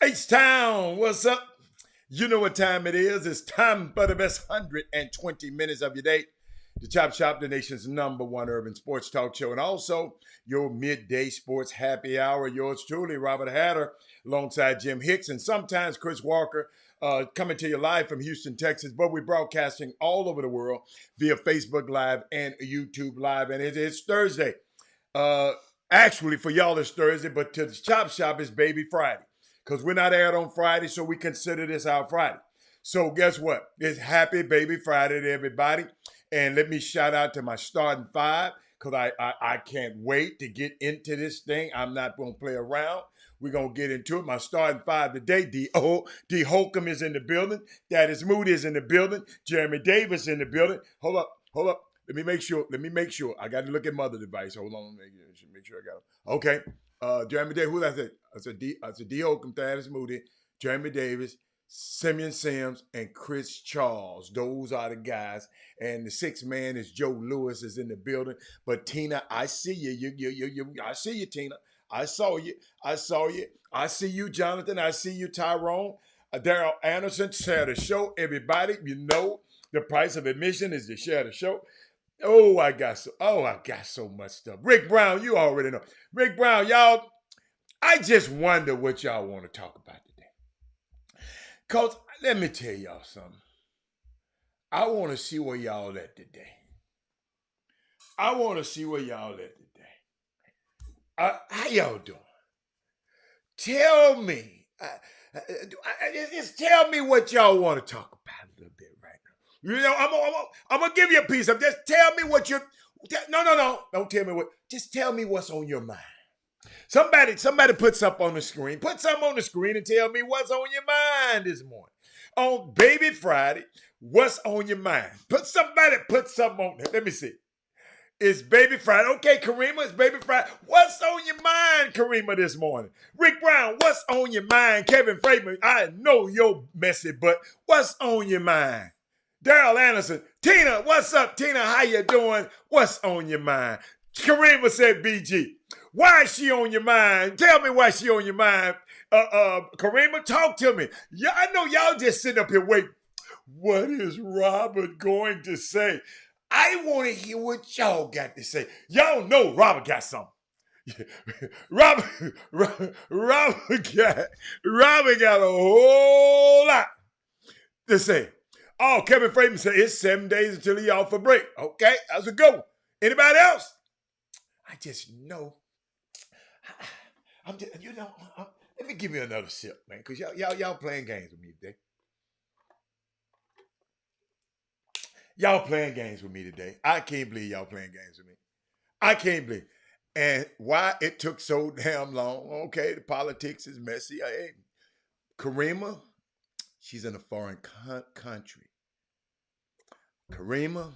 H-Town, what's up? You know what time it is. It's time for the best 120 minutes of your day. The Chop Shop, the nation's #1 urban sports talk show, and also your midday sports happy hour. Yours truly, Robert Hatter, alongside Jim Hicks, and sometimes Chris Walker, coming to you live from Houston, Texas. But we're broadcasting all over the world via Facebook Live and YouTube Live, and it is Thursday. Actually, for y'all, it's Thursday, but to the Chop Shop, it's Baby Friday. Because we're not aired on Friday, so we consider this our Friday. So guess what? It's Happy Baby Friday to everybody. And let me shout out to my starting five, because I can't wait to get into this thing. I'm not going to play around. We're going to get into it. My starting five today, D. Holcomb is in the building. Daddy's Moody is in the building. Jeremy Davis in the building. Hold up. Let me make sure. I got to look at mother device. Hold on. Make sure I got it. Okay. Jeremy Davis, who did I say? I said D. Holcomb, Thaddeus Moody, Jeremy Davis, Simeon Sims, and Chris Charles. Those are the guys. And the sixth man is Joe Lewis is in the building. But Tina, I see you. I see you, Tina. I saw you. I see you, Jonathan. I see you, Tyrone. Daryl Anderson, share the show. Everybody, you know the price of admission is to share the show. I got so much stuff. Rick Brown, you already know. Rick Brown, y'all, I just wonder what y'all want to talk about today. Because let me tell y'all something. I want to see where y'all at today. How y'all doing? Tell me. Just tell me what y'all want to talk about a little bit right now. You know, I'm going to give you a piece of just tell me what you're. No. Don't tell me what. Just tell me what's on your mind. Somebody put something on the screen. Put something on the screen and tell me what's on your mind this morning. On Baby Friday, what's on your mind? Somebody put something on there. Let me see. It's Baby Friday. Okay, Karima, it's Baby Friday. What's on your mind, Karima, this morning? Rick Brown, what's on your mind? Kevin Freeman, I know you're messy, but what's on your mind? Daryl Anderson, Tina, what's up, Tina? How you doing? What's on your mind? Karima said, BG, why is she on your mind? Tell me why she on your mind. Karima, talk to me. Yeah, I know y'all just sitting up here waiting. What is Robert going to say? I want to hear what y'all got to say. Y'all know Robert got something. Robert got a whole lot to say. Oh, Kevin Freeman said it's 7 days until he off for break. Okay, that's a good one. Anybody else? I just know. Let me give you another sip, man, because y'all playing games with me today. Y'all playing games with me today. I can't believe y'all playing games with me. I can't believe. And why it took so damn long. Okay, the politics is messy. Hey, Karima, she's in a foreign country. Karima,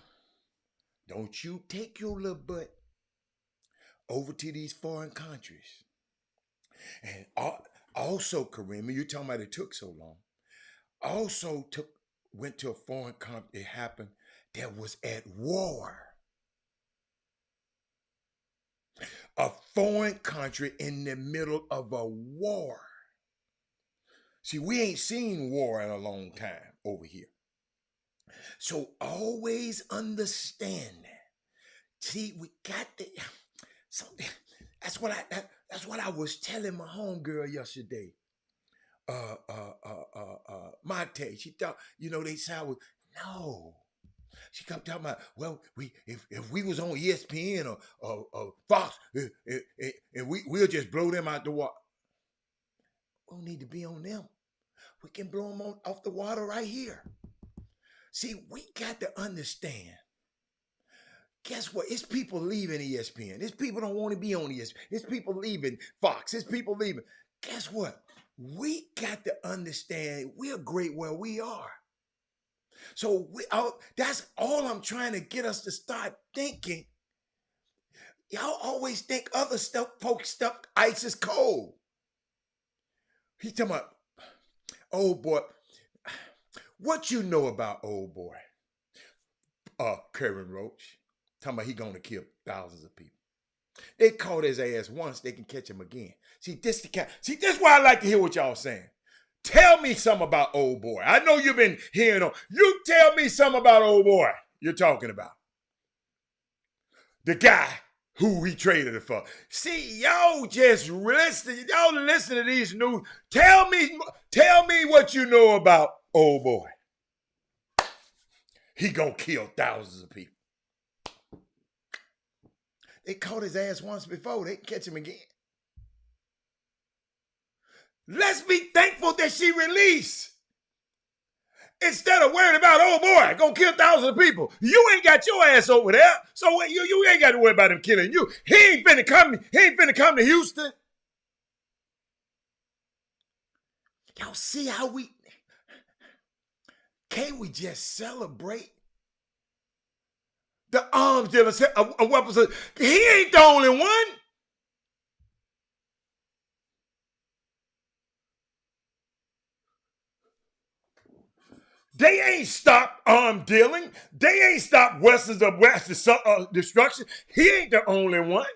Don't you take your little butt over to these foreign countries. And also, Karima, you're talking about it took so long. Also went to a foreign country. It happened that was at war. A foreign country in the middle of a war. See, we ain't seen war in a long time over here. So always understand that. See, we got to something. That's what I was telling my homegirl yesterday. Monte. She thought, they said I was no. She come talking about, well, if we was on ESPN or Fox, and we'll just blow them out the water. We don't need to be on them. We can blow them off the water right here. See, we got to understand. Guess what? It's people leaving ESPN. It's people don't want to be on ESPN. It's people leaving Fox. It's people leaving. Guess what? We got to understand we're great where we are. So that's all I'm trying to get us to start thinking. Y'all always think other stuff, folks, stuff, ice is cold. He talking about, old boy. What you know about old boy? Kevin Roach. Talking about he gonna kill thousands of people. They caught his ass once, they can catch him again. See, this is why I like to hear what y'all saying. Tell me something about old boy. I know you've been hearing on. You tell me something about old boy you're talking about. The guy who he traded it for. See, y'all just listen. Y'all listen to these news. Tell me what you know about old boy. He gonna kill thousands of people. They caught his ass once before. They can catch him again. Let's be thankful that she released. Instead of worrying about, oh boy, gonna kill thousands of people. You ain't got your ass over there. So you ain't got to worry about him killing you. He ain't finna come to Houston. Y'all see how can't we just celebrate? The arms dealer said a weapons. He ain't the only one. They ain't stopped arm dealing. They ain't stopped weapons of destruction. He ain't the only one.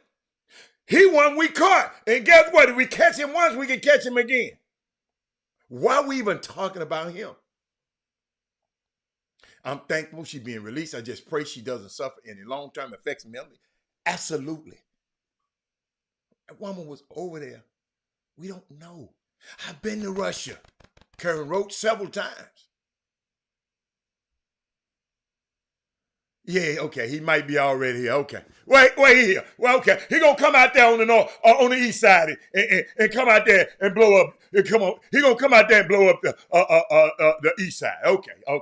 He one we caught. And guess what? If we catch him once, we can catch him again. Why are we even talking about him? I'm thankful she's being released. I just pray she doesn't suffer any long-term effects mentally. Absolutely. That woman was over there. We don't know. I've been to Russia. Karen Roach several times. Yeah, okay. He might be already here. Okay. Wait here. Well, okay. He gonna come out there on the north, on the east side, and come out there and blow up. And come on. He gonna come out there and blow up the east side. Okay. Oh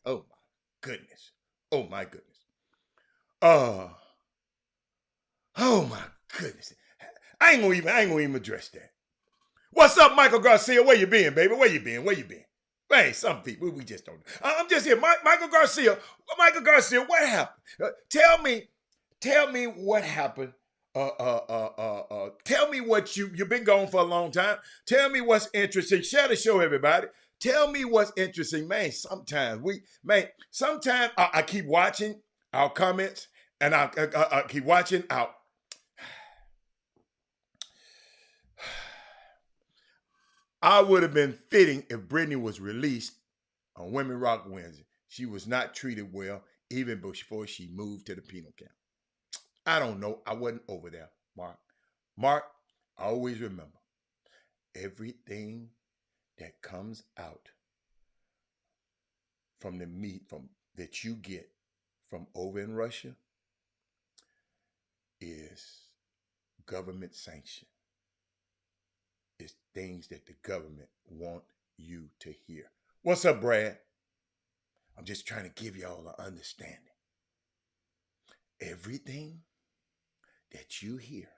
my goodness. Oh my goodness. Oh my goodness. I ain't gonna even address that. What's up, Michael Garcia? Where you been, baby? Where you been? Hey, some people, we just don't know. I'm just here. Michael Garcia, what happened? Tell me what happened. Tell me what you've been gone for a long time. Tell me what's interesting. Share the show, everybody. Tell me what's interesting, man. Sometimes I keep watching our comments, and I keep watching our. I would have been fitting if Brittany was released on Women Rock Wednesday. She was not treated well even before she moved to the penal camp. I don't know. I wasn't over there, Mark. Mark, I always remember everything that comes out from the meat that you get from over in Russia is government sanctioned. It's things that the government want you to hear. What's up, Brad? I'm just trying to give y'all an understanding. Everything that you hear.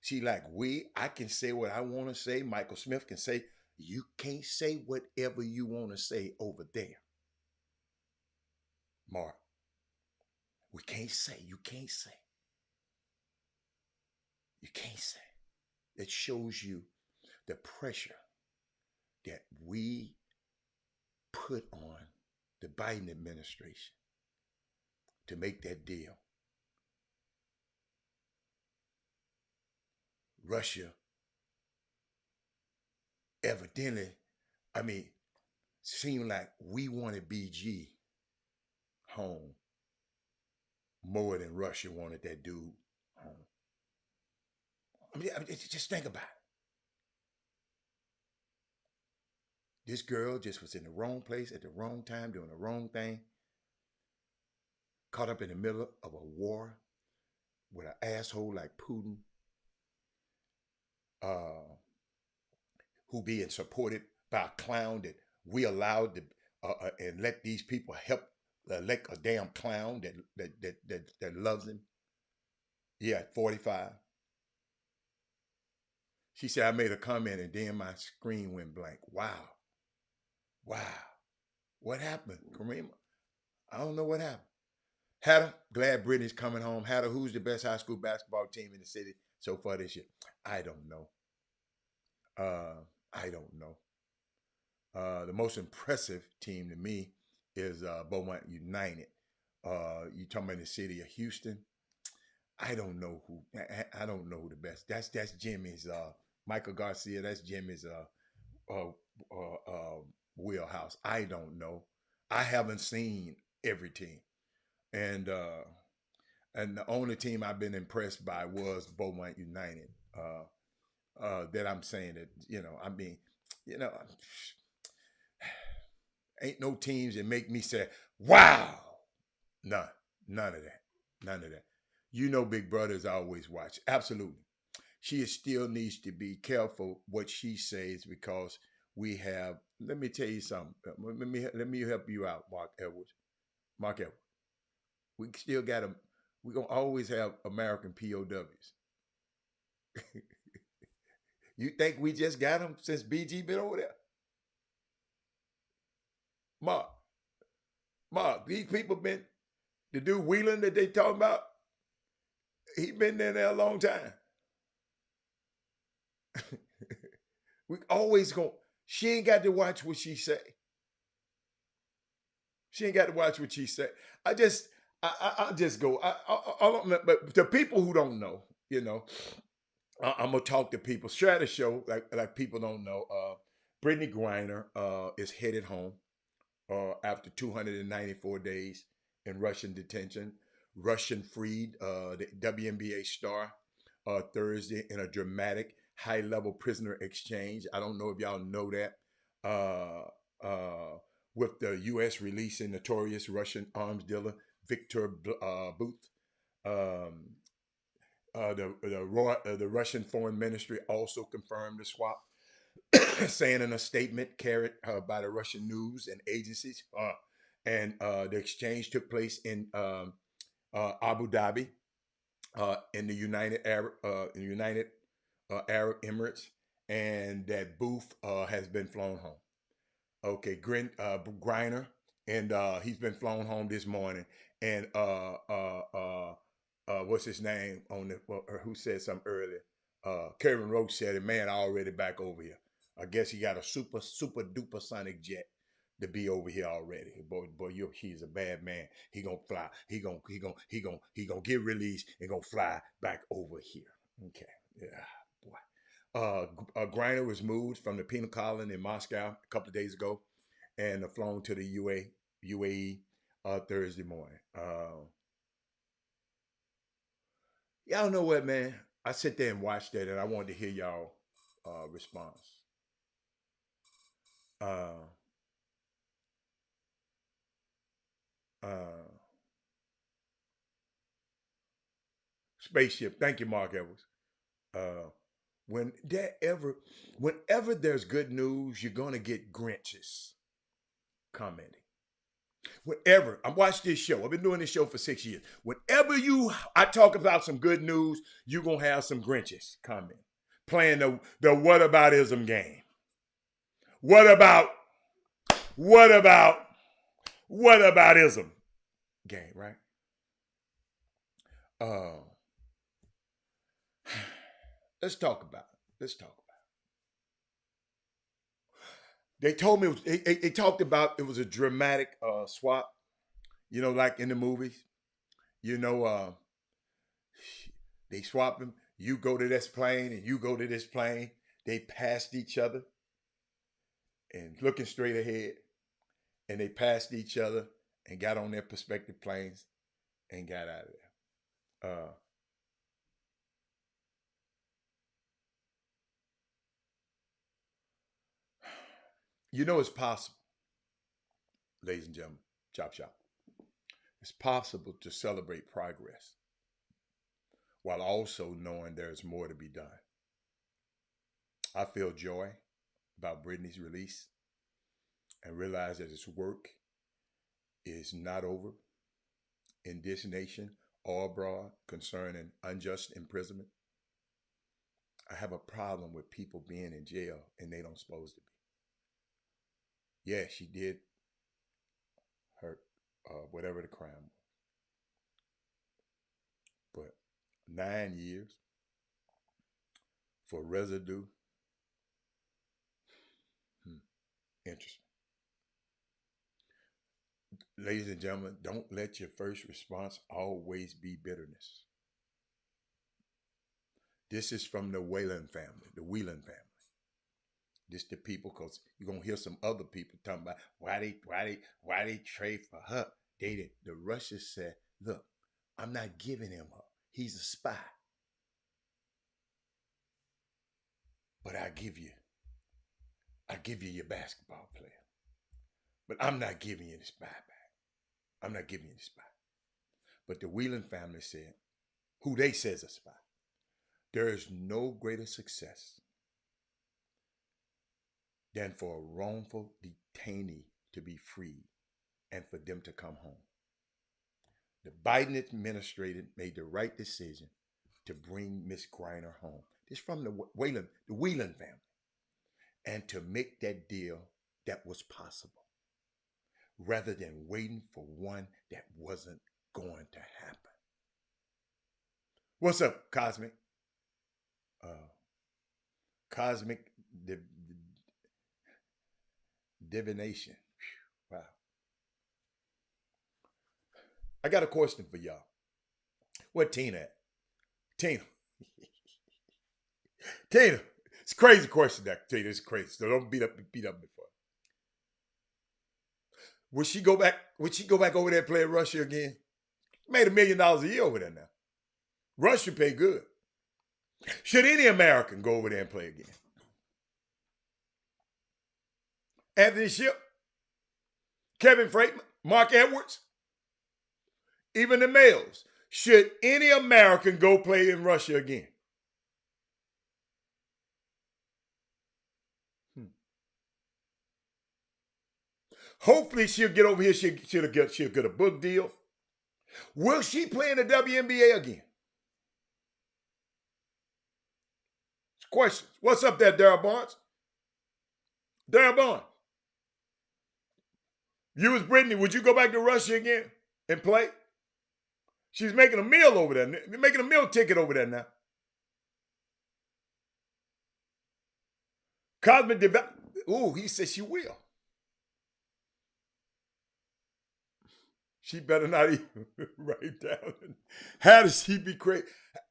See, I can say what I want to say. Michael Smith can say, you can't say whatever you want to say over there. Mark, We can't say. You can't say. You can't say. It shows you the pressure that we put on the Biden administration to make that deal. Russia evidently, seemed like we wanted BG home more than Russia wanted that dude home. Just think about it. This girl just was in the wrong place at the wrong time, doing the wrong thing, caught up in the middle of a war with an asshole like Putin, who being supported by a clown that we allowed to and let these people help elect a damn clown that loves him. Yeah, 45. She said, I made a comment and then my screen went blank. Wow. What happened, Karima? I don't know what happened. Hatter, glad Brittany's coming home. Hatter, who's the best high school basketball team in the city so far this year? I don't know. The most impressive team to me is Beaumont United. You talking about the city of Houston? I don't know who. I don't know who the best. That's Jimmy's. Michael Garcia. That's Jimmy's wheelhouse. I don't know. I haven't seen every team, and the only team I've been impressed by was Beaumont United. That I'm saying that ain't no teams that make me say wow. None of that. Big Brother's always watch. Absolutely. She still needs to be careful what she says because we have. Let me tell you something. Let me help you out, Mark Edwards. We still got them. We're gonna always have American POWs. You think we just got them since BG been over there? Mark, these people been, the dude Wheelan that they talking about, he been there a long time. We always go, she ain't got to watch what she say. I just go, but the people who don't know, I'm gonna talk to people. Strata show, like people don't know. Brittany Griner is headed home after 294 days in Russian detention. Russian freed the WNBA star Thursday in a dramatic high-level prisoner exchange. I don't know if y'all know that. With the U.S. releasing notorious Russian arms dealer Viktor Bout. The Russian Foreign Ministry also confirmed the swap, saying in a statement carried by the Russian news and agencies, and the exchange took place in Abu Dhabi, in the United Arab Emirates, and that Booth has been flown home. Okay, Griner, and he's been flown home this morning, and what's his name on the who said something earlier? Kevin Roach said it. Man, already back over here. I guess he got a super duper sonic jet to be over here already. Boy, he's a bad man. He gonna fly. He gonna get released and gonna fly back over here. Okay, yeah, boy. Griner was moved from the penal colony in Moscow a couple of days ago, and flown to the UAE Thursday morning. Y'all know what, man? I sit there and watch that, and I wanted to hear y'all response. Spaceship. Thank you, Mark Evans. Whenever there's good news, you're gonna get Grinches commenting. Whenever I watch this show, I've been doing this show for 6 years. Whenever I talk about some good news, you're gonna have some Grinches comment, playing the whataboutism game. What aboutism game, right? Uh, let's talk about it. Let's talk about it. They told me they talked about it was a dramatic swap. You know, like in the movies. You know, they swap them. You go to this plane and you go to this plane. They passed each other and looking straight ahead, and they passed each other and got on their respective planes and got out of there. You know, it's possible, ladies and gentlemen, chop chop. It's possible to celebrate progress while also knowing there's more to be done. I feel joy about Brittany's release and realize that its work is not over in this nation or abroad concerning unjust imprisonment. I have a problem with people being in jail and they don't supposed to be. Yeah, she did her whatever the crime was, but 9 years for residue. Interesting. Ladies and gentlemen, don't let your first response always be bitterness. This is from the Whalen family, the Whelan family. This the people, because you're gonna hear some other people talking about why they trade for her. They did. The Russians said, look, I'm not giving him her. He's a spy. But I give you your basketball player. But I'm not giving you the spy back. I'm not giving you the spy. But the Whelan family said, who they say is a spy, there is no greater success than for a wrongful detainee to be freed and for them to come home. The Biden administration made the right decision to bring Miss Griner home. This from the Whelan family. And to make that deal that was possible, rather than waiting for one that wasn't going to happen. What's up, Cosmic? Cosmic divination. Wow. I got a question for y'all. Where Tina at? Tina. Tina. It's a crazy question, that Tina. It's crazy. So don't beat up before. Would she go back over there and play in Russia again? Made $1 million a year over there now. Russia pay good. Should any American go over there and play again? Anthony Ship, Kevin Freitman, Mark Edwards, even the males. Should any American go play in Russia again? Hopefully she'll get over here. She'll get a book deal. Will she play in the WNBA again? Questions. What's up there, Darryl Barnes? Darryl Barnes. You as Brittany, would you go back to Russia again and play? She's making a meal over there. Making a meal ticket over there now. Cosmic Develop. Ooh, he said she will. She better not even write down. How does she be crazy?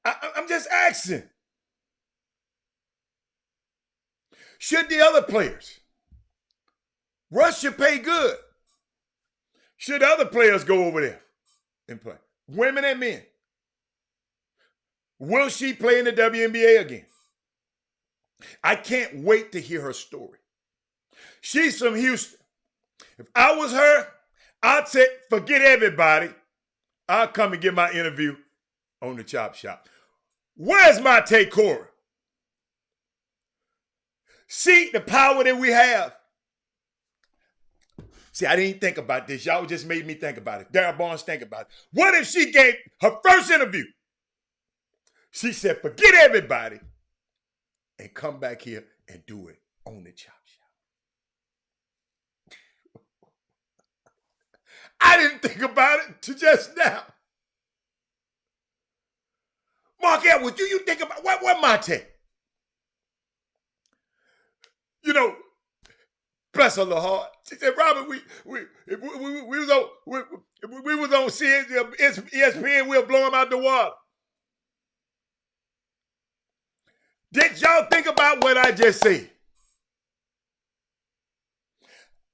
I'm just asking. Should the other players? Russia pay good. Should the other players go over there and play? Women and men. Will she play in the WNBA again? I can't wait to hear her story. She's from Houston. If I was her, I'd say, forget everybody. I'll come and get my interview on the Chop Shop. Where's my Tay Cora? See the power that we have. See, I didn't think about this. Y'all just made me think about it. Darryl Barnes, think about it. What if she gave her first interview? She said, forget everybody and come back here and do it on the Chop Shop. I didn't think about it till just now. Yeah, well, do you think about what Monte? You know, bless her little heart. She said, Robert, we was on ESPN, we'll blow him out the water. Did y'all think about what I just said?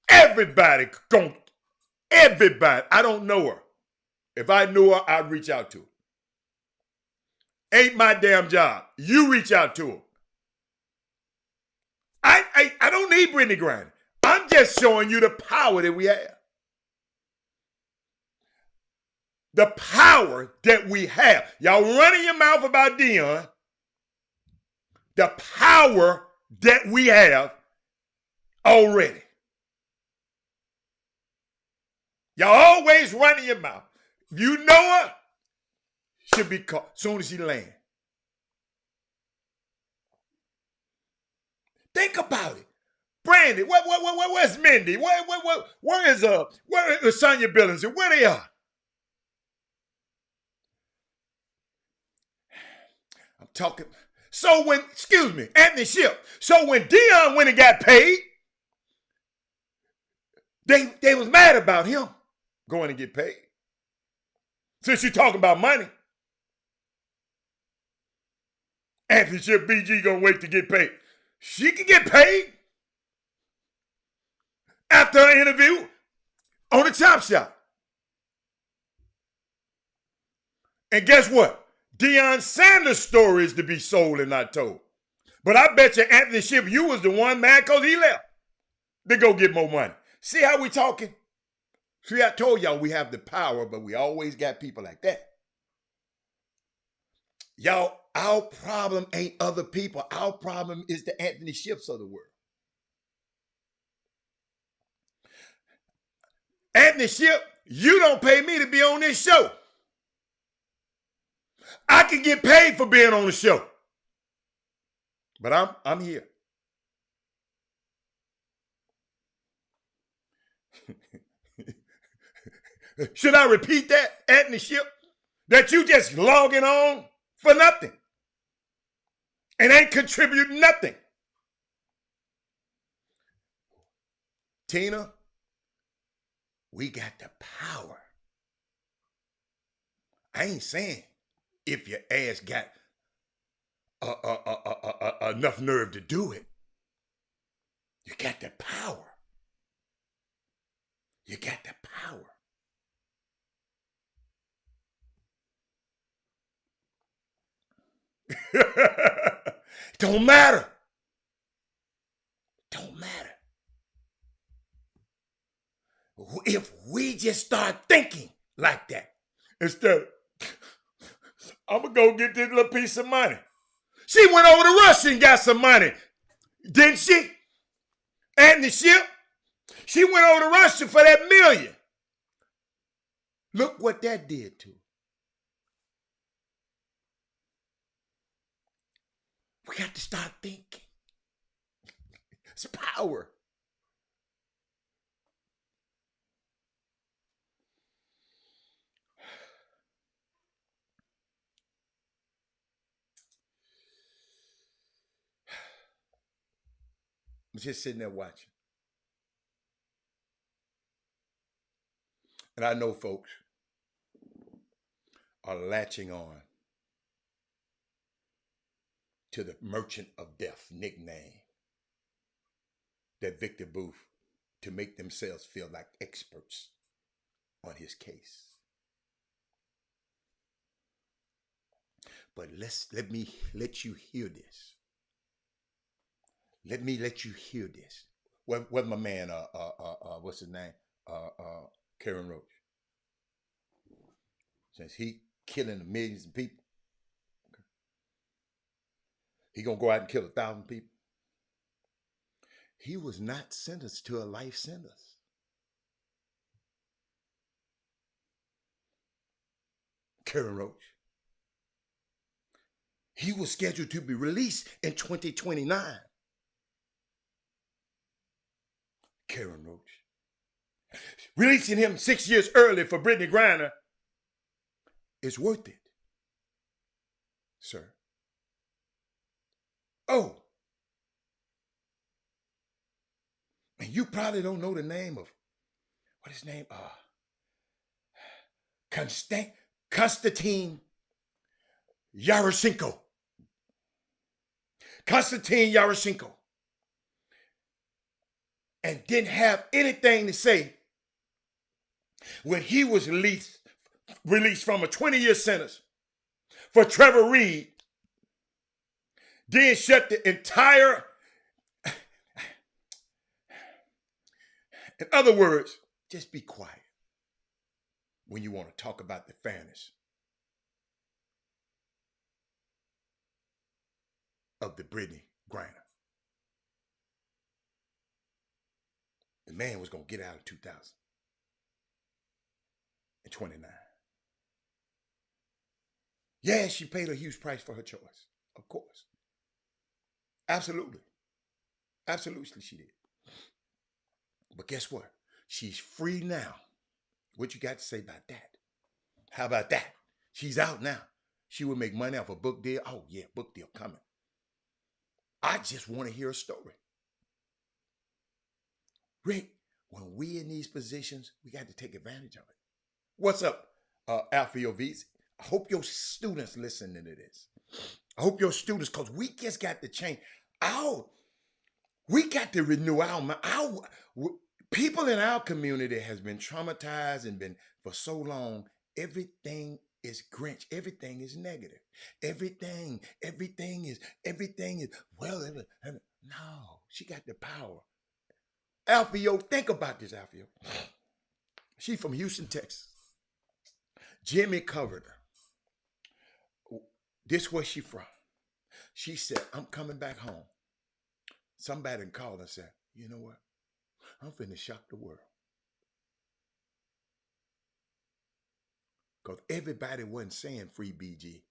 Everybody, I don't know her. If I knew her, I'd reach out to her. Ain't my damn job. You reach out to her. I don't need Brittney Griner. I'm just showing you the power that we have. The power that we have. Y'all running your mouth about Deion. The power that we have already. Y'all always running your mouth. You know her, she'll be caught as soon as she land. Think about it. Brandy, where's Mindy? Where is Sonya Billings? Where they are? I'm talking. So when, Anthony Ship. So when Deion went and got paid, they was mad about him going to get paid. Since you're talking about money, Anthony Ship BG gonna wait to get paid. She can get paid after an interview on the Chop Shop. And guess what? Deion Sanders' story is to be sold and not told. But I bet you Anthony Ship, you was the one mad because he left to go get more money. See how we talking? See, I told y'all we have the power, but we always got people like that. Y'all, our problem ain't other people. Our problem is the Anthony Ships of the world. Anthony Ship, you don't pay me to be on this show. I can get paid for being on the show. But I'm here. Should I repeat that, Anthony Ship? That you just logging on for nothing and ain't contributing nothing. Tina, we got the power. I ain't saying if your ass got enough nerve to do it. You got the power. You got the power. Don't matter. Don't matter. If we just start thinking like that, instead of, I'm going to go get this little piece of money. She went over to Russia and got some money, didn't she? And the ship, she went over to Russia for that $1 million. Look what that did to her. We got to start thinking. It's power. I'm just sitting there watching. And I know folks are latching on to the Merchant of Death nickname that Victor Booth to make themselves feel like experts on his case. But let me let you hear this. Let me let you hear this. What my man, what's his name? Karen Roach. Since he killing millions of people, he gonna go out and kill 1,000 people. He was not sentenced to a life sentence. Karen Roach. He was scheduled to be released in 2029. Karen Roach. Releasing him 6 years early for Brittney Griner is worth it. sir. Oh, and you probably don't know the name of what his name? Konstantin Yaroshenko. Konstantin Yaroshenko. And didn't have anything to say when he was released from a 20-year sentence for Trevor Reed, then shut the entire, in other words, just be quiet when you want to talk about the fairness of the Brittany Griner. The man was going to get out in 2029. Yeah, she paid a huge price for her choice, of course. Absolutely. Absolutely she did. But guess what? She's free now. What you got to say about that? How about that? She's out now. She will make money off a book deal. Oh, yeah, book deal coming. I just want to hear a story. Rick, when we in these positions, we got to take advantage of it. What's up, Alfio V's? I hope your students listening to this. I hope your students, because we just got to change. We got to renew our people in our community has been traumatized and been for so long. Everything is Grinch. Everything is negative. Everything is, well, no, she got the power. Alfio, think about this, Alfio. She's from Houston, Texas. Jimmy covered her. This where she from. She said, I'm coming back home. Somebody called and said, you know what? I'm finna shock the world. Because everybody wasn't saying free BG.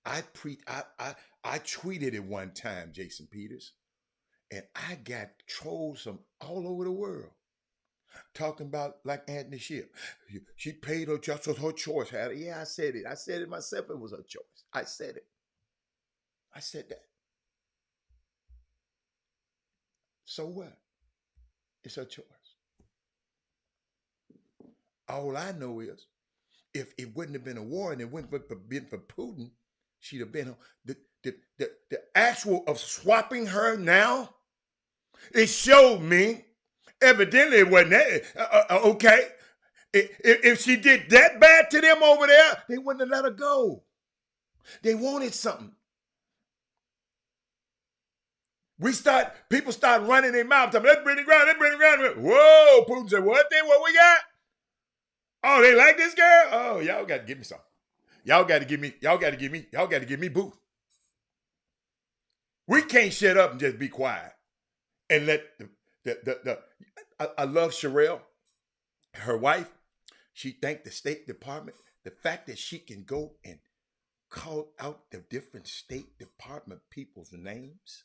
I tweeted it one time, Jason Peters, and I got trolls from all over the world talking about like Anthony Ship. She paid her just with her choice. Yeah, I said it. I said it myself. It was her choice. I said it. I said that. So what? It's her choice. All I know is if it wouldn't have been a war and it wouldn't have been for Putin, she'd have been the actual of swapping her now. It showed me evidently it wasn't that, okay. If she did that bad to them over there, they wouldn't have let her go. They wanted something. People start running their mouth. Let's bring the ground. Let's bring the ground. Whoa, Putin said, what we got? Oh, they like this girl? Oh, y'all got to give me something. Y'all got to give me booth. We can't shut up and just be quiet and let I love Sherelle, her wife. She thanked the State Department. The fact that she can go and call out the different State Department people's names.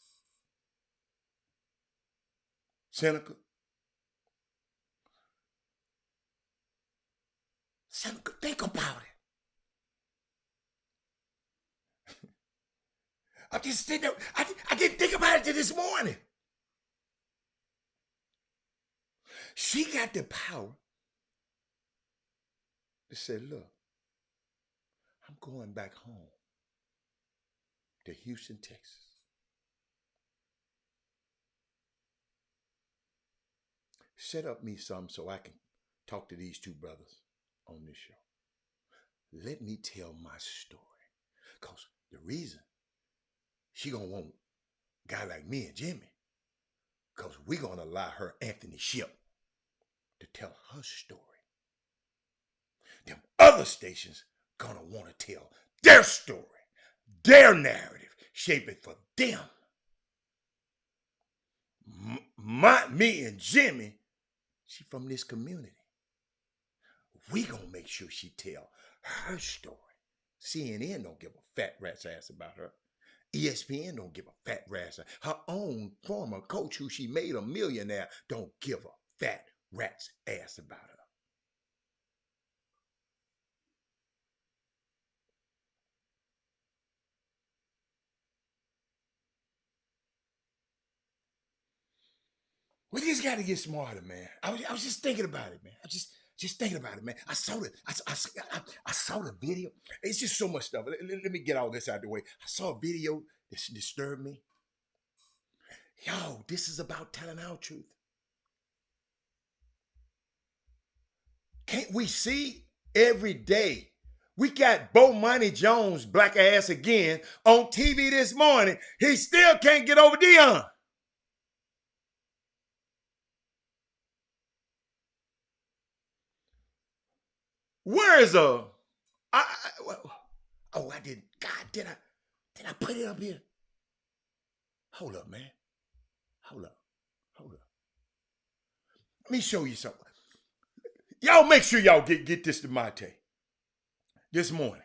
Seneca, think about it. I'm just sitting there. I didn't think about it till this morning. She got the power to say, look, I'm going back home to Houston, Texas. Set up me some so I can talk to these two brothers on this show. Let me tell my story. Because the reason she gonna want a guy like me and Jimmy, because we gonna allow her Anthony Ship to tell her story. Them other stations gonna want to tell their story, their narrative, shape it for them. Me and Jimmy, she from this community. We gonna make sure she tell her story. CNN don't give a fat rat's ass about her. ESPN don't give a fat rat's ass. Her own former coach, who she made a millionaire, don't give a fat rat's ass about her. We just got to get smarter, man. I was just thinking about it, man. Just thinking about it, man. I saw the video. It's just so much stuff. Let me get all this out of the way. I saw a video that disturbed me. Yo, this is about telling our truth. Can't we see every day? We got Bomani Jones, black ass again, on TV this morning. He still can't get over Deion. Where is I did. God, did I put it up here? Hold up, man. Hold up. Let me show you something. Y'all make sure y'all get this to Mate this morning.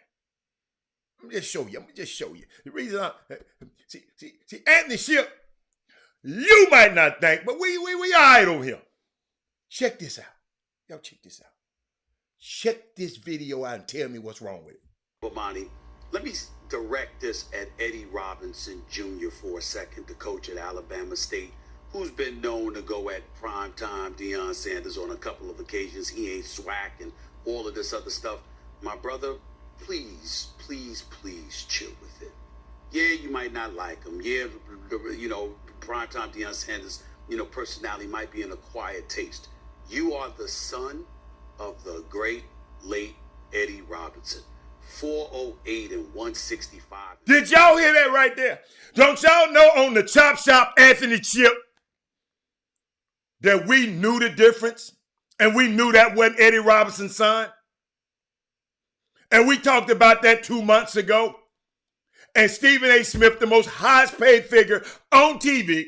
Let me just show you. The reason see Anthony Ship, you might not think, but we all right over here. Check this out. Y'all check this out. Check this video out and tell me what's wrong with it. Bomani, let me direct this at Eddie Robinson Jr. for a second, the coach at Alabama State, who's been known to go at primetime Deion Sanders on a couple of occasions. He ain't swag and all of this other stuff. My brother, please chill with it. Yeah, you might not like him. Yeah, primetime Deion Sanders, personality might be an acquired taste. You are the son of the great late Eddie Robinson. 408 and 165. Did y'all hear that right there? Don't y'all know on the Chop Shop Anthony Chip that we knew the difference and we knew that wasn't Eddie Robinson's son? And we talked about that 2 months ago. And Stephen A. Smith, the most highest paid figure on TV,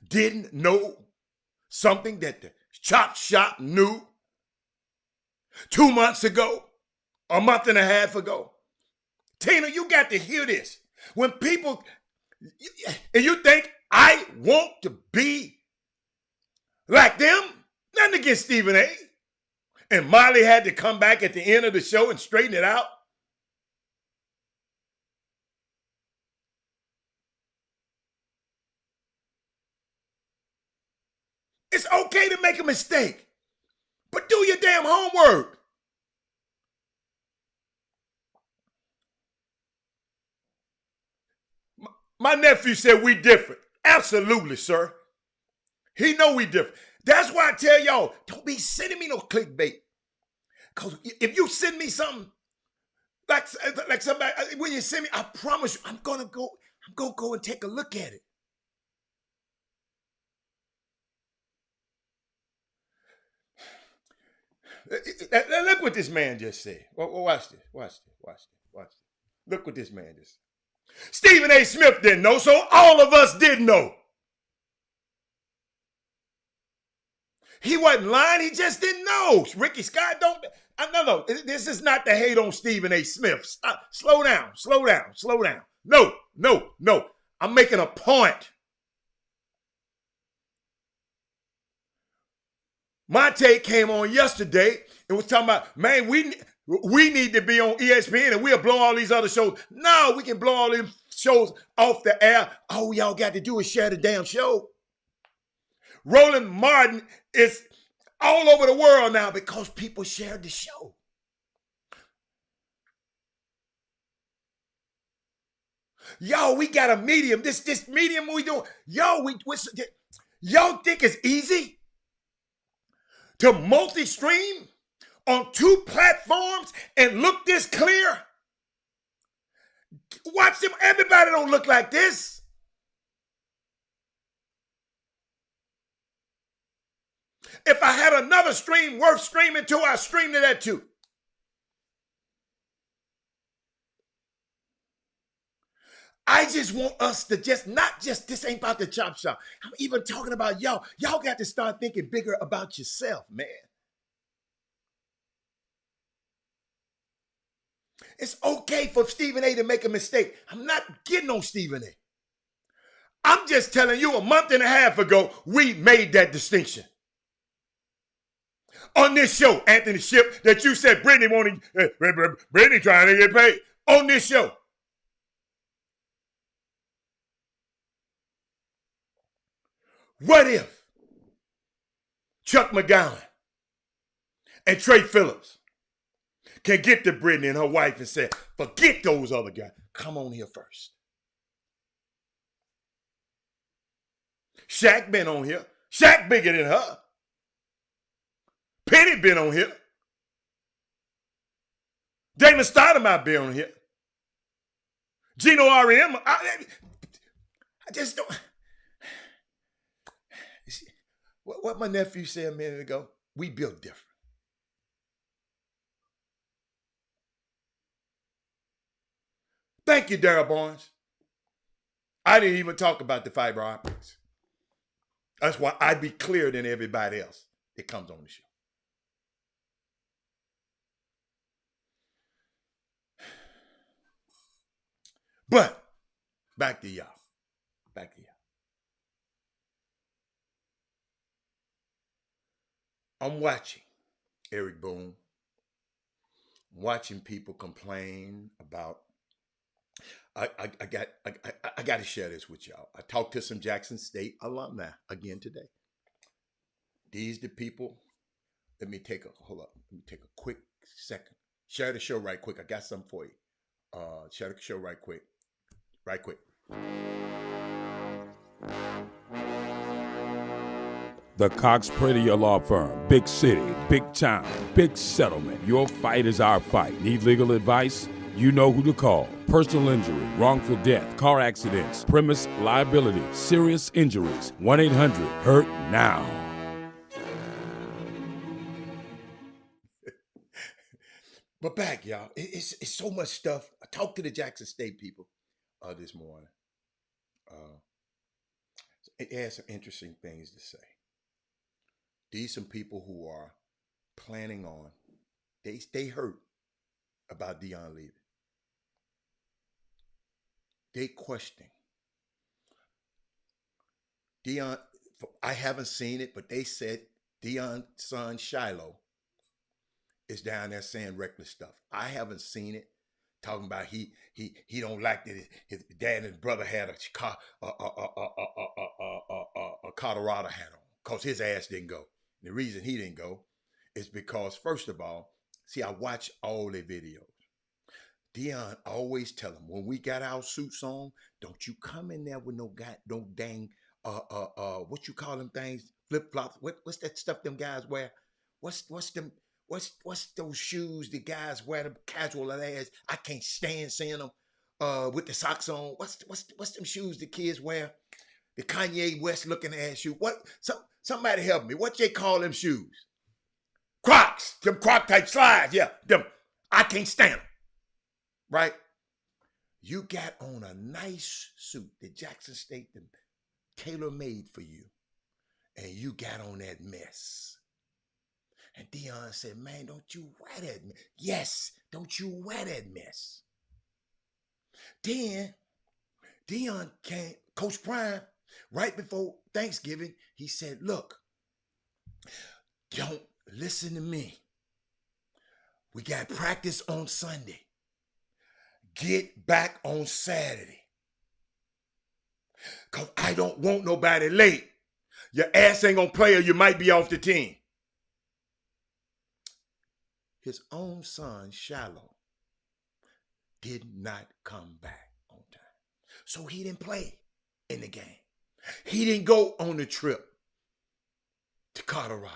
didn't know something that the Chop Shop knew 2 months ago, a month and a half ago. Tina, you got to hear this. When people, and you think I want to be like them, nothing against Stephen A. And Molly had to come back at the end of the show and straighten it out. It's okay to make a mistake, but do your damn homework. My nephew said we different. Absolutely, sir. He know we different. That's why I tell y'all, don't be sending me no clickbait. Because if you send me something, like somebody, when you send me, I promise you, I'm gonna go and take a look at it. Look what this man just said. Watch this. Look what this man just said. Stephen A. Smith didn't know, so all of us didn't know. He wasn't lying, he just didn't know. Ricky Scott no. This is not to hate on Stephen A. Smith. Stop. Slow down. No. I'm making a point. Monte came on yesterday and was talking about, man, we need to be on ESPN and we'll blow all these other shows. No, we can blow all these shows off the air. All y'all got to do is share the damn show. Roland Martin is all over the world now because people shared the show. Yo, we got a medium. This medium we doing. Yo, y'all think it's easy to multi-stream on 2 platforms and look this clear? Watch them. Everybody don't look like this. If I had another stream worth streaming to, I stream to that too. I just want us to this ain't about the Chop Shop. I'm even talking about y'all. Y'all got to start thinking bigger about yourself, man. It's okay for Stephen A. to make a mistake. I'm not getting on Stephen A. I'm just telling you, a month and a half ago, we made that distinction. On this show, Anthony Ship, that you said Brittany trying to get paid. On this show. What if Chuck McGowan and Trey Phillips can get to Brittany and her wife and say, forget those other guys. Come on here first. Shaq been on here. Shaq bigger than her. Penny been on here. Damon Stoudemire been on here. Gino R.M. I just don't. What my nephew said a minute ago, we built different. Thank you, Darryl Barnes. I didn't even talk about the fiber optics. That's why I'd be clearer than everybody else that comes on the show. But back to y'all. I'm watching Eric Boone. I'm watching people complain about. I got to share this with y'all. I talked to some Jackson State alumni again today. These the people. Let me take a quick second. Share the show right quick. I got something for you. Share the show right quick. The Cox Pradier Law Firm. Big city, big town, big settlement. Your fight is our fight. Need legal advice? You know who to call. Personal injury, wrongful death, car accidents, premise liability, serious injuries. 1-800-HURT-NOW. But back, y'all. It's so much stuff. I talked to the Jackson State people this morning. It has some interesting things to say. These some people who are planning on, they hurt about Deion leaving. They questioning. Deion, I haven't seen it, but they said Deion's son Shiloh is down there saying reckless stuff. I haven't seen it. Talking about he don't like that his dad and his brother had a Colorado hat on because his ass didn't go. The reason he didn't go is because, first of all, see, I watch all their videos. Deion always tell them, when we got our suits on, don't you come in there with no dang, what you call them things, flip-flops. What's that stuff them guys wear? What's those shoes the guys wear, the casual ass? I can't stand seeing them with the socks on. What's them shoes the kids wear? The Kanye West looking ass shoe. Somebody help me. What they call them shoes? Crocs. Them Croc type slides. Yeah, them. I can't stand them. Right? You got on a nice suit that Jackson State tailor-made for you, and you got on that mess. And Deion said, man, don't you wear that mess. Yes, don't you wear that mess. Then Deion came, Coach Prime, right before Thanksgiving, he said, look, don't listen to me. We got practice on Sunday. Get back on Saturday. Because I don't want nobody late. Your ass ain't going to play or you might be off the team. His own son, Shiloh, did not come back on time. So he didn't play in the game. He didn't go on the trip to Colorado.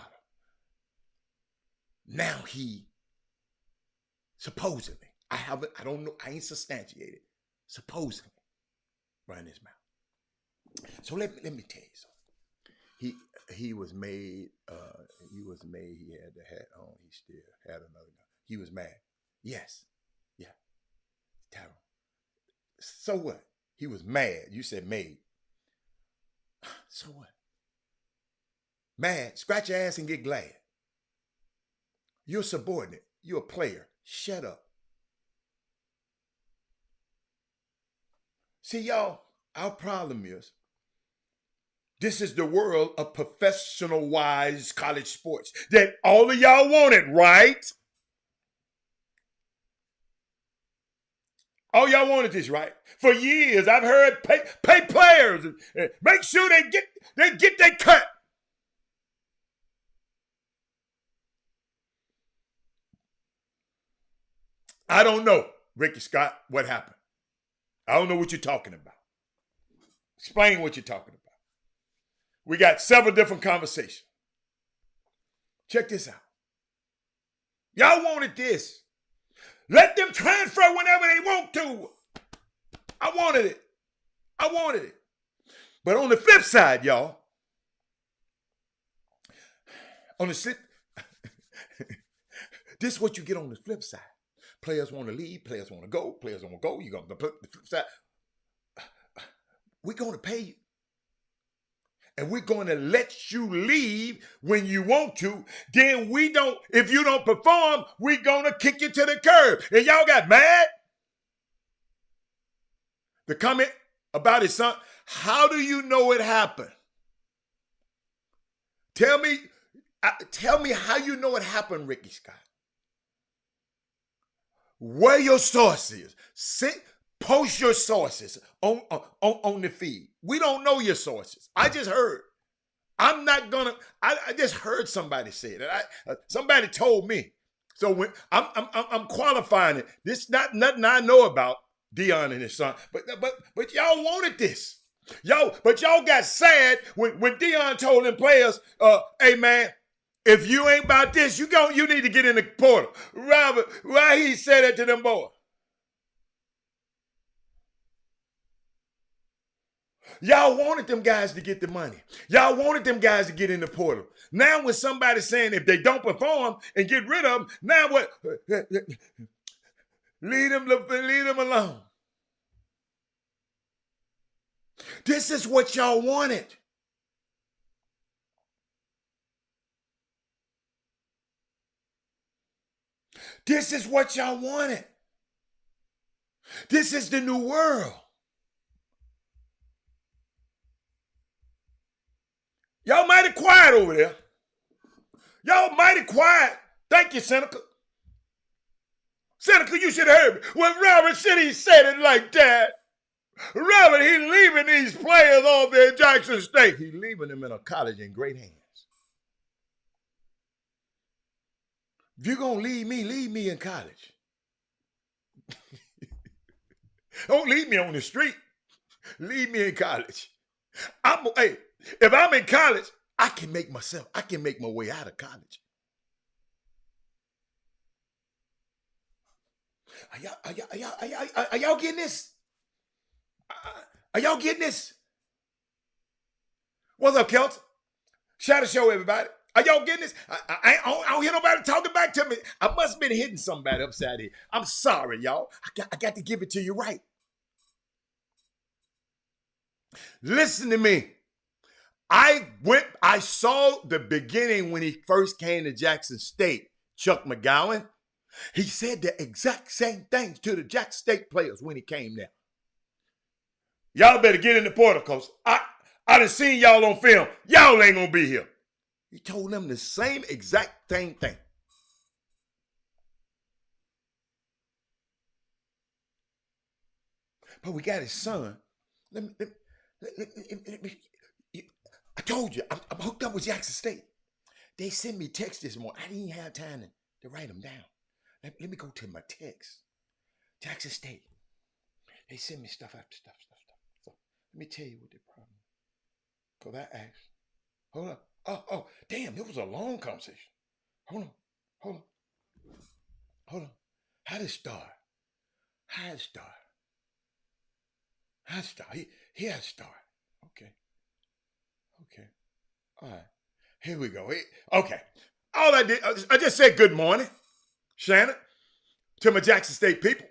Now he supposedly, I don't know, I ain't substantiated, supposedly running his mouth. So let me tell you something. He was made, he had the hat on, he still had another gun. He was mad. Yes. Yeah. Tyrone. So what? He was mad. You said made. So what? Mad. Scratch your ass and get glad. You're a subordinate. You're a player. Shut up. See, y'all, our problem is this is the world of professional-wise college sports that all of y'all wanted, right? All y'all wanted this, right? For years, I've heard pay players, make sure they get their cut. I don't know, Ricky Scott, what happened. I don't know what you're talking about. Explain what you're talking about. We got several different conversations. Check this out. Y'all wanted this. Let them transfer whenever they want to. I wanted it. I wanted it. But on the flip side, y'all, on the flip, this is what you get on the flip side. Players want to leave, players want to go, players don't want to go. You're going to put the flip side. We're going to pay you. And we're going to let you leave when you want to. Then if you don't perform, we're going to kick you to the curb. And y'all got mad? The comment about his son, how do you know it happened? Tell me how you know it happened, Ricky Scott. Where your sources? Post your sources on the feed. We don't know your sources. I just heard. I'm not gonna. I just heard somebody say that. Somebody told me. So when I'm qualifying it. This not nothing I know about Deion and his son. But y'all wanted this. But y'all got sad when Deion told them players, "Hey man, if you ain't about this, you need to get in the portal." Robert, why he said that to them boys? Y'all wanted them guys to get the money. Y'all wanted them guys to get in the portal. Now when somebody's saying if they don't perform and get rid of them, now what? Leave them alone. This is what y'all wanted. This is what y'all wanted. This is the new world. Y'all mighty quiet over there. Y'all mighty quiet. Thank you, Seneca. Seneca, you should have heard me. When Robert said he said it like that. Robert, he leaving these players off there at Jackson State. He leaving them in a college in great hands. If you're going to leave me in college. Don't leave me on the street. Leave me in college. If I'm in college, I can make my way out of college. Are y'all getting this? Are y'all getting this? What's up, Kelton? Shout out show, everybody. Are y'all getting this? I don't hear nobody talking back to me. I must have been hitting somebody upside here. I'm sorry, y'all. I got to give it to you right. Listen to me. I saw the beginning when he first came to Jackson State, Chuck McGowan. He said the exact same things to the Jackson State players when he came there. Y'all better get in the portal, because I done seen y'all on film. Y'all ain't gonna be here. He told them the same exact same thing. But we got his son. Let me I told you, I'm hooked up with Jackson State. They sent me text this morning. I didn't have time to write them down. Let me go to my text. Jackson State. They send me stuff. So let me tell you what the problem is. Because I asked. Hold up. Oh, damn, it was a long conversation. Hold on. How did it start? He had to start. Okay. All right. Here we go. Okay. All I did, I just said good morning, Shannon, to my Jackson State people.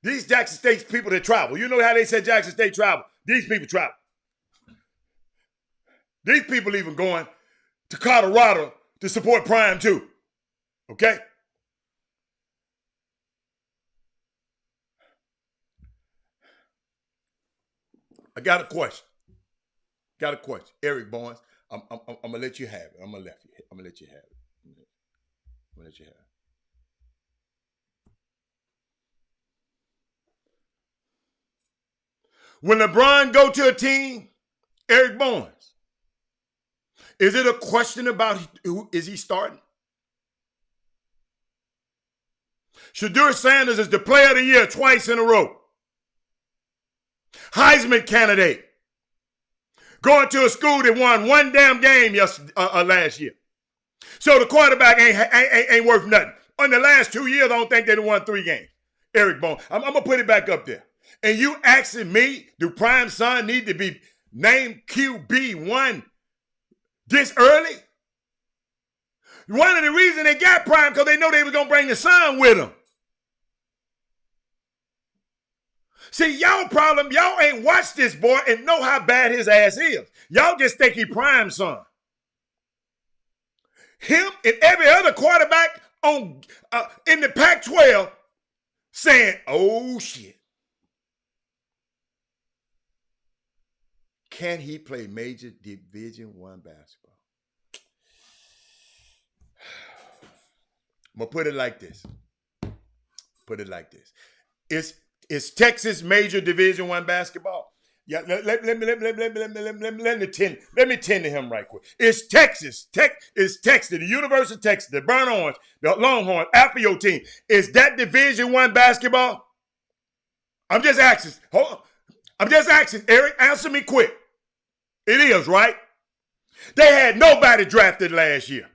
These Jackson State people that travel. You know how they said Jackson State travel? These people travel. These people even going to Colorado to support Prime too. Okay? I got a question. Eric Barnes, I'm gonna let you have it. I'm gonna let you have it. When LeBron go to a team, Eric Barnes, is it a question about who is he starting? Shedeur Sanders is the player of the year twice in a row. Heisman candidate. Going to a school that won one damn game last year. So the quarterback ain't worth nothing. In the last 2 years, I don't think they won 3 games. Eric Barnes. I'm going to put it back up there. And you asking me, do Prime Son need to be named QB1 this early? One of the reasons they got Prime because they know they was going to bring the son with them. See, y'all problem, y'all ain't watched this boy and know how bad his ass is. Y'all just think he Prime Son. Him and every other quarterback on in the Pac-12 saying, oh, shit. Can he play major Division I basketball? I'm going to put it like this. Is Texas major Division I basketball? Yeah, let me tend to him right quick. It's Texas. It's Texas, the University of Texas, the Burnt Orange, the Longhorn, after your team. Is that Division I basketball? I'm just asking. Hold on. I'm just asking, Eric, answer me quick. It is, right? They had nobody drafted last year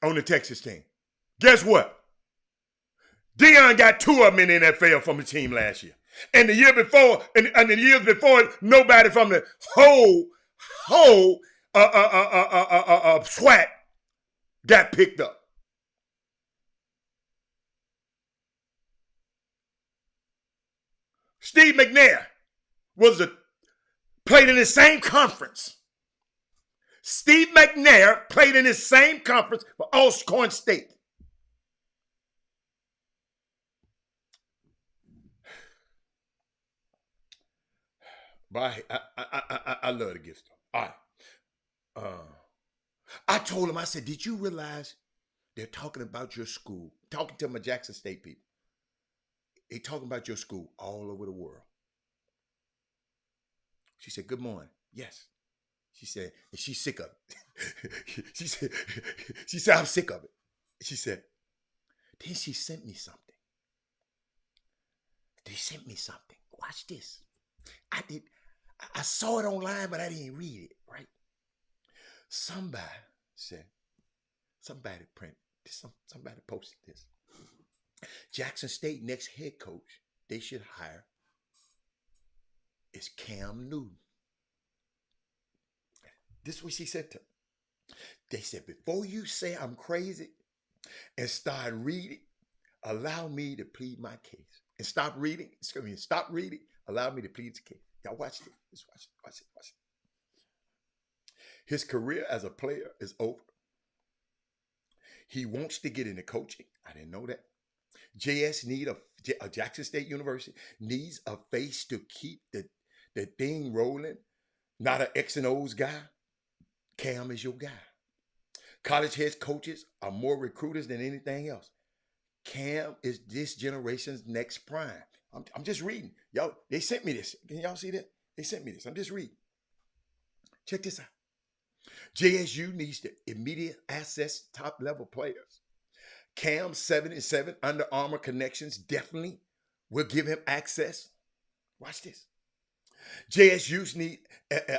on the Texas team. Guess what? Deion got 2 of them in the NFL from the team last year. And the year before, and the years before, nobody from the whole SWAT got picked up. Steve McNair played in the same conference. Steve McNair played in the same conference for Alcorn State. But I love the gift stuff. All right. I told him, I said, did you realize they're talking about your school? Talking to my Jackson State people. They talking about your school all over the world. She said, good morning. Yes. She said, and she's sick of it. she said, I'm sick of it. She said, then she sent me something. They sent me something. Watch this. I saw it online, but I didn't read it, right? Somebody posted this. Jackson State next head coach they should hire is Cam Newton. This is what she said to him. They said, before you say I'm crazy and start reading, allow me to plead my case. And stop reading, allow me to plead the case. Y'all watch it. Just watch it. His career as a player is over. He wants to get into coaching. I didn't know that. Jackson State University needs a face to keep the thing rolling, not an X and O's guy. Cam is your guy. College head coaches are more recruiters than anything else. Cam is this generation's next prime. I'm just reading. Y'all, they sent me this. Can y'all see that? They sent me this. I'm just reading. Check this out. JSU needs to immediate access top-level players. Cam's 7-7 Under Armour connections definitely will give him access. Watch this. JSU's need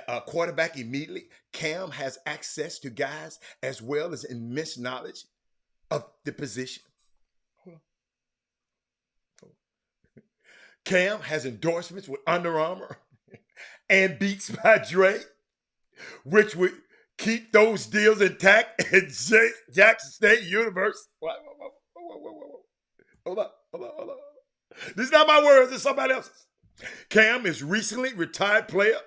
a quarterback immediately. Cam has access to guys as well as immense knowledge of the position. Cam has endorsements with Under Armour and Beats by Dre, which would keep those deals intact at Jackson State University. Hold up. This is not my words, it's somebody else's. Cam is recently retired player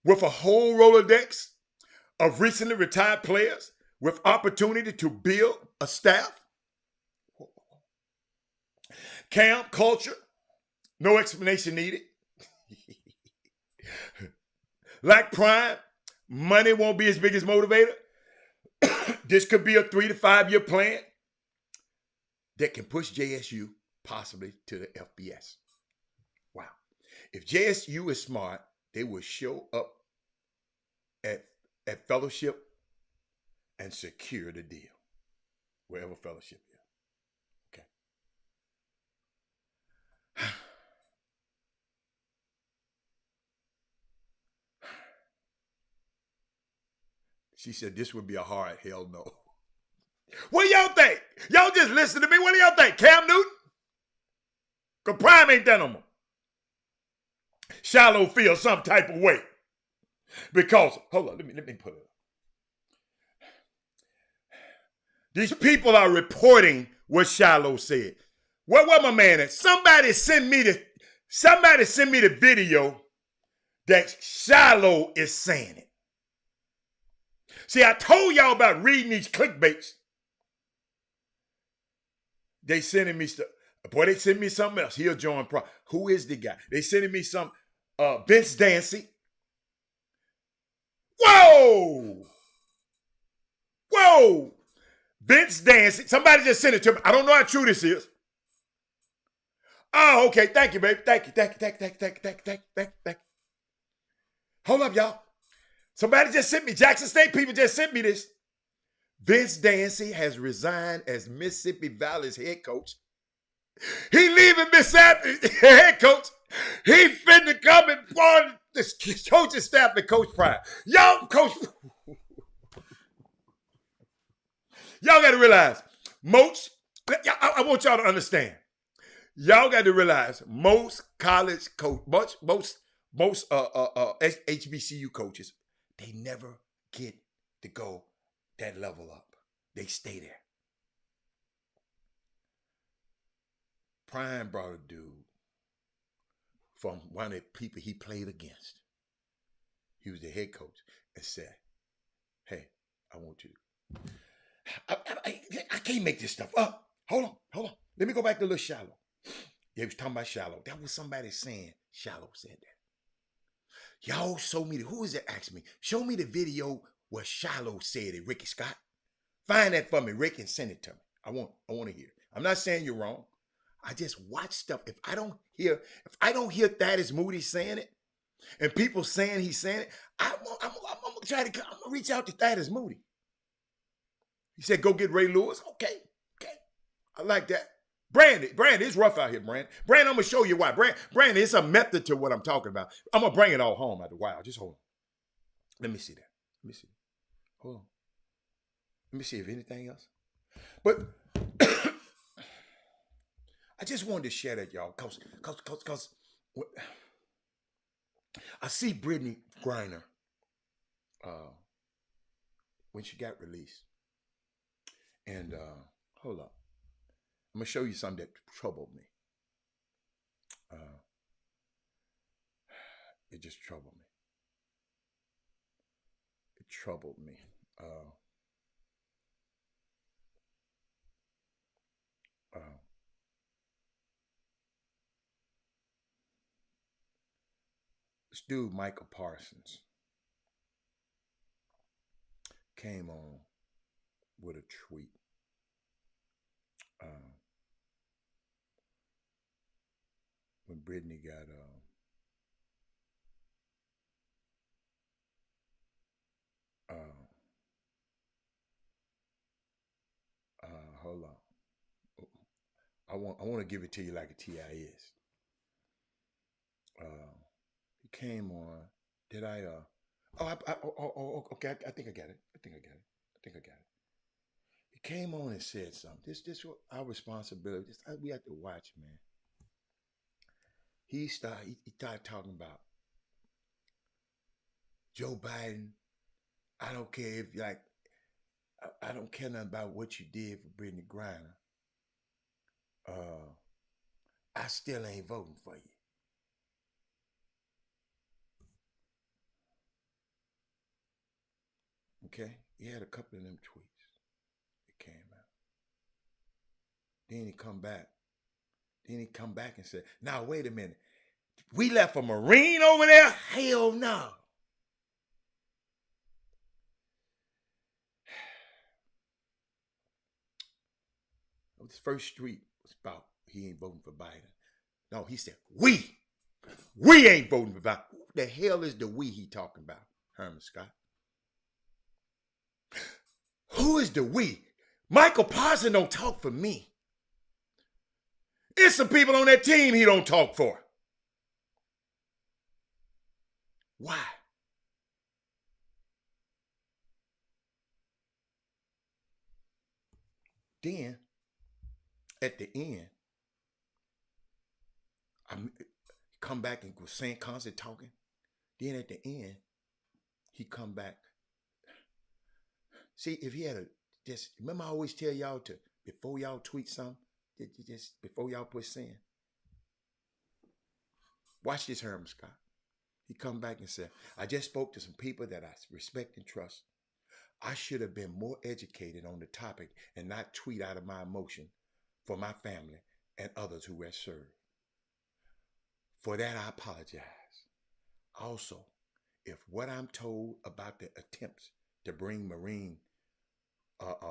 with a whole Rolodex of recently retired players with opportunity to build a staff. Cam culture, no explanation needed. Like Prime, money won't be as big as motivator. This could be a 3 to 5 year plan that can push JSU possibly to the FBS. Wow. If JSU is smart, they will show up at fellowship and secure the deal, wherever fellowship is. Okay. She said this would be a hard hell no. What do y'all think? Y'all just listen to me. What do y'all think? Cam Newton? Because Prime ain't that no more. Shiloh feels some type of way. Because, hold on, let me put it up. These people are reporting what Shiloh said. Where my man at? Somebody send me the video that Shiloh is saying it. See, I told y'all about reading these clickbaits. They sending me stuff. Boy, they send me something else. He'll join Prime. Who is the guy? They sending me some Vince Dancy. Whoa! Vince Dancy. Somebody just sent it to me. I don't know how true this is. Oh, okay. Thank you, baby. Thank you. Hold up, y'all. Somebody just sent me. Jackson State people just sent me this. Vince Dancy has resigned as Mississippi Valley's head coach. He leaving Mississippi head coach. He finna come and join the coaching staff and Coach Prime. Y'all, Coach. Y'all got to realize, I want y'all to understand. Y'all got to realize most college coach, most HBCU coaches, they never get to go that level up. They stay there. Prime brought a dude from one of the people he played against. He was the head coach and said, hey, I want you to. I can't make this stuff up. Hold on. Let me go back to little Shiloh. They was talking about Shiloh. That was somebody saying Shiloh said that. Y'all show me who is it asked me? Show me the video where Shiloh said it, Ricky Scott. Find that for me, Rick, and send it to me. I want to hear it. I'm not saying you're wrong. I just watch stuff. If I don't hear Thaddeus Moody saying it, and people saying he's saying it, I'm gonna reach out to Thaddeus Moody. He said, go get Ray Lewis. Okay. I like that. Brandon, it's rough out here, Brandon. Brandon, I'm going to show you why. Brandon, it's a method to what I'm talking about. I'm going to bring it all home after a while. Just hold on. Let me see that. Hold on. Let me see if anything else. But I just wanted to share that, y'all, because I see Brittany Griner when she got released. And hold up. I'm going to show you something that troubled me. It just troubled me. This dude, Michael Parsons, came on with a tweet. When Brittany got hold on. I want to give it to you like a TI is. He came on. Did I okay, I think I got it. He came on and said something. This was our responsibility. We have to watch, man. He started talking about Joe Biden. I don't care if I don't care nothing about what you did for Brittany Griner. I still ain't voting for you. Okay? He had a couple of them tweets that came out. Then he come back and said, now, wait a minute. We left a Marine over there? Hell no. His first tweet was about he ain't voting for Biden. No, he said, we. We ain't voting for Biden. Who the hell is the we he talking about, Herman Scott? Who is the we? Michael Parsons don't talk for me. It's some people on that team he don't talk for. Why? Then, at the end, I come back and was saying, constant talking. Then at the end, he come back. See, if he had a just remember, I always tell y'all to before y'all tweet something, just before y'all put send. Watch this, Herman Scott. He come back and said, I just spoke to some people that I respect and trust. I should have been more educated on the topic and not tweet out of my emotion for my family and others who have served. For that, I apologize. Also, if what I'm told about the attempts to bring Marine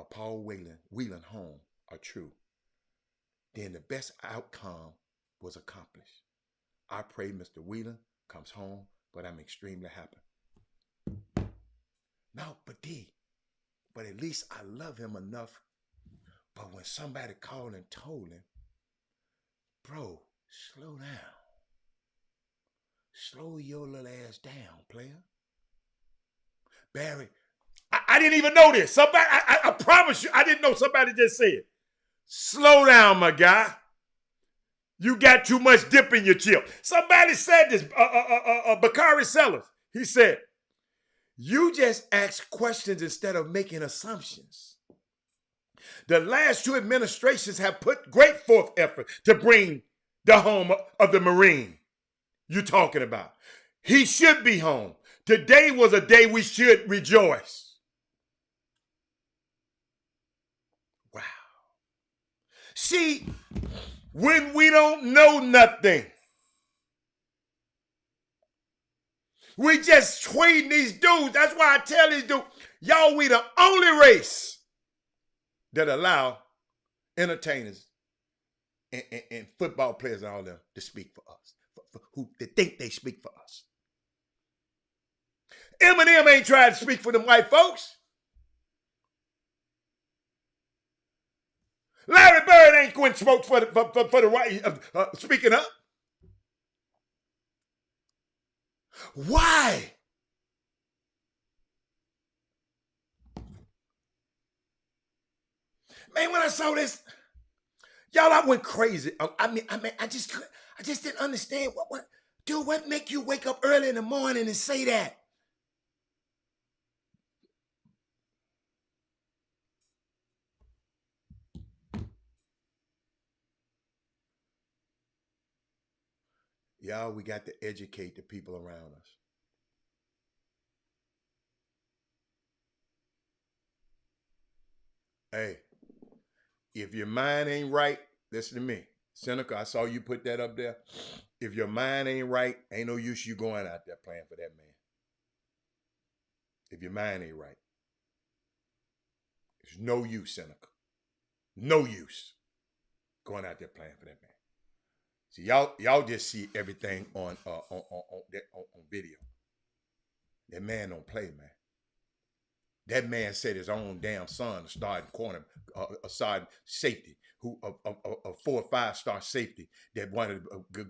Paul Whelan home are true, then the best outcome was accomplished. I pray Mr. Whelan comes home, but I'm extremely happy. No, but at least I love him enough. But when somebody called and told him, bro, slow down. Slow your little ass down, player. Barry, I didn't even know this. Somebody, I promise you, I didn't know. Somebody just said, slow down, my guy. You got too much dip in your chip. Somebody said this, Bakari Sellers. He said, you just ask questions instead of making assumptions. The last two administrations have put great forth effort to bring the home of the Marine you're talking about. He should be home. Today was a day we should rejoice. Wow. See, when we don't know nothing, we just tweeting these dudes. That's why I tell these dudes, y'all, we the only race that allow entertainers and football players and all them to speak for us, for who they think they speak for us. Eminem ain't trying to speak for them white folks. Larry Bird ain't going to smoke for the white, speaking up. Why? Man, when I saw this, y'all, I went crazy. I just didn't understand what make you wake up early in the morning and say that? Y'all, we got to educate the people around us. Hey, if your mind ain't right, listen to me. Seneca, I saw you put that up there. If your mind ain't right, ain't no use you going out there playing for that man. If your mind ain't right. There's no use, Seneca. No use going out there playing for that man. See, y'all just see everything on video. That man don't play, man. That man said his own damn son, a starting corner, a starting safety, who a 4 or 5 star safety that wanted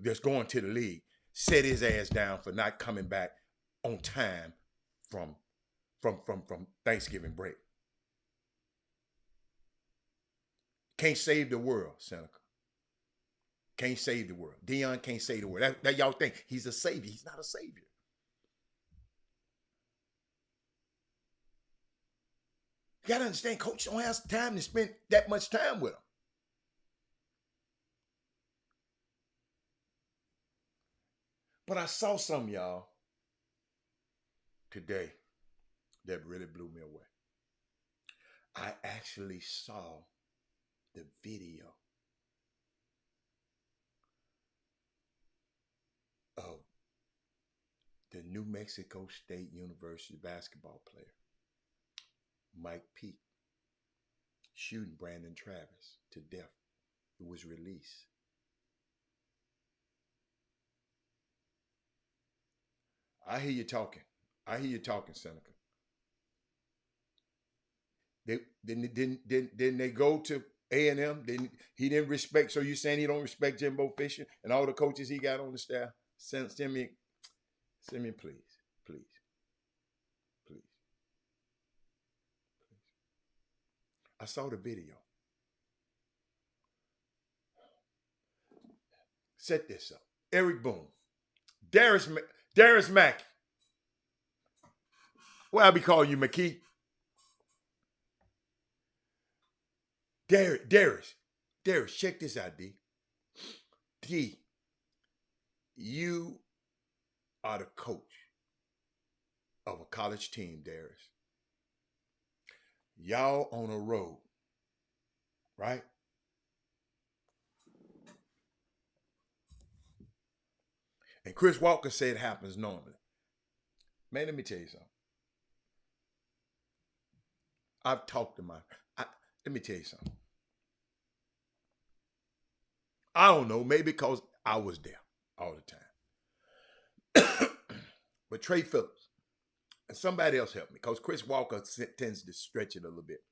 that's going to the league, set his ass down for not coming back on time from Thanksgiving break. Can't save the world, Seneca. Can't save the world. Deion can't save the world. That y'all think he's a savior. He's not a savior. You gotta understand, coach don't have time to spend that much time with him. But I saw some, y'all, today that really blew me away. I actually saw the video of the New Mexico State University basketball player, Mike Peake, shooting Brandon Travis to death, who was released. I hear you talking. I hear you talking, Seneca. Then they go to A&M. Then he didn't respect. So you saying he don't respect Jimbo Fisher and all the coaches he got on the staff? Send me, please, please, please. I saw the video. Set this up. Eric Boone, Darius Mackey. Well, I'll be calling you McKee. Darius, check this out, D. D, you are the coach of a college team, Darius. Y'all on a road, right? And Chris Walker said it happens normally. Man, let me tell you something. I've talked to let me tell you something. I don't know, maybe because I was there all the time. But Trey Phillips, and somebody else helped me, because Chris Walker tends to stretch it a little bit.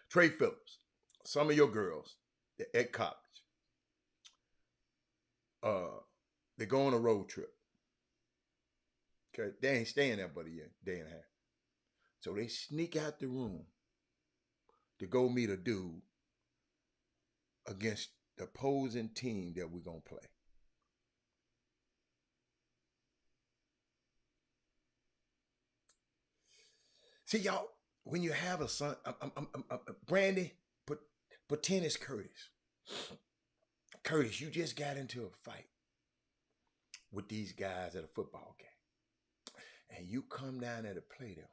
Trey Phillips, some of your girls, they're at college. They go on a road trip. Okay, they ain't staying there but a day and a half. So they sneak out the room to go meet a dude against the opposing team that we're going to play. See, y'all, when you have a son, Brandy, pretend it's Curtis. Curtis, you just got into a fight with these guys at a football game. And you come down there to play them.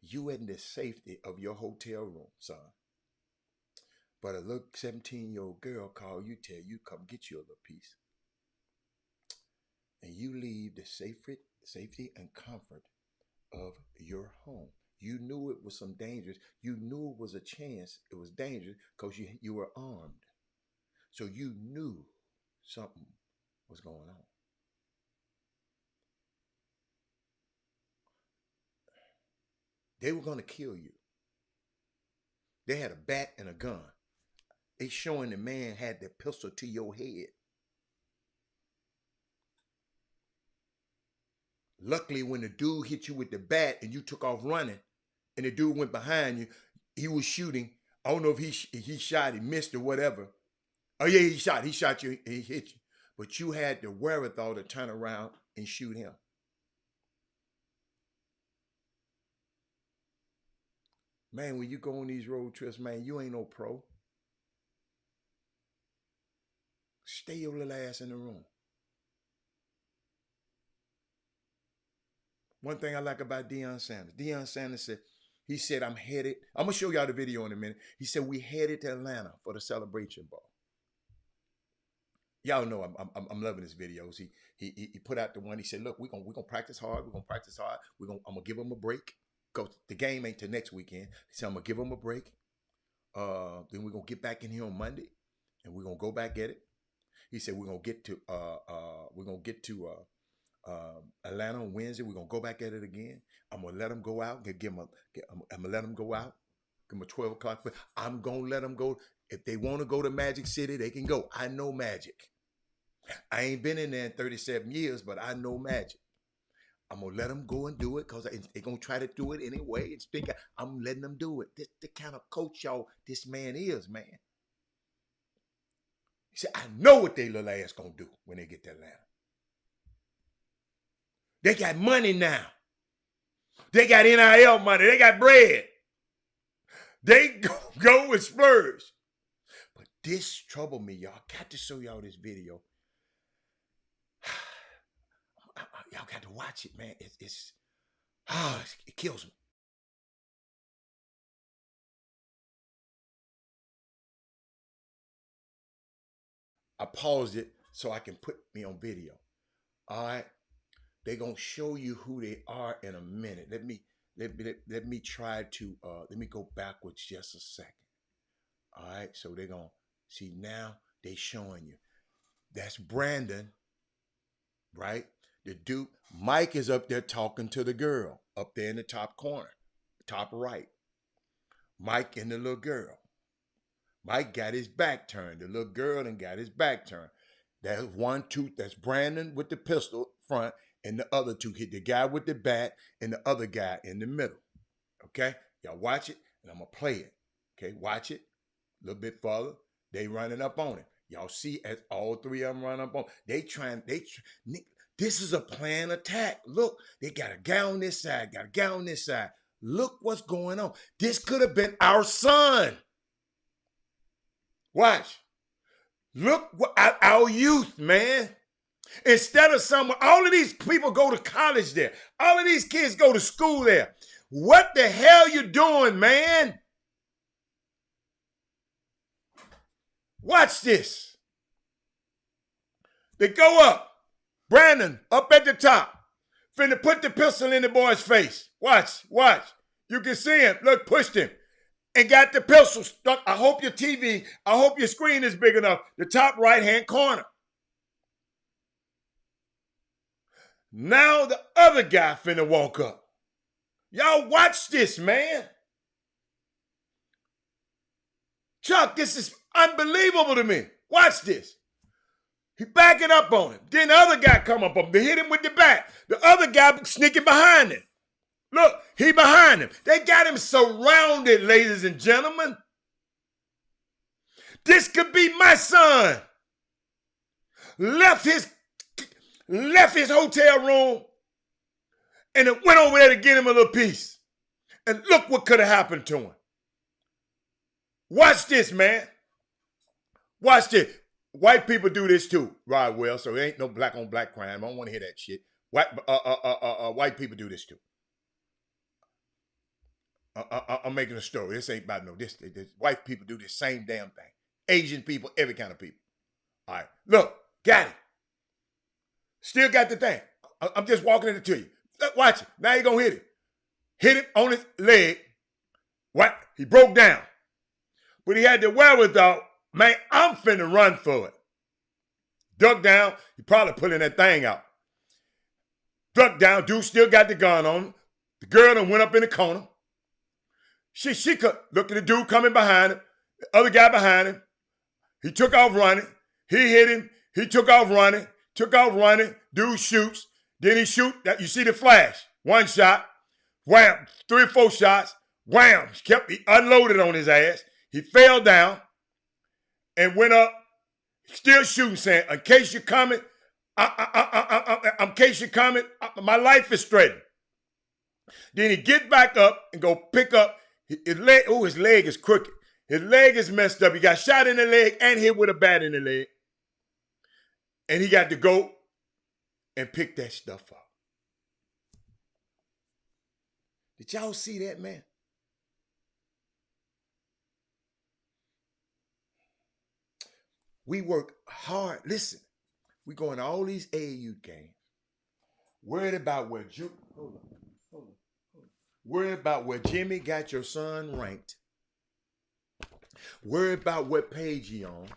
You in the safety of your hotel room, son. But a little 17-year-old girl call you, tell you, come get you a little piece. And you leave the safety and comfort of your home. You knew it was some dangers. You knew it was a chance. It was dangerous because you were armed. So you knew something was going on. They were going to kill you. They had a bat and a gun. They showing the man had the pistol to your head. Luckily, when the dude hit you with the bat and you took off running and the dude went behind you, he was shooting. I don't know if he shot, he missed or whatever. Oh yeah, he shot you, he hit you. But you had the wherewithal to turn around and shoot him. Man, when you go on these road trips, man, you ain't no pro. Stay your little ass in the room. One thing I like about Deion Sanders said, he said, I'm going to show y'all the video in a minute. He said, we headed to Atlanta for the Celebration Ball. Y'all know I'm loving his videos. He put out the one, he said, look, we're gonna practice hard. We're gonna practice hard. I'm gonna give him a break. Because the game ain't till next weekend. He said, I'm gonna give him a break. Then we're gonna get back in here on Monday and we're gonna go back at it. He said, we're gonna get to Atlanta on Wednesday. We're gonna go back at it again. I'm gonna let him go out. I'm gonna let him go out. Give him a 12 o'clock. But I'm gonna let them go. If they want to go to Magic City, they can go. I know Magic. I ain't been in there in 37 years, but I know Magic. I'm going to let them go and do it because they're going to try to do it anyway. I'm letting them do it. This the kind of coach, y'all, this man is, man. He said, I know what they little ass going to do when they get to Atlanta. They got money now. They got NIL money. They got bread. They go and splurge. But this troubled me, y'all. I got to show y'all this video. Y'all got to watch it, man. It kills me. I paused it so I can put me on video. All right. They're going to show you who they are in a minute. Let me try to, let me go backwards just a second. All right. So they're going to see now they showing you. That's Brandon right? The dude, Mike is up there talking to the girl up there in the top corner, top right. Mike and the little girl. Mike got his back turned. The little girl and got his back turned. That's one, two, that's Brandon with the pistol front, and the other two hit the guy with the bat and the other guy in the middle. Okay? Y'all watch it, and I'm going to play it. Okay? Watch it. A little bit further. They running up on him. Y'all see as all three of them run up on him. This is a planned attack. Look, they got a guy on this side, got a guy on this side. Look what's going on. This could have been our son. Watch. Look at our youth, man. Instead of someone, all of these people go to college there. All of these kids go to school there. What the hell you doing, man? Watch this. They go up. Brandon up at the top. Finna put the pistol in the boy's face. Watch. You can see him. Look, pushed him. And got the pistol stuck. I hope your screen is big enough. The top right-hand corner. Now the other guy finna walk up. Y'all watch this, man. Chuck, this is unbelievable to me. Watch this. He backing up on him. Then the other guy come up on him. They hit him with the bat. The other guy sneaking behind him. Look, he behind him. They got him surrounded, ladies and gentlemen. This could be my son. Left his hotel room and it went over there to get him a little piece. And look what could have happened to him. Watch this, man. Watch this. White people do this too, right? Well, so there ain't no black on black crime. I don't want to hear that shit. White people do this too. I'm making a story. This ain't about this. White people do the same damn thing. Asian people, every kind of people. All right, look, got it. Still got the thing. I'm just walking it to you. Watch it. Now you're gonna hit it. Hit him on his leg. What? He broke down, but he had the wherewithal. Man, I'm finna run for it. Duck down. He probably pulling that thing out. Duck down. Dude still got the gun on him. The girl done went up in the corner. She could look at the dude coming behind him, the other guy behind him. He took off running. He hit him. He took off running. Dude shoots. Then he shoot. You see the flash. One shot. Wham. 3 or 4 shots. Wham. He unloaded on his ass. He fell down and went up. Still shooting, saying, in case you're coming, my life is threatened. Then he get back up and go pick up his leg. Oh, his leg is crooked. His leg is messed up. He got shot in the leg and hit with a bat in the leg. And he got to go and pick that stuff up. Did y'all see that, man? We work hard. Listen, we going to all these AAU games. Worried about where Worried about where Jimmy got your son ranked. Worried about what page he on.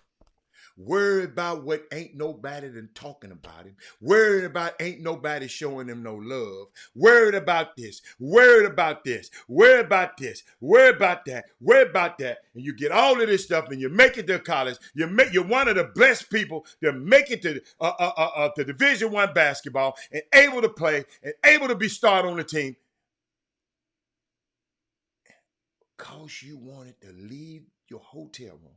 Worried about what ain't nobody done talking about him. Worried about ain't nobody showing him no love. Worried about this. Worried about this. Worried about this. Worried about that. Worried about that. And you get all of this stuff and you make it to college. You're one of the blessed people that make it to Division I basketball and able to play and able to be started on the team. Because you wanted to leave your hotel room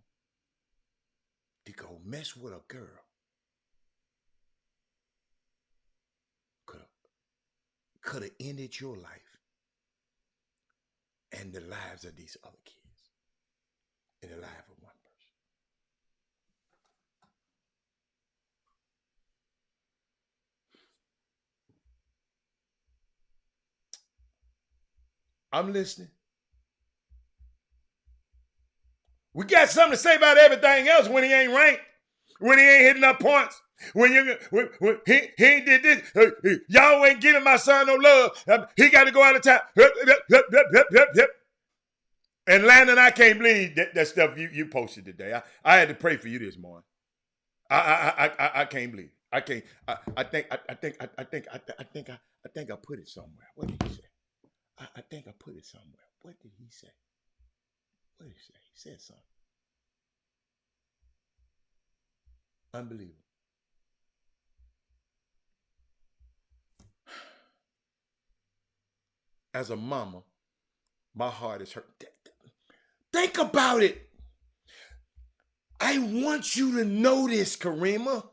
to go mess with a girl. Could have ended your life and the lives of these other kids and the life of one person. I'm listening. We got something to say about everything else when he ain't ranked, when he ain't hitting up points, when he ain't did this. Y'all ain't giving my son no love. He got to go out of town. And Landon, I can't believe that stuff you posted today. I had to pray for you this morning. I can't believe it. I can't. I think. I think I put it somewhere. What did he say? I think I put it somewhere. What did he say? What did he say? He said something. Unbelievable. As a mama, my heart is hurt. Think about it. I want you to know this, Karima.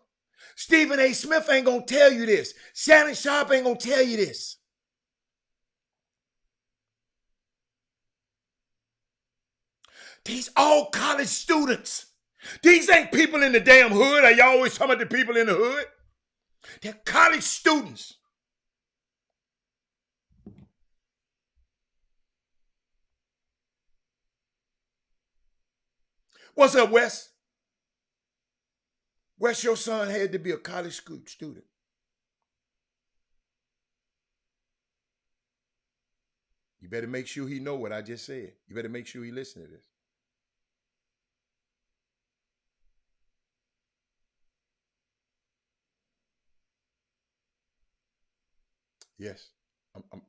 Stephen A. Smith ain't gonna tell you this. Shannon Sharp ain't gonna tell you this. These all college students. These ain't people in the damn hood. Are y'all always talking about the people in the hood? They're college students. What's up, Wes? Wes, your son had to be a college school student. You better make sure he know what I just said. You better make sure he listen to this. Yes,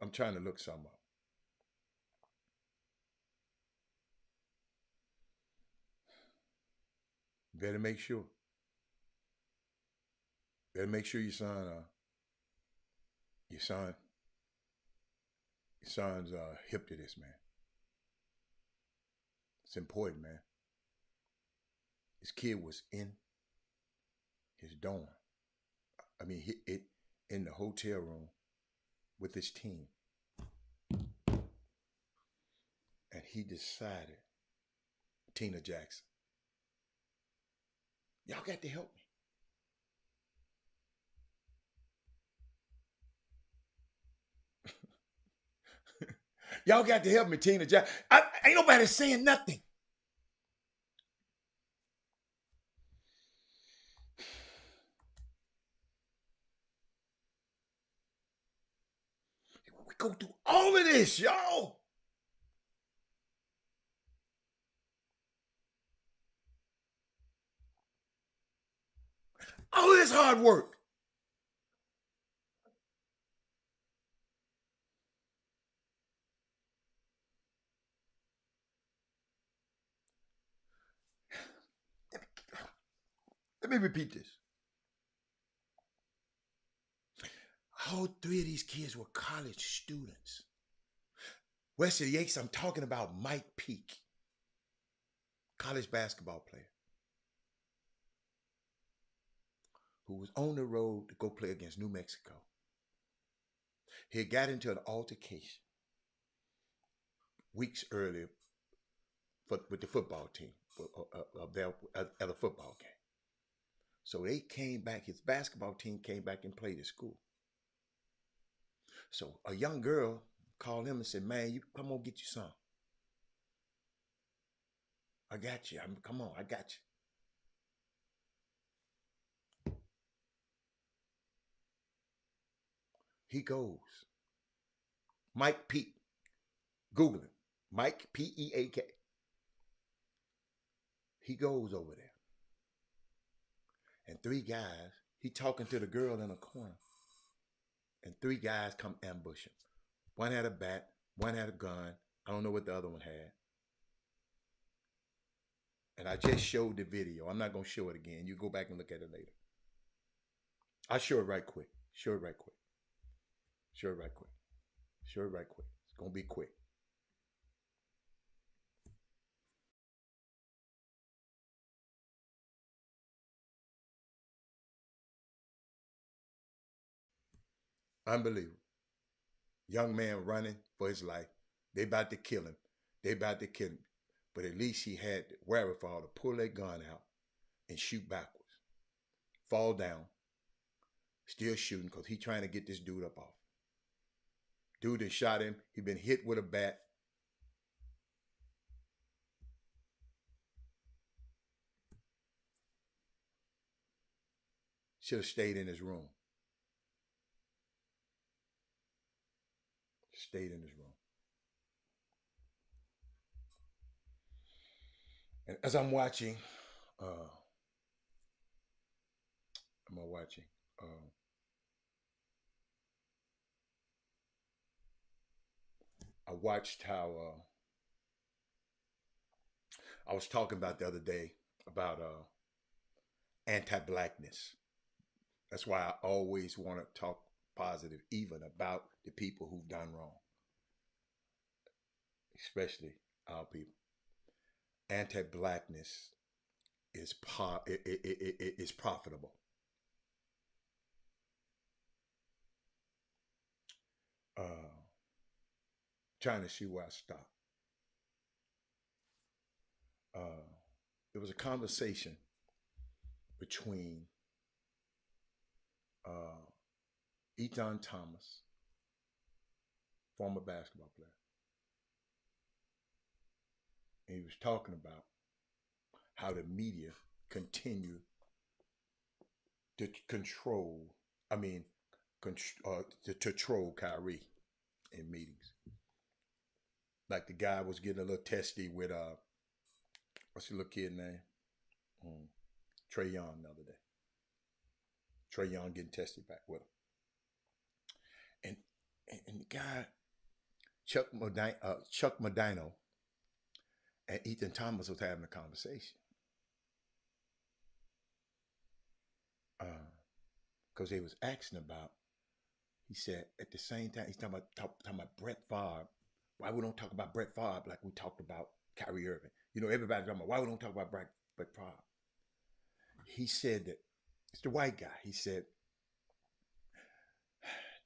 I'm trying to look something up. You better make sure. Better make sure your son's hip to this, man. It's important, man. This kid was in his dorm. I mean, it in the hotel room with his team, and he decided, Tina Jackson, y'all got to help me. Y'all got to help me, Tina Jackson. Ain't nobody saying nothing. We go through all of this, y'all. All of this hard work. Let me repeat this. All three of these kids were college students. Wesley Yates, I'm talking about Mike Peake, college basketball player, who was on the road to go play against New Mexico. He got into an altercation weeks earlier with the football team at a football game. So they came back, his basketball team came back and played at school. So a young girl called him and said, man, you come on, get you some. I got you. Come on, I got you. He goes. Mike Peake. Google him. Mike, P-E-A-K. He goes over there. And three guys, he talking to the girl in a corner. And three guys come ambush him. One had a bat, one had a gun. I don't know what the other one had. And I just showed the video. I'm not going to show it again. You go back and look at it later. I'll show it right quick. Show it right quick. Show it right quick. Show it right quick. It's going to be quick. Unbelievable. Young man running for his life. They about to kill him. They about to kill him. But at least he had the wherewithal to pull that gun out and shoot backwards. Fall down. Still shooting because he trying to get this dude up off. Dude that shot him. He been hit with a bat. Should have stayed in his room. Stayed in his room. And as I'm watching, I watched how I was talking about the other day about anti-blackness. That's why I always want to talk positive, even about the people who've done wrong, especially our people. Anti-blackness is profitable. Trying to see where I stop. There was a conversation between Ethan Thomas, former basketball player, and he was talking about how the media continue to control, to troll Kyrie in meetings. Like the guy was getting a little testy with what's the little kid name? Trae Young the other day. Trae Young getting testy back with him. And the guy, Chuck Medino and Ethan Thomas was having a conversation. Because they was asking about, he said at the same time, he's talking about Brett Favre. Why we don't talk about Brett Favre like we talked about Kyrie Irving? You know, everybody's talking about why we don't talk about Brett Favre. He said that, it's the white guy. He said,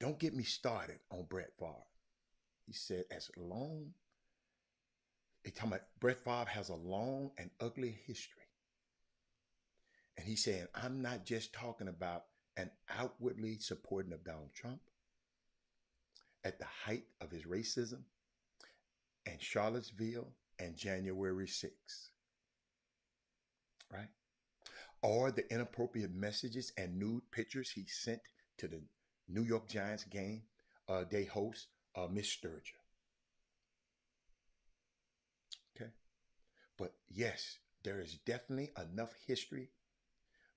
don't get me started on Brett Favre. He said, he's talking about Brett Favre has a long and ugly history. And he said, I'm not just talking about an outwardly supporting of Donald Trump at the height of his racism and Charlottesville and January 6th, right? Or the inappropriate messages and nude pictures he sent to the New York Giants game day host, Miss Sturgeon. Okay? But yes, there is definitely enough history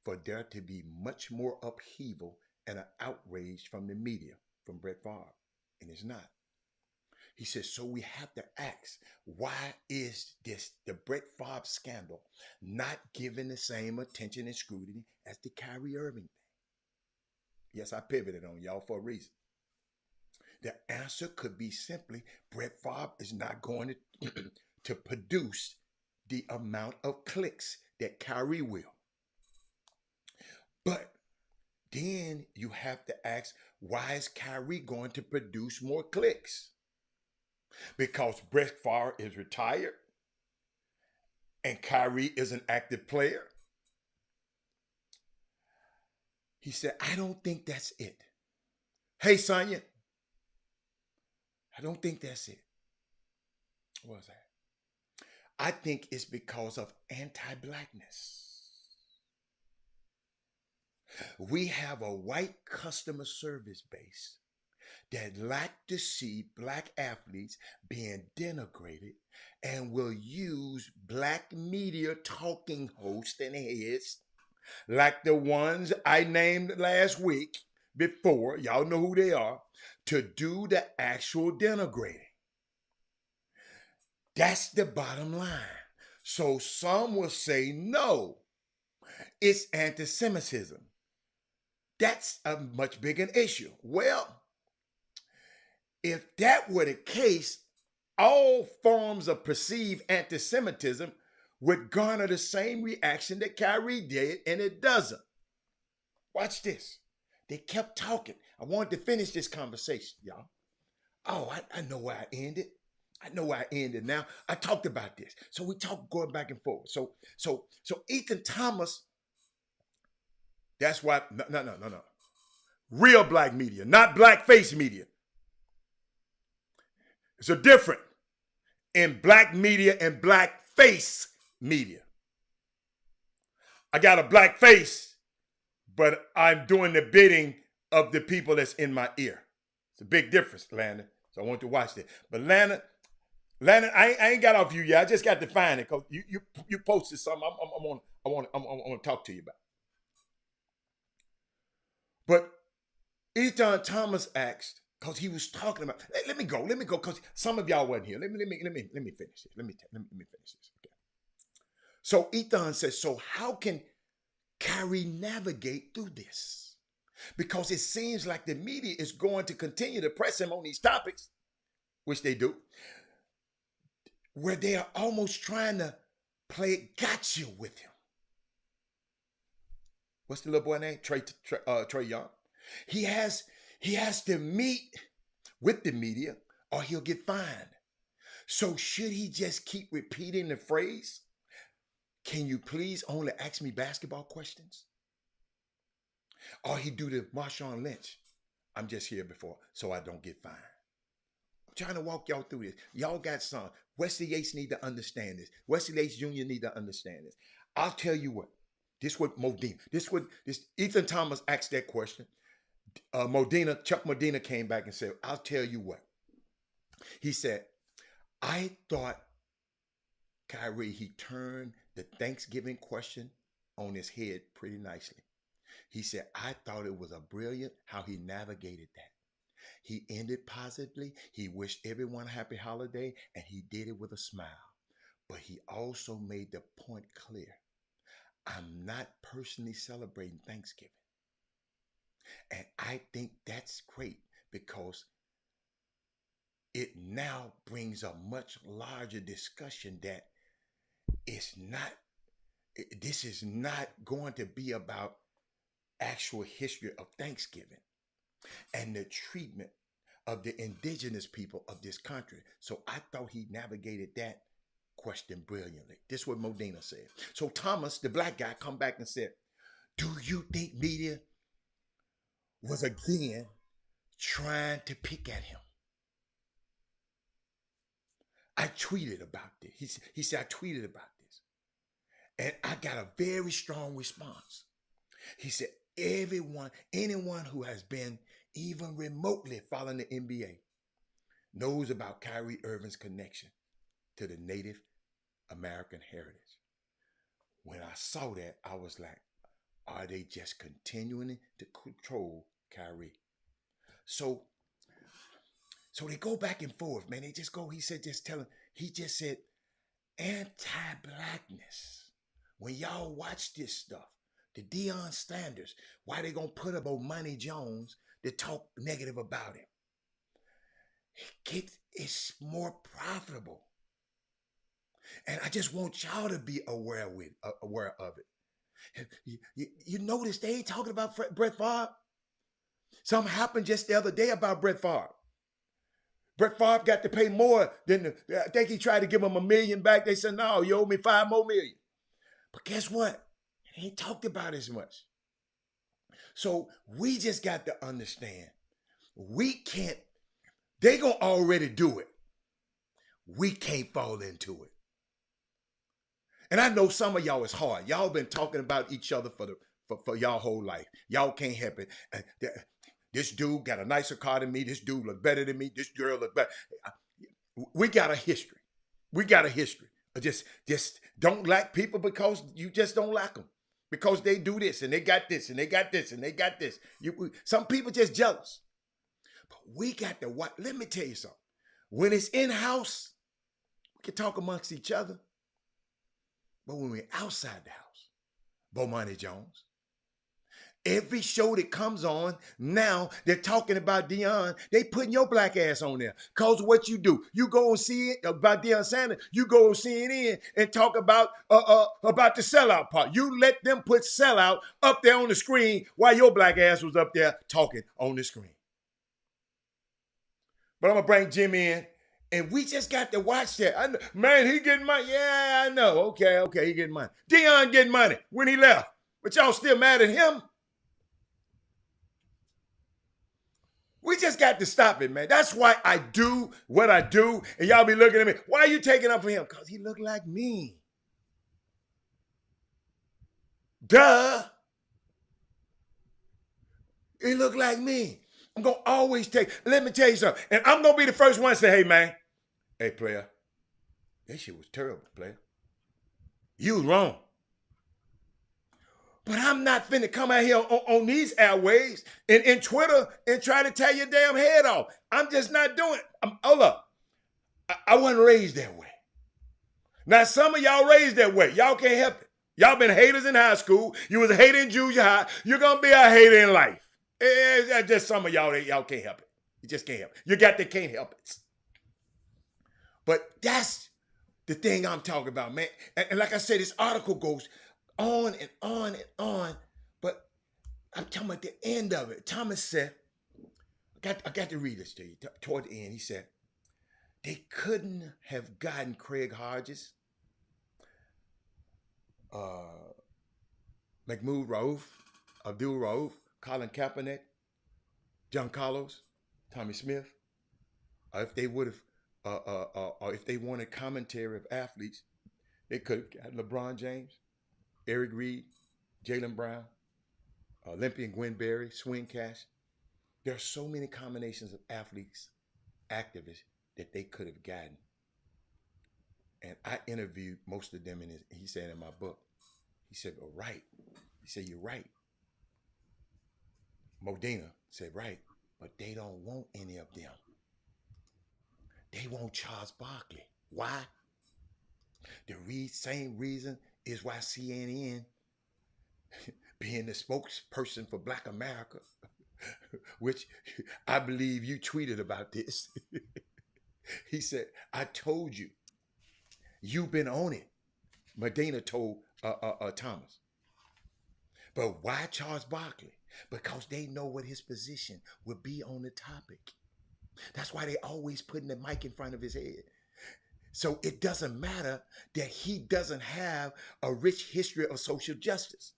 for there to be much more upheaval and an outrage from the media, from Brett Favre. And it's not. He says, so we have to ask, why is the Brett Favre scandal not given the same attention and scrutiny as the Kyrie Irving thing? Yes, I pivoted on y'all for a reason. The answer could be simply, Brett Favre is not going to produce the amount of clicks that Kyrie will. But then you have to ask, why is Kyrie going to produce more clicks? Because Brett Favre is retired and Kyrie is an active player? He said, I don't think that's it. Hey, Sonia, I don't think that's it. What was that? I think it's because of anti-blackness. We have a white customer service base that like to see black athletes being denigrated and will use black media talking hosts and heads like the ones I named last week before, y'all know who they are, to do the actual denigrating. That's the bottom line. So some will say, no, it's anti-Semitism. That's a much bigger issue. Well, if that were the case, all forms of perceived anti-Semitism would garner the same reaction that Kyrie did, and it doesn't. Watch this. They kept talking. I wanted to finish this conversation, y'all. Oh, I know where I ended. I know where I ended now. I talked about this. So we talked going back and forth. So Ethan Thomas, that's why, no. Real black media, not blackface media. It's a difference in black media and blackface media. I got a black face, but I'm doing the bidding of the people that's in my ear. It's a big difference, Landon. So I want to watch that. But Landon, I ain't got off you yet. I just got to find it because you posted something I want to talk to you about. But Ethan Thomas asked, because he was talking about, let me go, because some of y'all wasn't here. Let me finish it. Let me finish this. Okay. So Ethan says, so how can Kyrie navigate through this? Because it seems like the media is going to continue to press him on these topics, which they do, where they are almost trying to play gotcha with him. What's the little boy name? Trey Young. He has to meet with the media or he'll get fined. So should he just keep repeating the phrase, can you please only ask me basketball questions? Or he do the Marshawn Lynch, I'm just here before so I don't get fined. I'm trying to walk y'all through this. Y'all got some. Wesley Yates need to understand this. Wesley Yates Jr. need to understand this. I'll tell you what. This what Modena. This Ethan Thomas asked that question. Chuck Modena came back and said, I'll tell you what. He said, I thought Kyrie, he turned the Thanksgiving question on his head pretty nicely. He said, I thought it was a brilliant how he navigated that. He ended positively. He wished everyone a happy holiday, and he did it with a smile. But he also made the point clear. I'm not personally celebrating Thanksgiving. And I think that's great because it now brings a much larger discussion that this is not going to be about actual history of Thanksgiving and the treatment of the indigenous people of this country. So I thought he navigated that question brilliantly. This is what Modena said. So Thomas, the black guy, come back and said, do you think media was again trying to pick at him? I tweeted about this. He said, I tweeted about this. And I got a very strong response. He said, anyone who has been even remotely following the NBA knows about Kyrie Irving's connection to the Native American heritage. When I saw that, I was like, are they just continuing to control Kyrie? So they go back and forth, man. They just go, he said anti-blackness. When y'all watch this stuff, the Deion Sanders, why they gonna put up Omani Jones to talk negative about him? It's more profitable. And I just want y'all to be aware of it. You notice they ain't talking about Brett Favre? Something happened just the other day about Brett Favre. Brett Favre got to pay more than, I think he tried to give him $1 million back. They said, no, you owe me $5 more million. But guess what? It ain't talked about as much. So we just got to understand, they gonna already do it. We can't fall into it. And I know some of y'all is hard. Y'all been talking about each other for y'all whole life. Y'all can't help it. This dude got a nicer car than me. This dude look better than me. This girl look better. We got a history. Just don't like people because you just don't like them. Because they do this and they got this and they got this and they got this. Some people just jealous. But we got to watch. Let me tell you something. When it's in-house, we can talk amongst each other. But when we're outside the house, Bomani Jones, every show that comes on, now they're talking about Deion. They putting your black ass on there. Because what you do, you go and see it about Deion Sanders, you go on CNN and talk about the sellout part. You let them put sellout up there on the screen while your black ass was up there talking on the screen. But I'm going to bring Jim in. And we just got to watch that. Man, he getting money. Yeah, I know. Okay, he getting money. Deion getting money when he left. But y'all still mad at him? We just got to stop it, man. That's why I do what I do. And y'all be looking at me. Why are you taking up for him? Because he look like me. Duh. He look like me. I'm going to always take. Let me tell you something. And I'm going to be the first one to say, hey, man. Hey, player. That shit was terrible, player. You was wrong. But I'm not finna come out here on these airwaves and Twitter and try to tear your damn head off. I'm just not doing it. Hold up. I wasn't raised that way. Now, some of y'all raised that way. Y'all can't help it. Y'all been haters in high school. You was a hater in junior high. You're going to be a hater in life. It's just some of y'all can't help it. You just can't help it. You got that can't help it. But that's the thing I'm talking about, man. And like I said, this article goes on and on and on. But I'm talking about the end of it. Thomas said, I got to read this to you. Toward the end, he said, they couldn't have gotten Craig Hodges, Mahmoud Rauf, Abdul Rauf, Colin Kaepernick, John Carlos, Tommy Smith, if they would have, or if they wanted commentary of athletes, they could have gotten LeBron James, Eric Reed, Jaylen Brown, Olympian Gwen Berry, Swing Cash. There are so many combinations of athletes, activists that they could have gotten. And I interviewed most of them he said in my book. He said, well, right. He said, you're right. Modena said, right, but they don't want any of them. They want Charles Barkley. Why? The same reason is why CNN, being the spokesperson for Black America, which I believe you tweeted about this. He said, I told you, you've been on it. Medina told Thomas. But why Charles Barkley? Because they know what his position would be on the topic. That's why they always putting the mic in front of his head. So it doesn't matter that he doesn't have a rich history of social justice.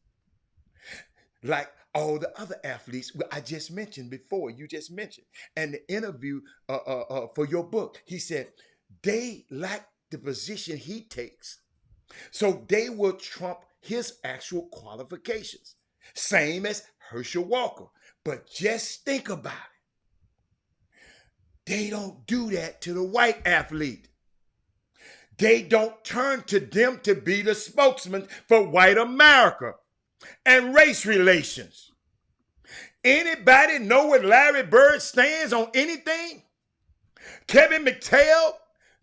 Like all the other athletes I just mentioned before, you just mentioned. And the interview for your book, he said, they lack the position he takes. So they will trump his actual qualifications. Same as Herschel Walker. But just think about it. They don't do that to the white athlete. They don't turn to them to be the spokesman for white America and race relations. Anybody know where Larry Bird stands on anything? Kevin McHale,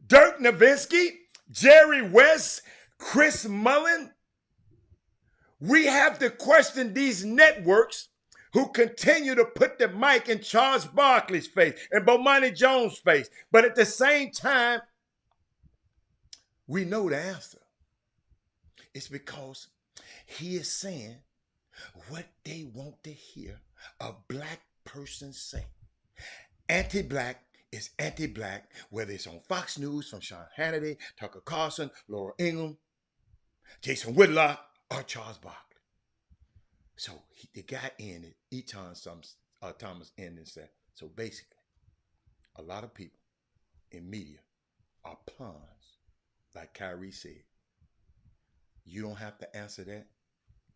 Dirk Nowitzki, Jerry West, Chris Mullin. We have to question these networks who continue to put the mic in Charles Barkley's face and Bomani Jones' face. But at the same time, we know the answer. It's because he is saying what they want to hear a black person say. Anti-black is anti-black, whether it's on Fox News from Sean Hannity, Tucker Carlson, Laura Ingraham, Jason Whitlock, or Charles Barkley. So the guy ended, Thomas ended and said, so basically, a lot of people in media are pawns, like Kyrie said. You don't have to answer that.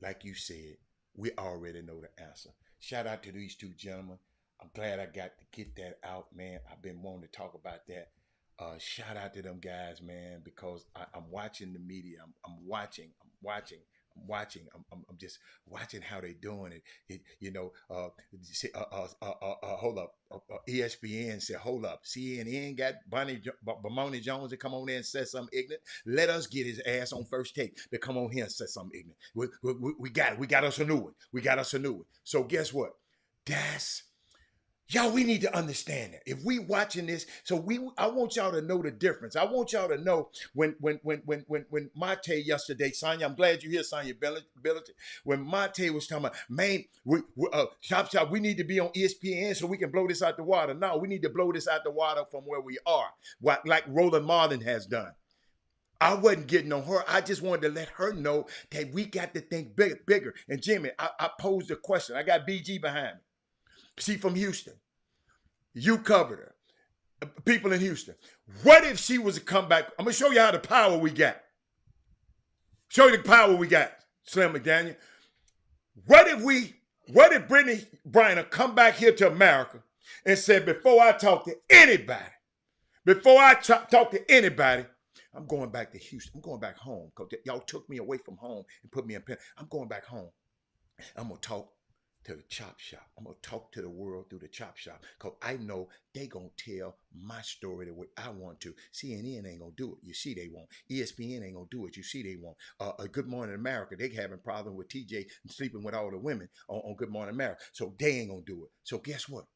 Like you said, we already know the answer. Shout out to these two gentlemen. I'm glad I got to get that out, man. I've been wanting to talk about that. Shout out to them guys, man, because I'm watching the media. I'm watching. I'm just watching how they doing it. Hold up. ESPN said, hold up. CNN got Bomani Jones to come on there and say something ignorant. Let us get his ass on First Take to come on here and say something ignorant. We got it. We got us a new one. So guess what? Y'all, we need to understand that. If we watching this, I want y'all to know the difference. I want y'all to know when Mate yesterday, Sonya, I'm glad you're here, Sonya Billington. When Mate was talking about, man, Chop, we need to be on ESPN so we can blow this out the water. No, we need to blow this out the water from where we are, like Roland Martin has done. I wasn't getting on her. I just wanted to let her know that we got to think bigger. And Jimmy, I posed a question. I got BG behind me. She from Houston. You covered her. People in Houston. What if she was to come back? I'm going to show you how the power we got. Show you the power we got, Slim McDaniel. What if Brittany Griner come back here to America and said, before I talk to anybody, I'm going back to Houston. I'm going back home because y'all took me away from home and put me in pen. I'm going back home. I'm going to talk to the chop shop. I'm going to talk to the world through the chop shop because I know they going to tell my story the way I want to. CNN ain't going to do it. You see they won't. ESPN ain't going to do it. You see they won't. Good Morning America, they having problem with TJ sleeping with all the women on Good Morning America. So they ain't going to do it. So guess what?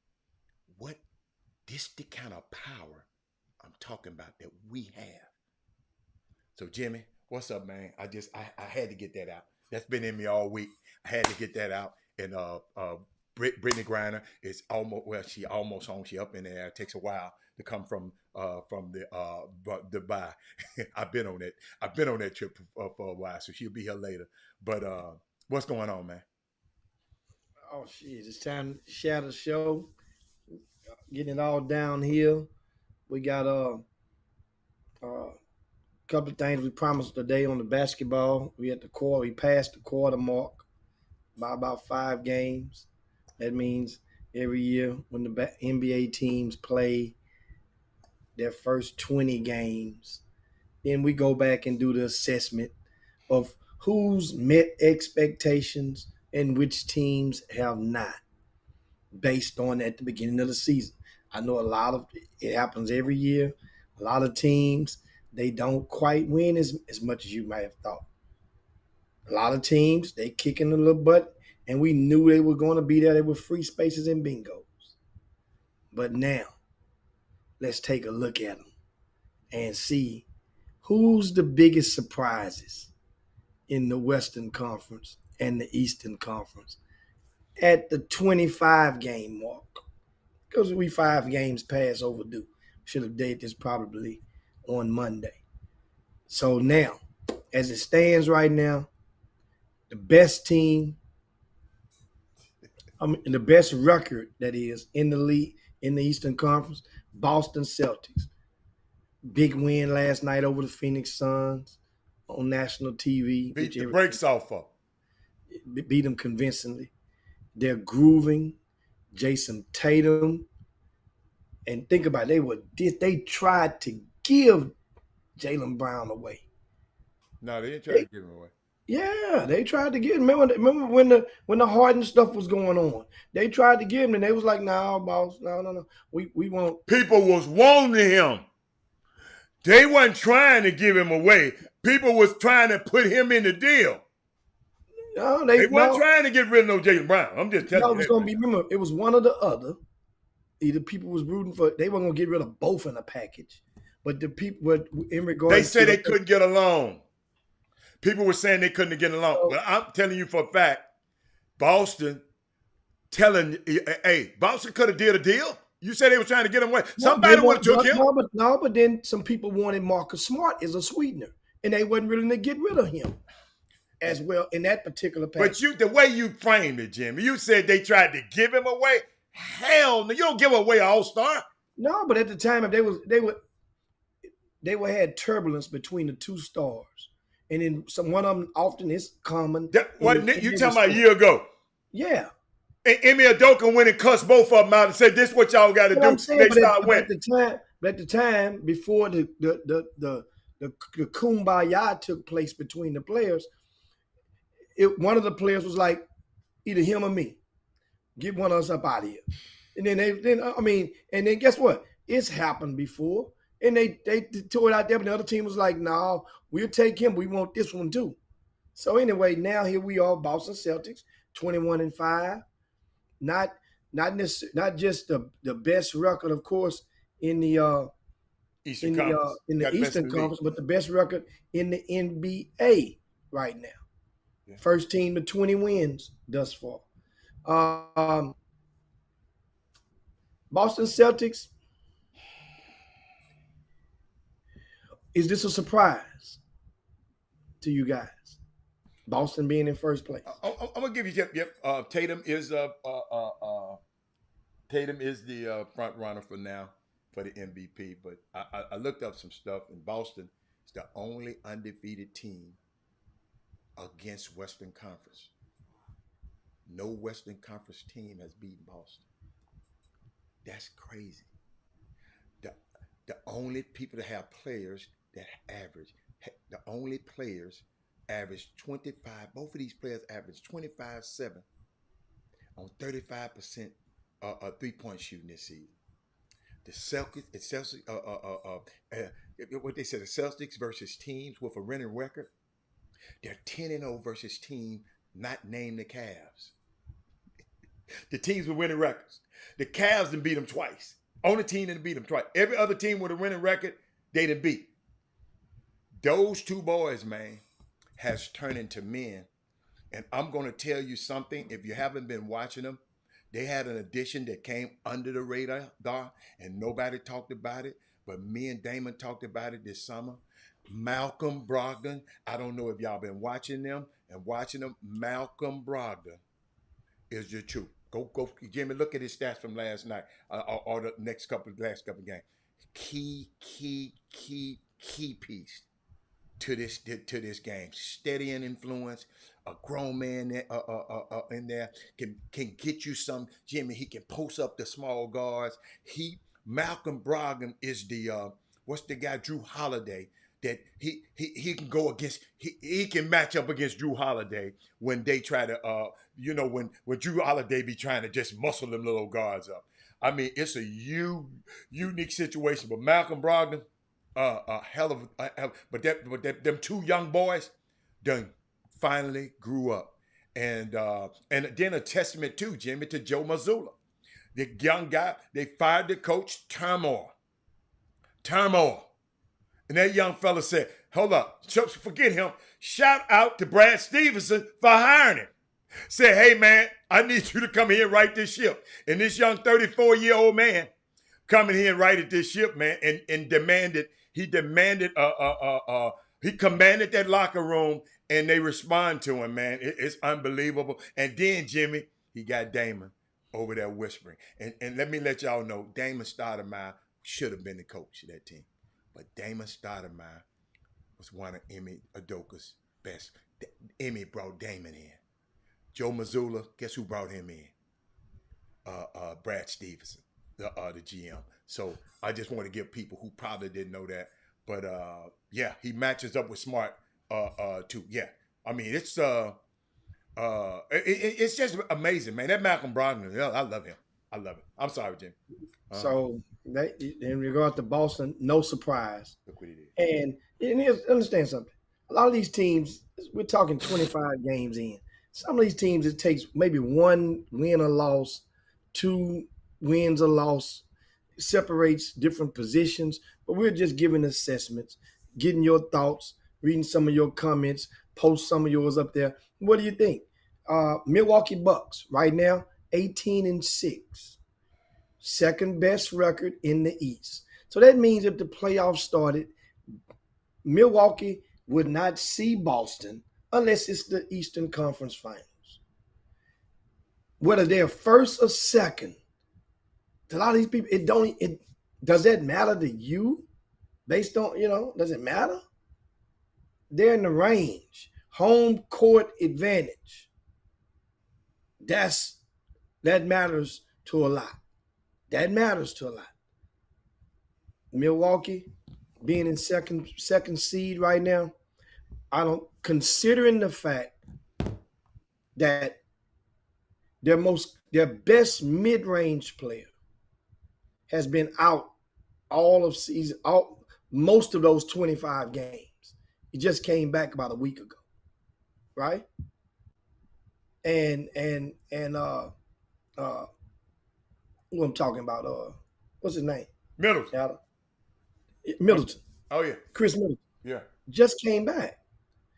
This the kind of power I'm talking about that we have. So Jimmy, what's up, man? I had to get that out. That's been in me all week. I had to get that out. And Brittany Griner is she almost home. She up in there. It takes a while to come from the Dubai. I've been on that trip for a while, so she'll be here later. But what's going on, man? Oh shit! It's time to share the show. Getting it all downhill. We got a couple of things we promised today on the basketball. We at the quarter. We passed the quarter mark by about 5 games. That means every year when the NBA teams play their first 20 games, then we go back and do the assessment of who's met expectations and which teams have not, based on at the beginning of the season. I know it happens every year. A lot of teams, they don't quite win as much as you might have thought. A lot of teams, they kicking a little butt, and we knew they were going to be there. They were free spaces and bingos. But now, let's take a look at them and see who's the biggest surprises in the Western Conference and the Eastern Conference at the 25-game mark. Because we 5 games past overdue. Should have dated this probably on Monday. So now, as it stands right now, the best team, the best record that is in the league, in the Eastern Conference, Boston Celtics. Big win last night over the Phoenix Suns on national TV. Beat the brakes off of. Beat them convincingly. They're grooving. Jason Tatum. And think about it, they tried to give Jaylen Brown away. No, they didn't try to give him away. Yeah, they tried to give him. Remember when the Harden stuff was going on? They tried to give him, and they was like, "No, boss, no. We won't." People was wanting him. They wasn't trying to give him away. People was trying to put him in the deal. No, they weren't trying to get rid of no Jaylen Brown. I'm just telling you. It was going to be. Remember, it was one or the other. Either people was rooting for. They weren't going to get rid of both in a package. But the people were in regards. They said they couldn't get along. People were saying they couldn't get along. But I'm telling you for a fact, Boston Boston could have did a deal. You said they were trying to get him away. Somebody would have took him. But then some people wanted Marcus Smart as a sweetener, and they wasn't willing to get rid of him as well in that particular package. But the way you framed it, Jimmy, you said they tried to give him away. Hell no, you don't give away an all-star. No, but at the time, they had turbulence between the two stars. And then one of them often is common. You talking about a year ago? Yeah. And Ime Udoka went and cussed both of them out and said, "This is what y'all got to do." They start winning. At the time, before the kumbaya took place between the players, one of the players was like, either him or me, get one of us up out of here. And then guess what? It's happened before. And they tore it out there, but the other team was like, "No, we'll take him. We want this one too." So anyway, now here we are, Boston Celtics, 21-5. Not just the best record, of course, in the Eastern Conference, but the best record in the NBA right now. Yeah. First team to 20 wins thus far. Boston Celtics. Is this a surprise to you guys? Boston being in first place. I'm gonna give you Tatum is the front runner for now for the MVP. But I looked up some stuff, and Boston is the only undefeated team against Western Conference. No Western Conference team has beaten Boston. That's crazy. The only people that have players that average, the only players averaged 25. Both of these players averaged 25-7 on 35% 3-point shooting this season. The Celtics, what they said, the Celtics versus teams with a winning record, they're 10-0 versus team not named the Cavs. The teams with winning records. The Cavs done beat them twice. Only team that beat them twice. Every other team with a winning record, they done beat. Those two boys, man, has turned into men. And I'm going to tell you something. If you haven't been watching them, they had an addition that came under the radar and nobody talked about it. But me and Damon talked about it this summer. Malcolm Brogdon. I don't know if y'all been watching them. Malcolm Brogdon is the truth. Go, Jimmy, look at his stats from last night or the last couple games. Key piece to this game. Steady and influence. A grown man in there can get you some. Jimmy, he can post up the small guards. Malcolm Brogdon is the what's the guy, Drew Holiday, that he can go against. He can match up against Drew Holiday when they try to when Drew Holiday be trying to just muscle them little guards up. I mean, it's a unique situation. But Malcolm Brogdon, a hell of but them two young boys done finally grew up. And then a testament too, Jimmy, to Joe Mazzulla. The young guy, they fired the coach, Turmoil. And that young fella said, hold up, forget him. Shout out to Brad Stevenson for hiring him. Said, hey man, I need you to come here and right this ship. And this young 34-year-old man coming here and righted this ship, man, and he commanded that locker room, and they respond to him, man. It's unbelievable. And then, Jimmy, he got Damon over there whispering. And let me let y'all know, Damon Stoudemire should have been the coach of that team. But Damon Stoudemire was one of Ime Udoka's best. Ime brought Damon in. Joe Mazzulla, guess who brought him in? Brad Stevenson, the GM. So I just want to give people who probably didn't know that. But yeah, he matches up with Smart too. Yeah, I mean it's just amazing, man. That Malcolm Brogdon, I love him. I'm sorry, Jim. So in regard to Boston, no surprise. Look what he did. And understand something. A lot of these teams, we're talking 25 games in. Some of these teams, it takes maybe one win or loss, 2 wins or loss. It separates different positions. But we're just giving assessments, getting your thoughts, reading some of your comments, post some of yours up there. What do you think? Milwaukee Bucks right now, 18-6. Second best record in the East. So that means if the playoffs started, Milwaukee would not see Boston unless it's the Eastern Conference Finals. Whether they're first or second, to a lot of these people, does that matter to you? Based on, does it matter? They're in the range. Home court advantage. That matters to a lot. Milwaukee being in second seed right now, considering the fact that their best mid-range player has been out all of season, most of those 25 games. He just came back about a week ago, right? And who I'm talking about? What's his name? Middleton. Middleton. Oh yeah, Chris Middleton. Yeah, just came back.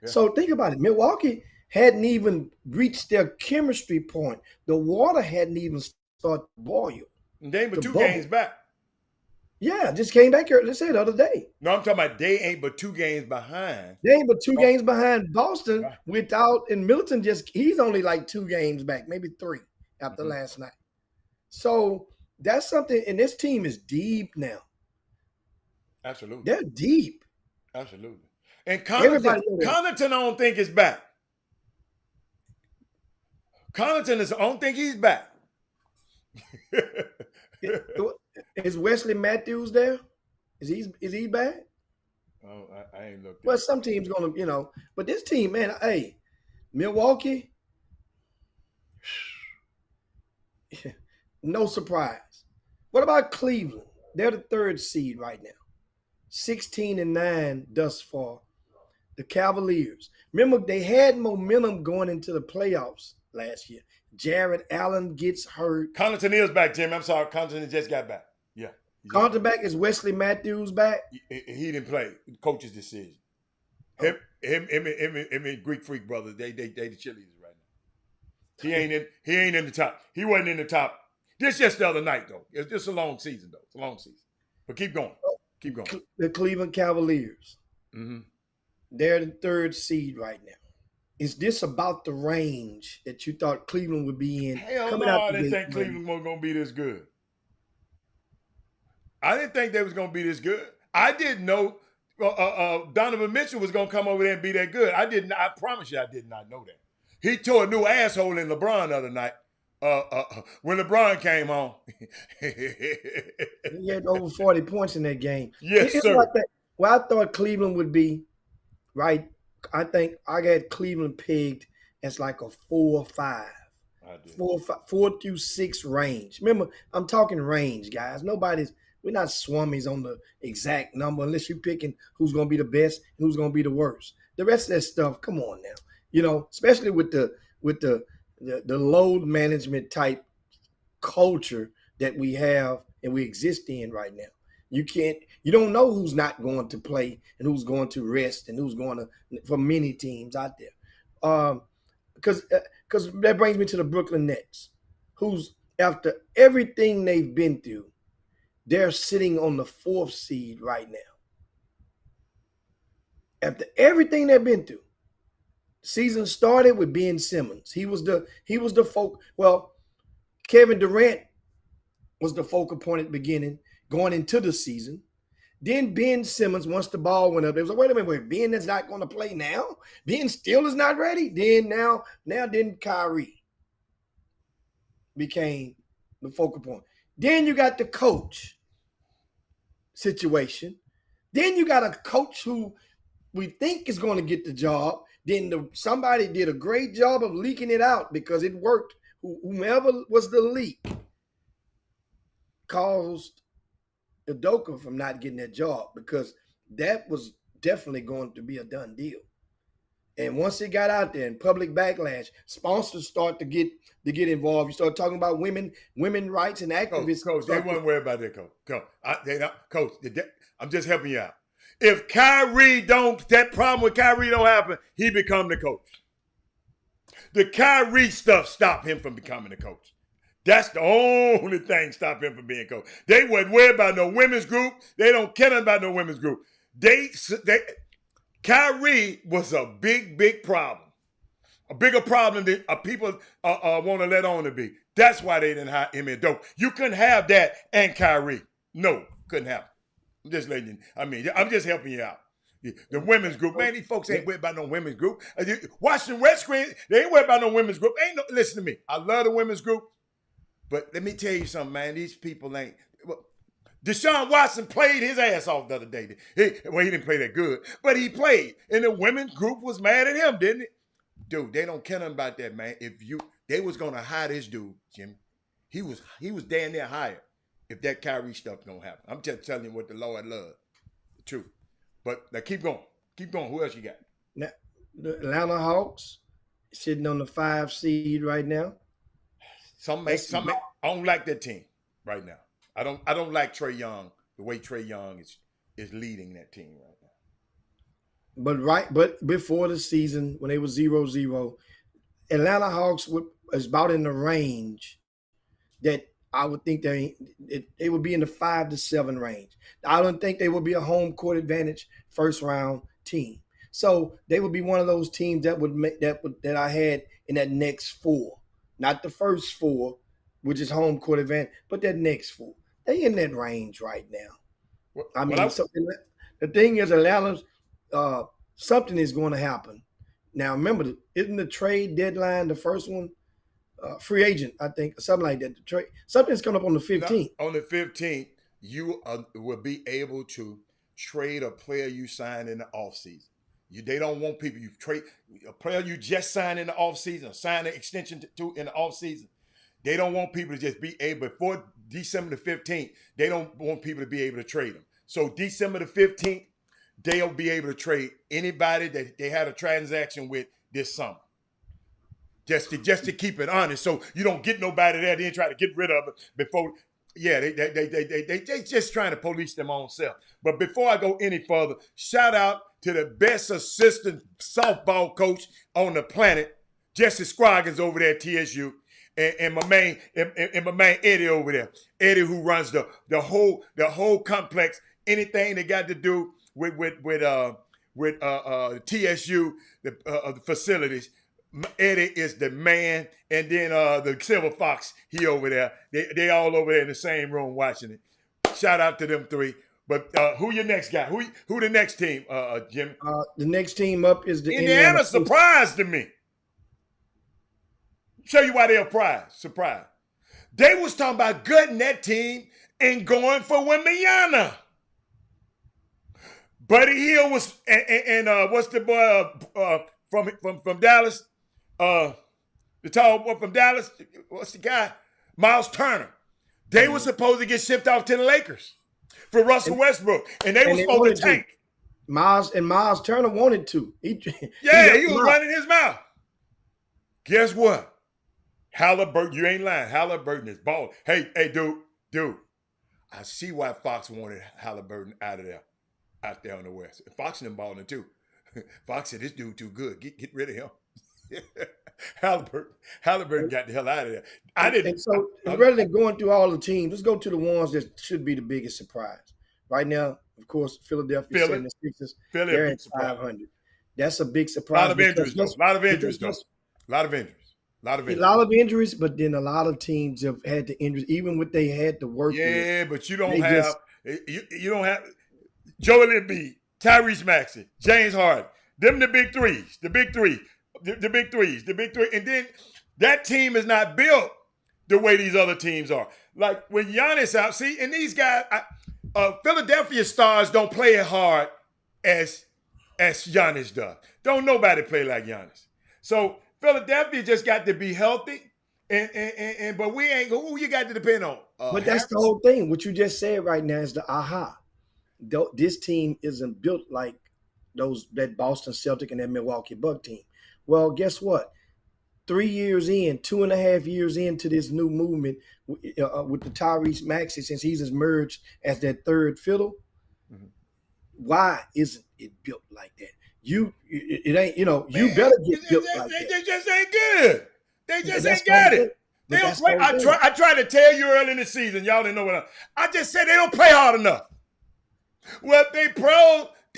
Yeah. So think about it. Milwaukee hadn't even reached their chemistry point. The water hadn't even started to boil. And they ain't but 2 games back. Yeah, just came back here. Let's say the other day. No, I'm talking about they ain't but 2 games behind. They ain't but 2 games behind Boston and Middleton he's only like 2 games back, maybe 3 after last night. So that's something, and this team is deep now. Absolutely. They're deep. Absolutely. And Connaughton, I don't think is back. Connaughton I don't think he's back. Is Wesley Matthews there? Is he back? Oh, I ain't looked at Well, it. some teams gonna, but this team, man, hey, Milwaukee, no surprise. What about Cleveland? They're the 3rd seed right now, 16-9 thus far. The Cavaliers. Remember, they had momentum going into the playoffs last year. Jared Allen gets hurt. Connaughton is back, Jimmy. I'm sorry. Connaughton just got back. Yeah. Connaughton back. Is Wesley Matthews back? He didn't play. Coach's decision. Him and Greek Freak brothers, they the cheerleaders right now. He ain't in the top. He wasn't in the top. This just the other night, though. It's just a long season, though. It's a long season. But keep going. Keep going. The Cleveland Cavaliers. Mm-hmm. They're the 3rd seed right now. Is this about the range that you thought Cleveland would be in? Hell no, I didn't think Cleveland was going to be this good. I didn't think they was going to be this good. I didn't know Donovan Mitchell was going to come over there and be that good. I promise you I did not know that. He tore a new asshole in LeBron the other night. When LeBron came home. He had over 40 points in that game. Yes, sir. Well, I thought Cleveland would be, right? I think I got Cleveland pegged as like a 4 or 5. 4 through 6 range. Remember, I'm talking range, guys. We're not swummies on the exact number unless you're picking who's going to be the best and who's going to be the worst. The rest of that stuff, come on now. Especially with the load management type culture that we have and we exist in right now. You don't know who's not going to play and who's going to rest and who's going to, for many teams out there. Because that brings me to the Brooklyn Nets, who's, after everything they've been through, they're sitting on the 4th seed right now. After everything they've been through, season started with Ben Simmons. He was the focal. Well, Kevin Durant was the focal point at the beginning, going into the season. Then Ben Simmons, once the ball went up, they was like, wait a minute, Ben is not going to play now? Ben still is not ready? Then Kyrie became the focal point. Then you got the coach situation. Then you got a coach who we think is going to get the job. Then somebody did a great job of leaking it out because it worked. Whomever was the leak caused Udoka from not getting that job because that was definitely going to be a done deal. And once it got out there and public backlash, sponsors start to get involved. You start talking about women rights and activists. Coach, they weren't worried about that, Coach. I'm just helping you out. If that problem with Kyrie don't happen, he become the coach. The Kyrie stuff stopped him from becoming the coach. That's the only thing stop him from being coach. They wasn't worried about no women's group. They don't care about no women's group. Kyrie was a big problem. A bigger problem than people want to let on to be. That's why they didn't hire him and Dope. You couldn't have that and Kyrie. No, couldn't have. I'm just letting you. I'm just helping you out. The women's group, man, these folks ain't worried about no women's group. Washington Redskins, they ain't worried about no women's group. Listen to me. I love the women's group, but let me tell you something, man. These people ain't. Deshaun Watson played his ass off the other day. He didn't play that good, but he played, and the women's group was mad at him, didn't it? Dude, they don't care nothing about that, man. They was gonna hire this dude, Jimmy. He was damn near hired. If that Kyrie stuff don't happen, I'm just telling you what the Lord loves, the truth. But now keep going. Who else you got? Now, the Atlanta Hawks sitting on the 5 seed right now. Some I don't like that team right now. I don't like Trae Young, the way Trae Young is leading that team right now. But before the season, when they were 0-0, Atlanta Hawks is about in the range that I would think they would be in the 5 to 7 range. I don't think they would be a home court advantage first round team. So they would be one of those teams that I had in that next 4, not the first 4, which is home court advantage, but that next 4. They in that range right now. The thing is, Atlanta's something is going to happen. Now remember, isn't the trade deadline the first one? Free agent, I think, something like that. Something's coming up on the 15th. On the 15th, you will be able to trade a player you signed in the offseason. They don't want people. You trade a player you just signed in the offseason, sign an extension to in the offseason. They don't want people to just be able, before December the 15th, they don't want people to be able to trade them. So December the 15th, they'll be able to trade anybody that they had a transaction with this summer. Just to keep it honest, so you don't get nobody there, then try to get rid of it before. Yeah, they just trying to police them own self. But before I go any further, shout out to the best assistant softball coach on the planet, Jesse Scroggins over there at TSU, and my man Eddie over there. Eddie, who runs the whole complex. Anything they got to do with TSU, the facilities. Eddie is the man, and then the Silver Fox, he over there. They all over there in the same room watching it. Shout out to them three. But who your next guy? Who the next team, Jimmy? The next team up is the Indiana surprised to me. Show you why they're surprised. They was talking about gutting that team and going for Wembanyama. Buddy Hield was, and what's the boy from Dallas? The tall boy from Dallas. What's the guy? Miles Turner. They were supposed to get shipped off to the Lakers for Russell Westbrook, and they were supposed to tank. Miles Turner wanted to. He was running his mouth. Guess what? Halliburton, you ain't lying. Halliburton is balling. Hey, dude. I see why Fox wanted Halliburton out there on the West. Fox and them balling too. Fox said, this dude too good. Get rid of him. Halliburton got the hell out of there. Rather than going through all the teams, let's go to the ones that should be the biggest surprise. Right now, of course, Philadelphia 76ers, they're at 500. That's a big surprise. A lot of injuries, though. A lot of injuries, but then a lot of teams have had the injuries, even when they had to work. Yeah, but you don't have Joel Embiid, Tyrese Maxey, James Harden. Them the big threes. The big three. And then that team is not built the way these other teams are. Like when Giannis out, see, and these guys, Philadelphia stars don't play as hard as Giannis does. Don't nobody play like Giannis. So Philadelphia just got to be healthy, but we ain't. Who you got to depend on? But that's the whole thing. What you just said right now is the aha. This team isn't built like that Boston Celtic and that Milwaukee Buck team. Well, guess what? 3 years in, 2.5 years into this new movement with the Tyrese Maxey, since he's emerged as that third fiddle, why isn't it built like that? It ain't, you better get built like that. They just ain't good. They just ain't got it. They don't play. I tried to tell you early in the season, y'all didn't know what I just said. They don't play hard enough. Well, they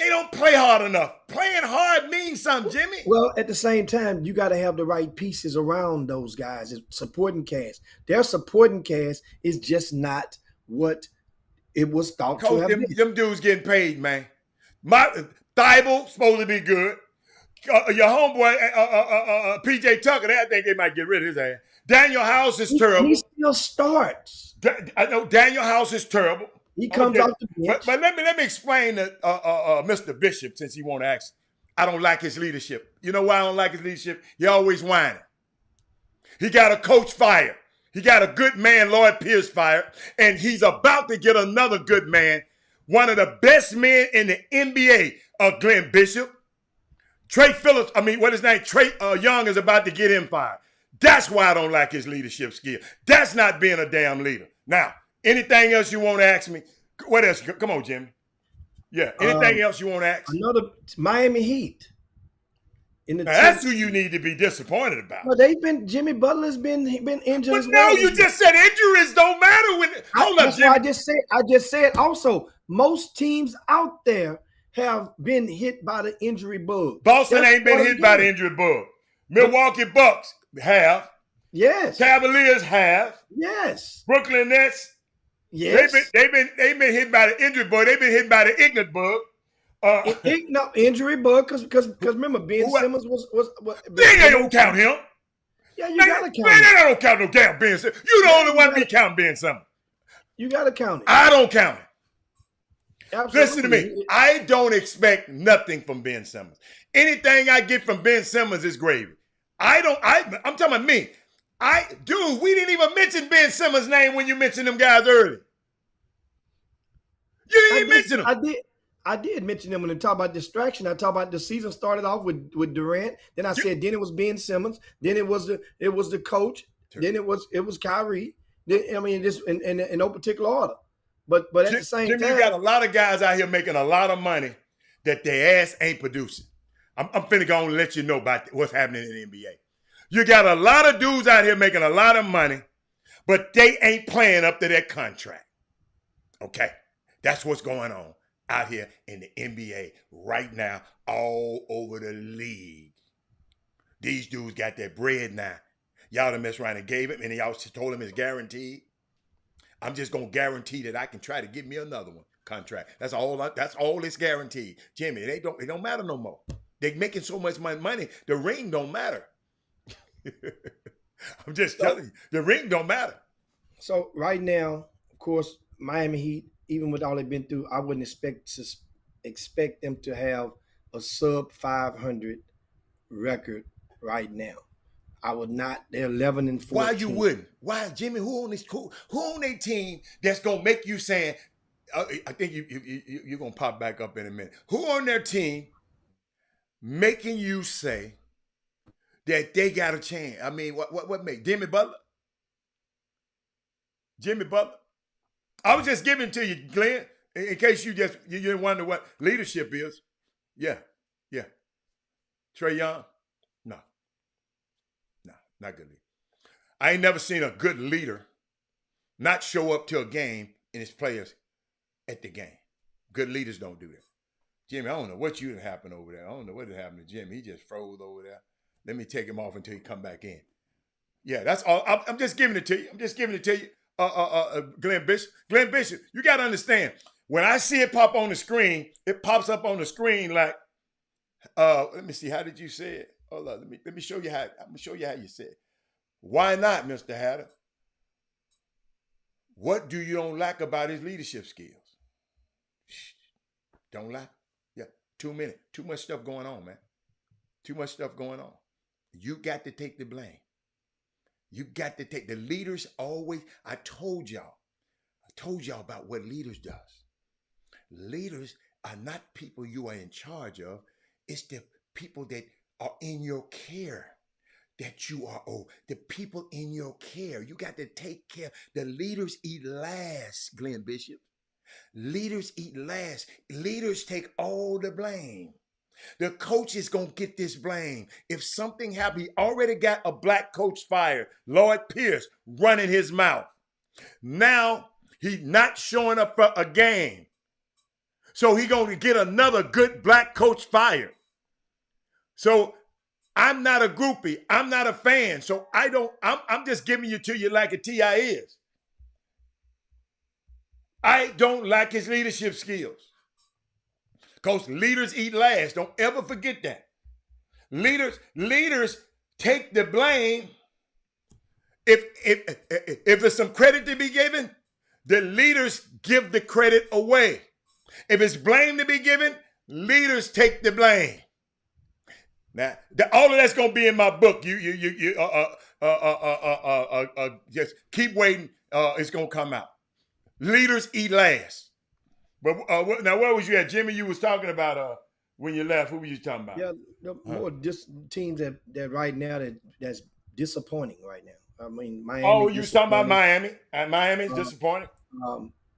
don't play hard enough. Playing hard means something, Jimmy. Well, at the same time, you got to have the right pieces around those guys. It's supporting cast. Their supporting cast is just what it was thought to have been. Them dudes getting paid, man. Thibault supposed to be good. Your homeboy, PJ Tucker, I think they might get rid of his ass. Daniel House is terrible. He still starts. I know Daniel House is terrible. He comes off the bench. But let me explain to Mr. Bishop, since he won't ask. I don't like his leadership. You know why I don't like his leadership? He always whining. He got a coach fired. He got a good man, Lloyd Pierce, fired. And he's about to get another good man, one of the best men in the NBA, Glenn Bishop. Trey Young is about to get him fired. That's why I don't like his leadership skill. That's not being a damn leader. Now, anything else you want to ask me? What else? Come on, Jimmy. Yeah. Anything else you want to ask? Another Miami Heat. That's who you need to be disappointed about. Well, Jimmy Butler's been injured. But no, you just said injuries don't matter when. Hold up, Jimmy. I just said also most teams out there have been hit by the injury bug. Boston ain't been hit by the injury bug. Milwaukee Bucks have. Yes. Cavaliers have. Yes. Brooklyn Nets. Yes. They've been hit by the injury bug. They've been hit by the ignorant bug. Injury bug because remember Ben Simmons was they don't count him. Yeah, you gotta count him. Man, I don't count no damn Ben Simmons. You the only one be counting Ben Simmons. You gotta count it. I don't count it. Absolutely. Listen to me. I don't expect nothing from Ben Simmons. Anything I get from Ben Simmons is gravy. I'm talking about me. Dude, we didn't even mention Ben Simmons' name when you mentioned them guys early. You didn't even mention him. I did mention them when they talk about distraction. I talk about the season started off with Durant. Then I said then it was Ben Simmons. Then it was the coach. Sure. Then it was Kyrie. Then, I mean, just in no particular order. But at the same time, you got a lot of guys out here making a lot of money that their ass ain't producing. I'm finna go and let you know about what's happening in the NBA. You got a lot of dudes out here making a lot of money, but they ain't playing up to their contract. Okay? That's what's going on out here in the NBA right now, all over the league. These dudes got their bread now. Y'all done messed around and gave him, and y'all told him it's guaranteed. I'm just gonna guarantee that I can try to get me another one contract. That's all it's guaranteed. Jimmy, it don't matter no more. They're making so much money, the ring don't matter. I'm just telling you, the ring don't matter. So right now, of course, Miami Heat, even with all they've been through, I wouldn't expect them to have a sub 500 record right now. I would not. They're 11-14. Why you wouldn't? Why, Jimmy? Who on their team that's gonna make you saying? I think you're gonna pop back up in a minute. Who on their team making you say that they got a chance? I mean, what make Jimmy Butler? Jimmy Butler. I was just giving it to you, Glenn, in case you didn't wonder what leadership is. Yeah. Trae Young. Not good leader. I ain't never seen a good leader not show up to a game and his players at the game. Good leaders don't do that. Jimmy, I don't know what happened over there. I don't know what happened to Jimmy. He just froze over there. Let me take him off until he come back in. Yeah, that's all. I'm just giving it to you. Glenn Bishop. Glenn Bishop, you got to understand, when I see it pop on the screen, it pops up on the screen like, let me see, how did you say it? Hold on, let me show you how. I'm gonna show you how you said. Why not, Mr. Hatter? What do you don't like about his leadership skills? Don't like? Yeah, 2 minutes. Too much stuff going on, man. Too much stuff going on. You got to take the blame. You got to take the leaders always. I told y'all about what leaders does. Leaders are not people you are in charge of. It's the people that are in your care, that you are the people in your care. You got to take care. The leaders eat last, Glenn Bishop. Leaders eat last. Leaders take all the blame. The coach is going to get this blame. If something happens, he already got a black coach fired. Lloyd Pierce running his mouth. Now he's not showing up for a game. So he's going to get another good black coach fired. So I'm not a groupie. I'm not a fan. So I'm just giving it to you like a T.I. is. I don't like his leadership skills. Because leaders eat last. Don't ever forget that. Leaders take the blame. If there's some credit to be given, the leaders give the credit away. If it's blame to be given, leaders take the blame. Now, all of that's gonna be in my book. Just keep waiting. It's gonna come out. Leaders eat last. But now, where was you at, Jimmy? You was talking about when you left. Who were you talking about? Yeah, more just teams that right now that's disappointing right now. I mean, Miami. Oh, you was talking about Miami. Miami's disappointing.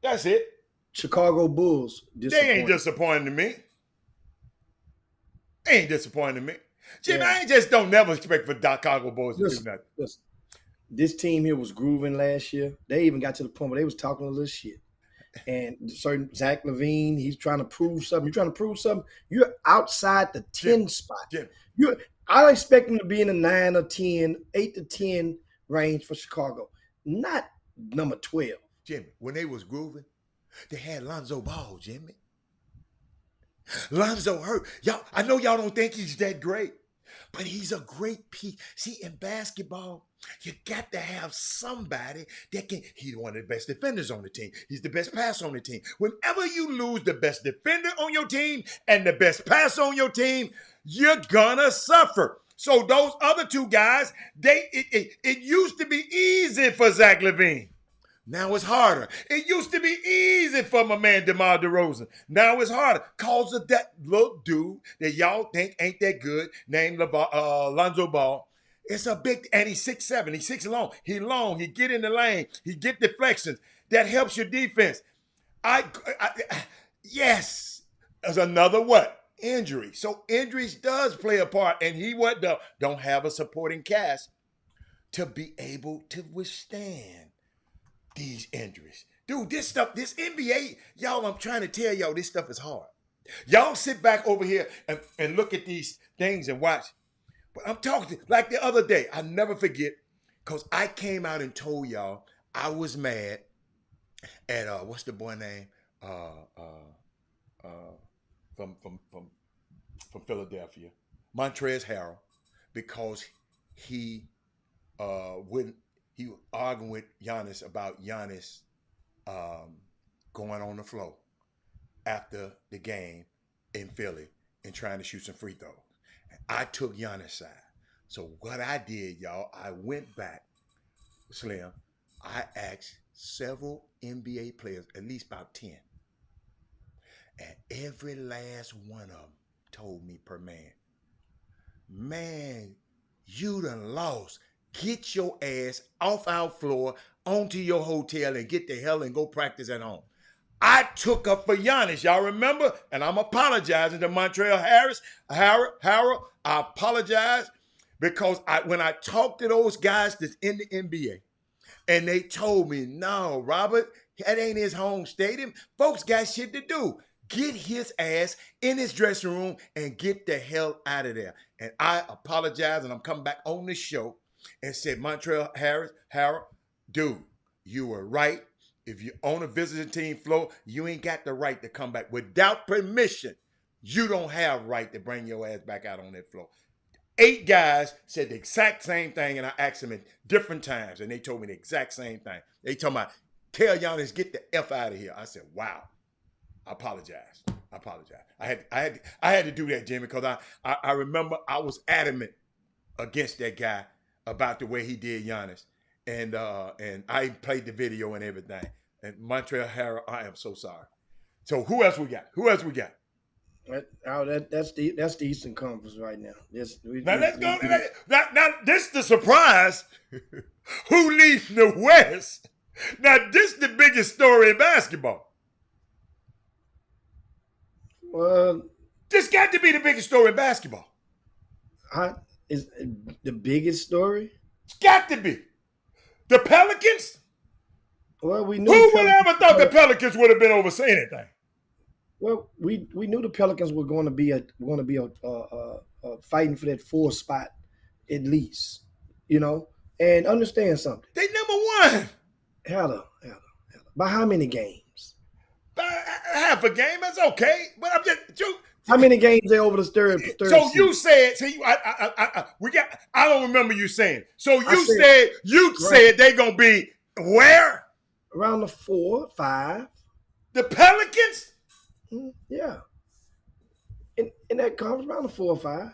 That's it. Chicago Bulls. They ain't disappointing to me. They ain't disappointing to me. Jimmy, yeah. I ain't just don't never expect for Chicago Bulls to do nothing. This team here was grooving last year. They even got to the point where they was talking a little shit. And certain Zach LaVine, he's trying to prove something. You're trying to prove something. You're outside the 10 spot. I expect them to be in the 9 or 10, 8 to 10 range for Chicago, not number 12. Jimmy, when they was grooving, they had Lonzo Ball, Jimmy. Lonzo hurt. Y'all, I know y'all don't think he's that great. But he's a great piece. See, in basketball, you got to have somebody that can. He's one of the best defenders on the team. He's the best passer on the team. Whenever you lose the best defender on your team and the best passer on your team, you're gonna suffer. So those other two guys, it used to be easy for Zach LaVine. Now it's harder. It used to be easy for my man DeMar DeRozan. Now it's harder. Cause of that little dude that y'all think ain't that good, named Lonzo Ball. It's a big, and he's 6'7". He's 6 long. He long. He get in the lane. He get deflections. That helps your defense. Yes. There's another what? Injury. So injuries does play a part, and he don't have a supporting cast to be able to withstand these injuries. Dude, this NBA, y'all, I'm trying to tell y'all, this stuff is hard. Y'all sit back over here and look at these things and watch. But I'm talking like the other day, I'll never forget, because I came out and told y'all I was mad at what's the boy name? From Philadelphia, Montrezl Harrell, because he was arguing with Giannis about Giannis going on the floor after the game in Philly and trying to shoot some free throws. I took Giannis' side. So what I did, y'all, I went back, Slim. I asked several NBA players, at least about 10. And every last one of them told me per man, you done lost. Get your ass off our floor, onto your hotel, and get the hell and go practice at home. I took up for Giannis. Y'all remember? And I'm apologizing to Montrezl Harrell. I apologize because when I talked to those guys that's in the NBA, and they told me, no, Robert, that ain't his home stadium. Folks got shit to do. Get his ass in his dressing room and get the hell out of there. And I apologize, and I'm coming back on the show and said, Montrezl Harrell, dude, you were right. If you're on a visiting team floor, you ain't got the right to come back. Without permission, you don't have right to bring your ass back out on that floor. 8 guys said the exact same thing, and I asked them at different times, and they told me the exact same thing. They told me, tell Giannis, get the F out of here. I said, wow. I apologize. I had to do that, Jimmy, because I remember I was adamant against that guy about the way he did Giannis. And I played the video and everything. And Montrezl Harrell, I am so sorry. So who else we got? That's the Eastern Conference right now. Let's go. Now this is the surprise. Who leads the West? Now this is the biggest story in basketball. Well, this got to be the biggest story in basketball. Is the biggest story? It's got to be. The Pelicans? Well, we knew. Who would ever thought the Pelicans would have been over saying anything? Well, we knew the Pelicans were going to be fighting for that 4th spot at least, And understand something. They number 1. Hella. By how many games? By half a game. That's okay. But I'm just. How many games they over the third So season? you said, I don't remember you saying. So you said they're gonna be where? Around the 4, 5. The Pelicans? Yeah. In that conference, around the 4 or 5.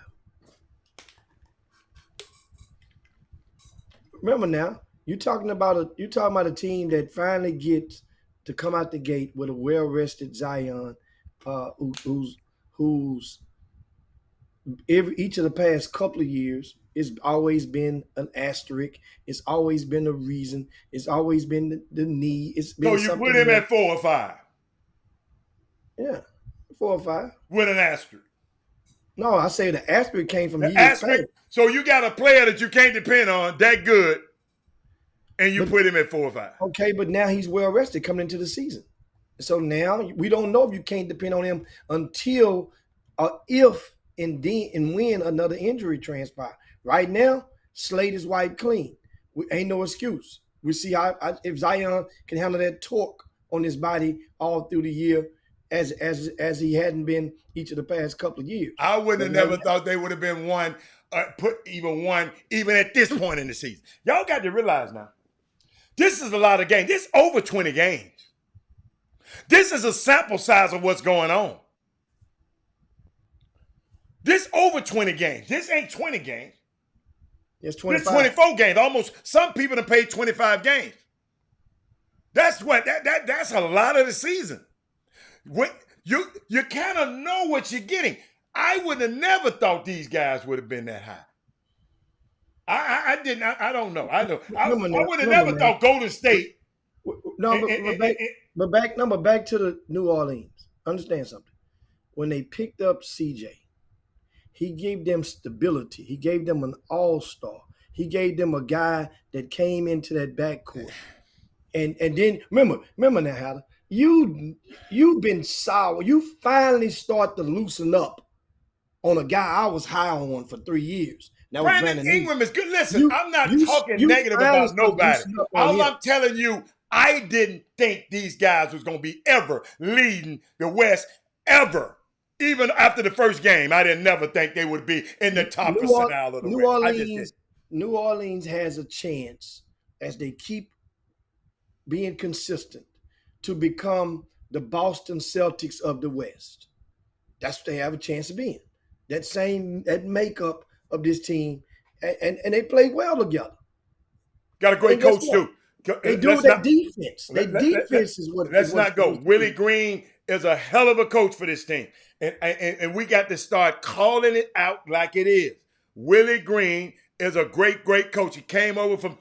Remember now, you're talking about a team that finally gets to come out the gate with a well-rested Zion, who's each of the past couple of years, it's always been an asterisk. It's always been a reason. It's always been the need. It's been so you put him at 4 or 5? Yeah, 4 or 5. With an asterisk. No, I say the asterisk came from the asterisk. So you got a player that you can't depend on that good, and you put him at 4 or 5. Okay, but now he's well rested coming into the season. So now we don't know if you can't depend on him until if and when another injury transpires. Right now, slate is wiped clean. Ain't no excuse. We see how if Zion can handle that torque on his body all through the year as he hadn't been each of the past couple of years. I would have never thought they would have been one put even one, even at this point in the season. Y'all got to realize now, this is a lot of games. This is over 20 games. This is a sample size of what's going on. This over 20 games. This ain't 20 games. It's 25. This 24 games. Almost some people have paid 25 games. That's what that's a lot of the season. When you kind of know what you're getting. I would have never thought these guys would have been that high. I didn't. I don't know. I would have never thought Golden State. No, but back to the New Orleans. Understand something. When they picked up CJ, he gave them stability. He gave them an all-star. He gave them a guy that came into that backcourt. And then remember now, Hatter, you've been sour. You finally start to loosen up on a guy I was high on for 3 years. That was Brandon Ingram is good. Listen, I'm not talking negative about nobody. All I'm telling you, I didn't think these guys was going to be ever leading the West ever. Even after the first game, I didn't never think they would be in the top percentile of the West. New Orleans has a chance, as they keep being consistent, to become the Boston Celtics of the West. That's what they have a chance of being. That makeup of this team, and they play well together. Got a great coach too. They do their defense. Their defense is what. Let's not go. Willie Green is a hell of a coach for this team, and we got to start calling it out like it is. Willie Green is a great coach. He came over from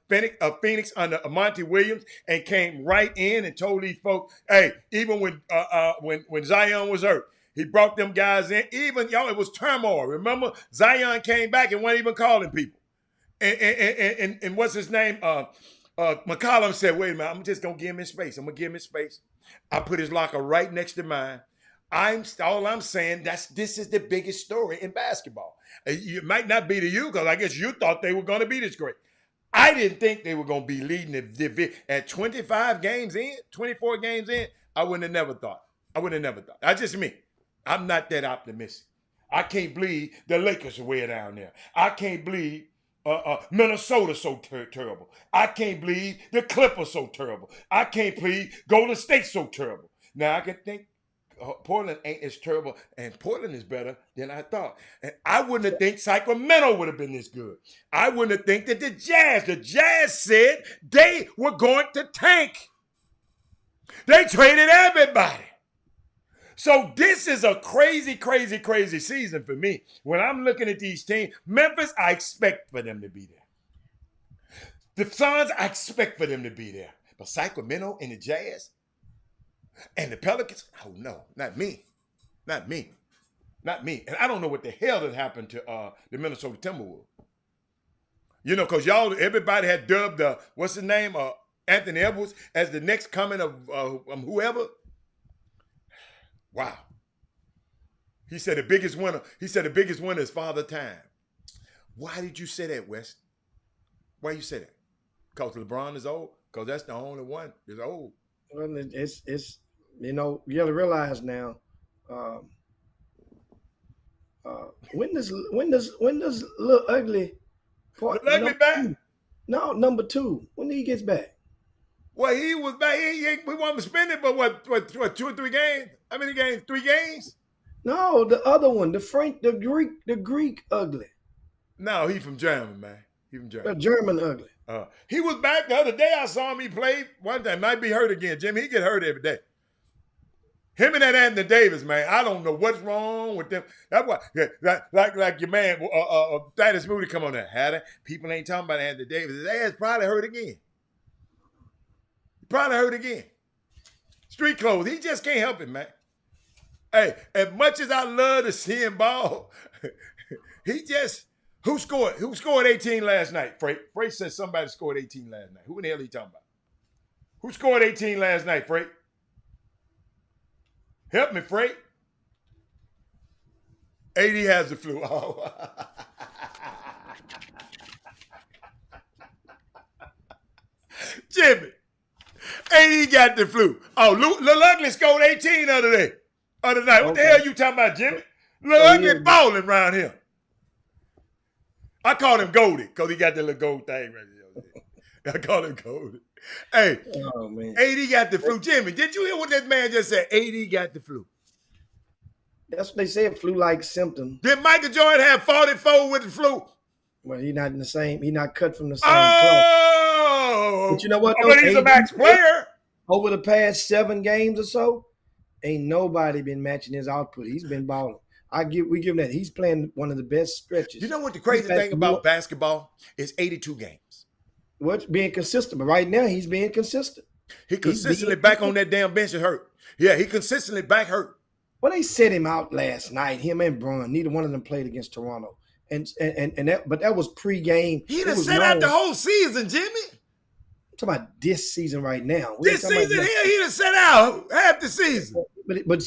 Phoenix under Monty Williams and came right in and told these folks, hey, even when Zion was hurt, he brought them guys in. Even, y'all, it was turmoil. Remember, Zion came back and wasn't even calling people. And what's his name? McCollum said, wait a minute, I'm just going to give him his space. I'm going to give him his space. I put his locker right next to mine. All I'm saying, this is the biggest story in basketball. It might not be to you because I guess you thought they were going to be this great. I didn't think they were going to be leading the division. At 25 games in, 24 games in, I wouldn't have never thought. That's just me. I'm not that optimistic. I can't believe the Lakers are way down there. I can't believe Minnesota's so terrible. I can't believe the Clippers so terrible. I can't believe Golden State's so terrible. Now I can think Portland ain't as terrible, and Portland is better than I thought. And I wouldn't have think Sacramento would have been this good. I wouldn't have think that the Jazz said they were going to tank. They traded everybody. So this is a crazy season for me. When I'm looking at these teams, Memphis, I expect for them to be there. The Suns, I expect for them to be there. But Sacramento and the Jazz and the Pelicans, oh no, not me. And I don't know what the hell that happened to the Minnesota Timberwolves. You know, because everybody had dubbed, what's his name, Anthony Edwards as the next coming of whoever. Wow. He said the biggest winner is Father Time. Why did you say that, Wes? Why you say that? Because LeBron is old? Because that's the only one that's old. Well, it's you got to realize now, when does Lil Ugly back? No, number 2. When he gets back? Well, he was back. We want to spend it, but what, 2 or 3 games? How many games? 3 games? No, the other one, the Greek Ugly. No, he from Germany, man. He from Germany. The German Ugly. He was back the other day. I saw him. He played one time. Might be hurt again, Jimmy. He get hurt every day. Him and that Anthony Davis, man. I don't know what's wrong with them. That's why, like your man, Thaddeus Moody come on there. Hatter. People ain't talking about Anthony Davis. His ass probably hurt again. Street clothes. He just can't help it, man. Hey, as much as I love to see him ball, who scored 18 last night? Freight said somebody scored 18 last night. Who in the hell are you talking about? Who scored 18 last night, Freight? Help me, Freight. AD has the flu. Oh. Jimmy. AD got the flu. Oh, Lil Ugly scored 18 other night. What the hell you talking about, Jimmy? Lil Ugly balling around here. I call him Goldie because he got that little gold thing right there. I call him Goldie. Hey, Oh man, AD got the flu. Jimmy, did you hear what that man just said? AD got the flu. that's what they said. Flu-like symptom. Did Michael Jordan have 44 with the flu? Well, he's not in the same. He's not cut from the same cloth. Oh, But you know what? but he's a max player. Over the past 7 games or so, ain't nobody been matching his output. He's been balling. We give him that. He's playing one of the best stretches. You know what the crazy thing about basketball is? 82 games. What's being consistent? But right now, he's being consistent. He consistently back on that damn bench is hurt. Yeah, he consistently back hurt. Well, they set him out last night. Him and Bron, neither one of them played against Toronto, and that was pregame. He done set out the whole season, Jimmy. I'm talking about this season right now. This season here, he done set out half the season. But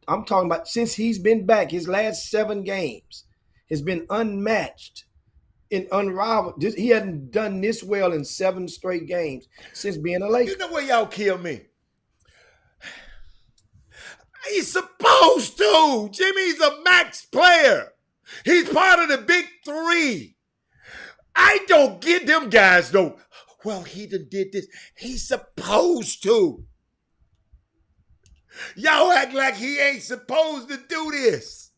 I'm talking about since he's been back, his last 7 games has been unmatched and unrivaled. He hadn't done this well in 7 straight games since being a Laker. You know where y'all kill me? He's supposed to. Jimmy's a max player. He's part of the big 3. I don't get them guys, though. Well, he done did this. He's supposed to. Y'all act like he ain't supposed to do this.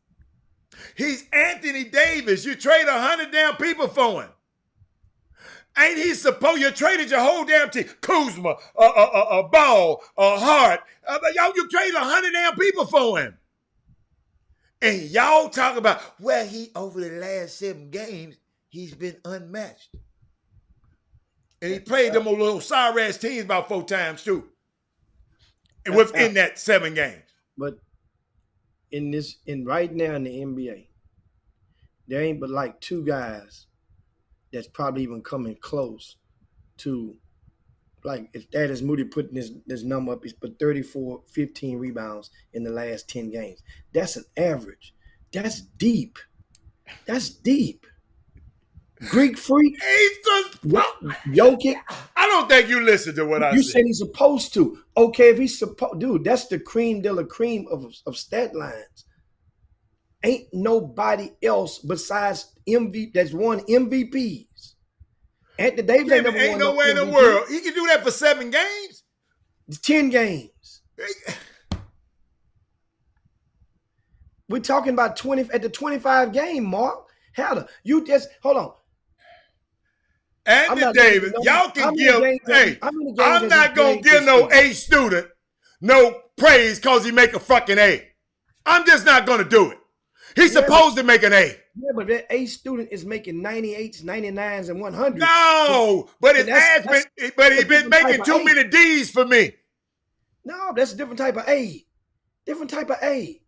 He's Anthony Davis. You trade 100 damn people for him. Ain't he supposed? You traded your whole damn team. Kuzma, Ball, Hart. Y'all, you traded 100 damn people for him. And y'all talk about, well, he over the last 7 games, he's been unmatched. And he played them little sorry-ass teams about 4 times, too. And within that 7 games. But right now in the NBA, there ain't but like 2 guys that's probably even coming close to, like, if that is Moody putting this number up, he's put 34, 15 rebounds in the last 10 games. That's an average. That's deep. That's deep. Greek freak. Jokic. I don't think you listened to what I said. You said he's supposed to. Okay, if he's supposed, dude, that's the cream de la cream of stat lines. Ain't nobody else besides that's won MVPs. Anthony Davis ain't nowhere in the world. He can do that for 7 games. 10 games. We're talking about 20 at the 25 game mark. You just hold on. Anthony Davis, y'all can give. Hey, I'm not gonna give no A student no praise because he make a fucking A. I'm just not gonna do it. He's supposed to make an A. Yeah, but that A student is making 98s, 99s, and 100s. No, but he's been making too many D's for me. No, that's a different type of A. Different type of A.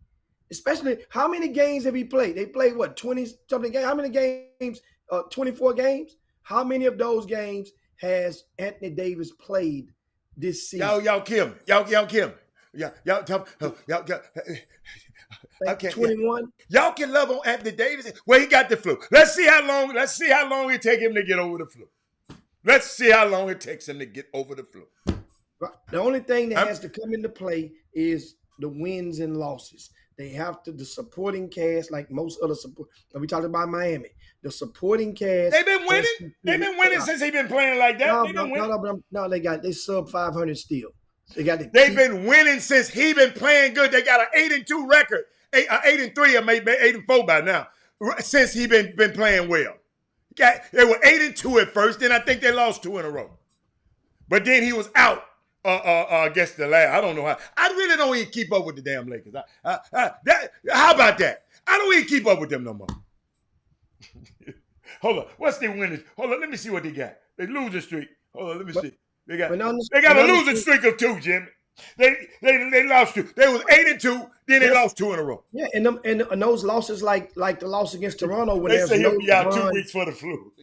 Especially, how many games have he played? They played, what, 20-something games? How many games? 24 games? How many of those games has Anthony Davis played this season? Y'all kill me. Y'all kill me. Y'all tell me. Okay. 21. Y'all can love on Anthony Davis. Well, he got the flu. Let's see how long it take him to get over the flu. Let's see how long it takes him to get over the flu. The only thing that has to come into play is the wins and losses. They have to, the supporting cast, like most other support. We talked about Miami. The supporting cast. They've been winning. They've been winning since he's been playing like that. No, they sub 500 still. They've been winning since he been playing good. They got an 8-2 record. 8-3 or maybe 8-4 by now. Since he been playing well. They were 8-2 at first. Then I think they lost 2 in a row. But then he was out. Against the last. I don't know how. I really don't even keep up with the damn Lakers. How about that? I don't even keep up with them no more. Hold on. What's their winners? Hold on. Let me see what they got. They losing streak. Hold on. Let me see. They got a losing streak of 2, Jimmy. They lost 2. They was 8-2. Then they lost 2 in a row. Yeah, and those losses like the loss against Toronto when they say he'll be out 2 weeks for the flu.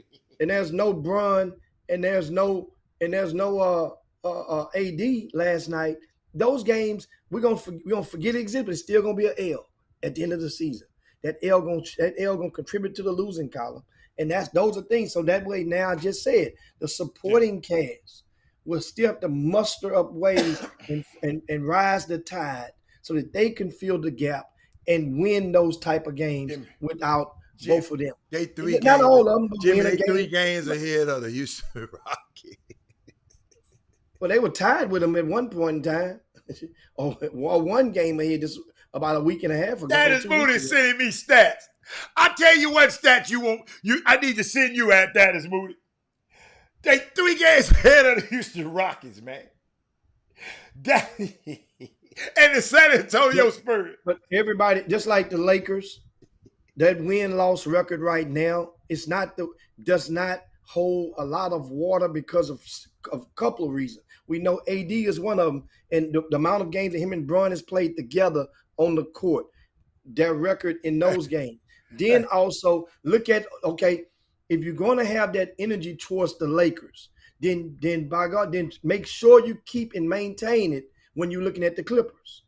And there's no Bron and there's no AD last night. Those games we're gonna forget it exists, but it's still gonna be an L at the end of the season. That L gonna contribute to the losing column, and those are things. So that way, now I just said the supporting cast will still have to muster up ways and rise the tide so that they can fill the gap and win those type of games without both of them. They three Not games. all of them, but Jimmy, win a they game. 3 games ahead of the Houston Rockets. Well, they were tied with them at one point in time. or one game ahead just about a week and a half ago. That is Moody sending me stats. I tell you what stats you want. I need to send you at that is Moody. They 3 games ahead of the Houston Rockets, man. And the San Antonio Spurs. But everybody, just like the Lakers, that win-loss record right now, does not hold a lot of water because of a couple of reasons. We know AD is one of them, and the amount of games that him and Bron has played together on the court, their record in those games. Then also look at, okay, if you're going to have that energy towards the Lakers, then by God, then make sure you keep and maintain it when you're looking at the Clippers.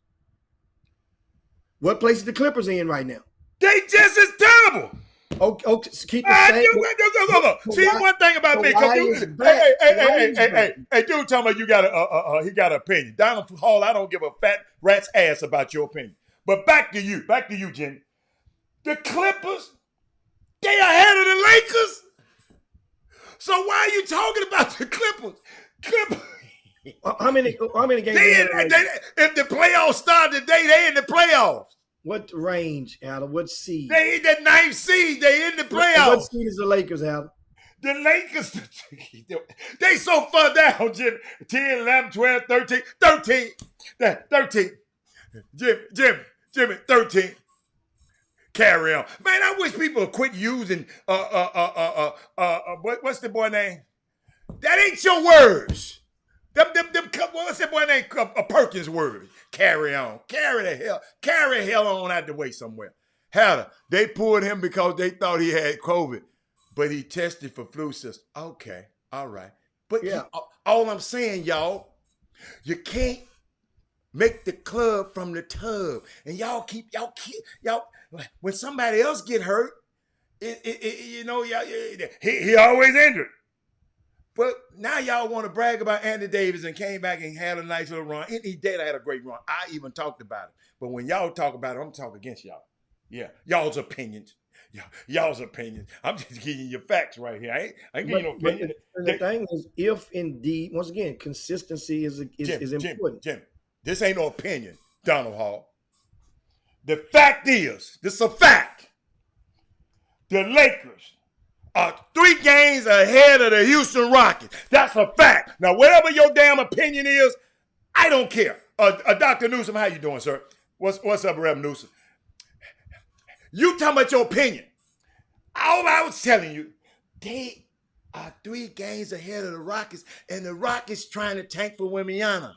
What place is the Clippers in right now? They just as terrible. Okay, keep the same. See, one thing about me, hey, dude, talking about you got he got an opinion. Donald Hall, I don't give a fat rat's ass about your opinion. But back to you, Jimmy. The Clippers, they ahead of the Lakers. So why are you talking about the Clippers? How many games? If the playoffs start today, they in the playoffs. What range, Adam? What seed? They in the 9th seed. They in the playoffs. What seed is the Lakers, Adam? The Lakers, they so far down, Jimmy. 10, 11, 12, 13. 13. Jimmy, 13. Carry on. Man, I wish people would quit using, what's the boy name? That ain't your words. What's that boy name? Perkins' words. Carry on. Carry hell on out the way somewhere. Hell, they pulled him because they thought he had COVID, but he tested for flu system. Okay, all right. But yeah, all I'm saying, y'all, you can't make the club from the tub. And y'all when somebody else get hurt, he always injured. But now y'all want to brag about Anthony Davis and came back and had a nice little run. And he did had a great run. I even talked about it. But when y'all talk about it, I'm talking against y'all. Yeah, y'all's opinions. Y'all's opinions. I'm just giving you facts right here. I ain't giving you no opinion. The thing is, if indeed, once again, consistency is important. Jim, this ain't no opinion, Donald Hall. The fact is, this is a fact. The Lakers are 3 games ahead of the Houston Rockets. That's a fact. Now, whatever your damn opinion is, I don't care. Dr. Newsom, how you doing, sir? What's up, Rev Newsom? You talking about your opinion. All I was telling you, they are 3 games ahead of the Rockets, and the Rockets trying to tank for Wembanyama.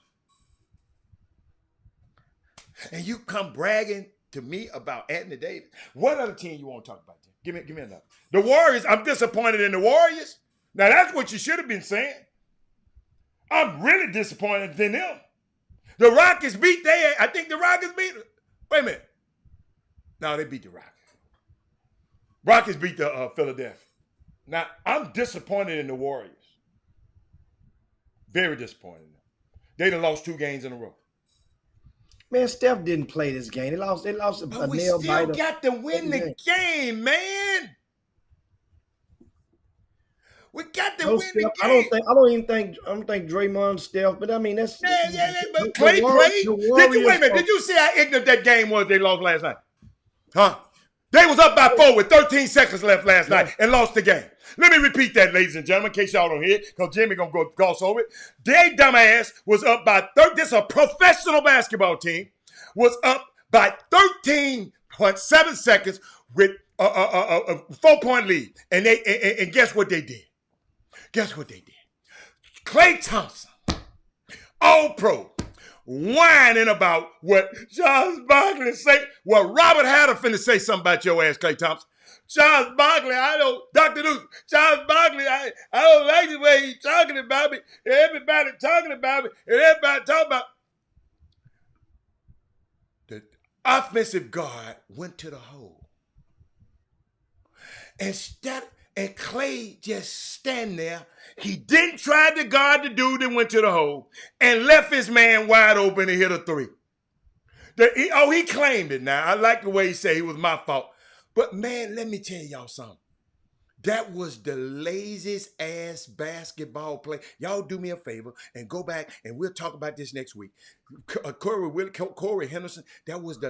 And you come bragging to me about Anthony Davis. What other team you want to talk about? Give me another. The Warriors, I'm disappointed in the Warriors. Now, that's what you should have been saying. I'm really disappointed in them. The Rockets beat I think the Rockets beat. Wait a minute. No, they beat the Rockets. Rockets beat the Philadelphia. Now, I'm disappointed in the Warriors. Very disappointed in them. They done lost 2 games in a row. Man, Steph didn't play this game. They lost a nail biter. We still got to win the game, man. We got to win the game. I don't think Draymond, Steph, but I mean that's but Clay played. Did you see how ignorant that game was they lost last night? Huh? They was up by 4 with 13 seconds left last night and lost the game. Let me repeat that, ladies and gentlemen, in case y'all don't hear it, because Jimmy going to go gloss over it. Their dumbass was up by 13. This is a professional basketball team. Was up by 13.7 seconds with a 4-point lead. And guess what they did? Klay Thompson, All-Pro, whining about what Charles Barkley say. Well, Robert Hatter finna say something about your ass, Klay Thompson. Charles Barkley, Dr. Newsom, Charles Barkley, I don't like the way he's talking about me. Everybody talking about me, and everybody talking about. The offensive guard went to the hole. And Klay just stand there. He didn't try to guard the dude that went to the hole and left his man wide open and hit a 3. He claimed it now. I like the way he said it was my fault. But man, let me tell y'all something. That was the laziest ass basketball play. Y'all do me a favor and go back and we'll talk about this next week. Corey Henderson, that was the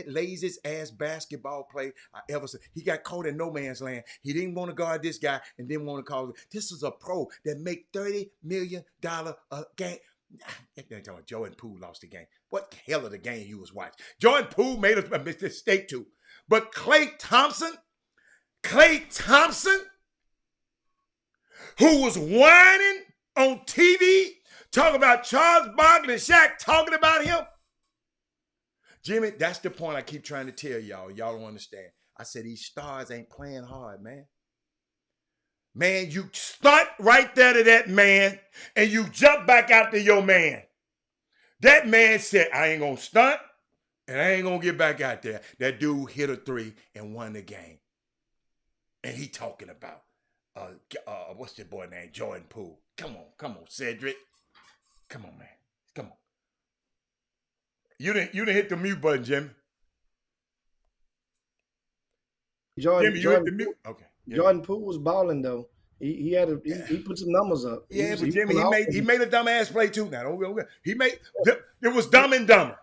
laziest ass basketball play I ever saw. He got caught in no man's land. He didn't want to guard this guy and didn't want to call it. This is a pro that make $30 million a game. Jordan Poole lost the game. What the hell of the game you was watching? Jordan Poole made a mistake too. But Klay Thompson, who was whining on TV, talking about Charles Barkley and Shaq, talking about him. Jimmy, that's the point I keep trying to tell y'all. Y'all don't understand. I said these stars ain't playing hard, man. Man, you stunt right there to that man, and you jump back out to your man. That man said, I ain't going to stunt, and I ain't going to get back out there. That dude hit a three and won the game. And he talking about, what's the boy name? Jordan Poole. Come on, Cedric. Come on, man. Come on. You didn't hit the mute button, Jimmy. Jordan, Jimmy, you hit the mute. Okay. Yeah. Jordan Poole was balling though. He put some numbers up. Yeah, but Jimmy, he made a dumb ass play too. Now, it was dumb and dumber.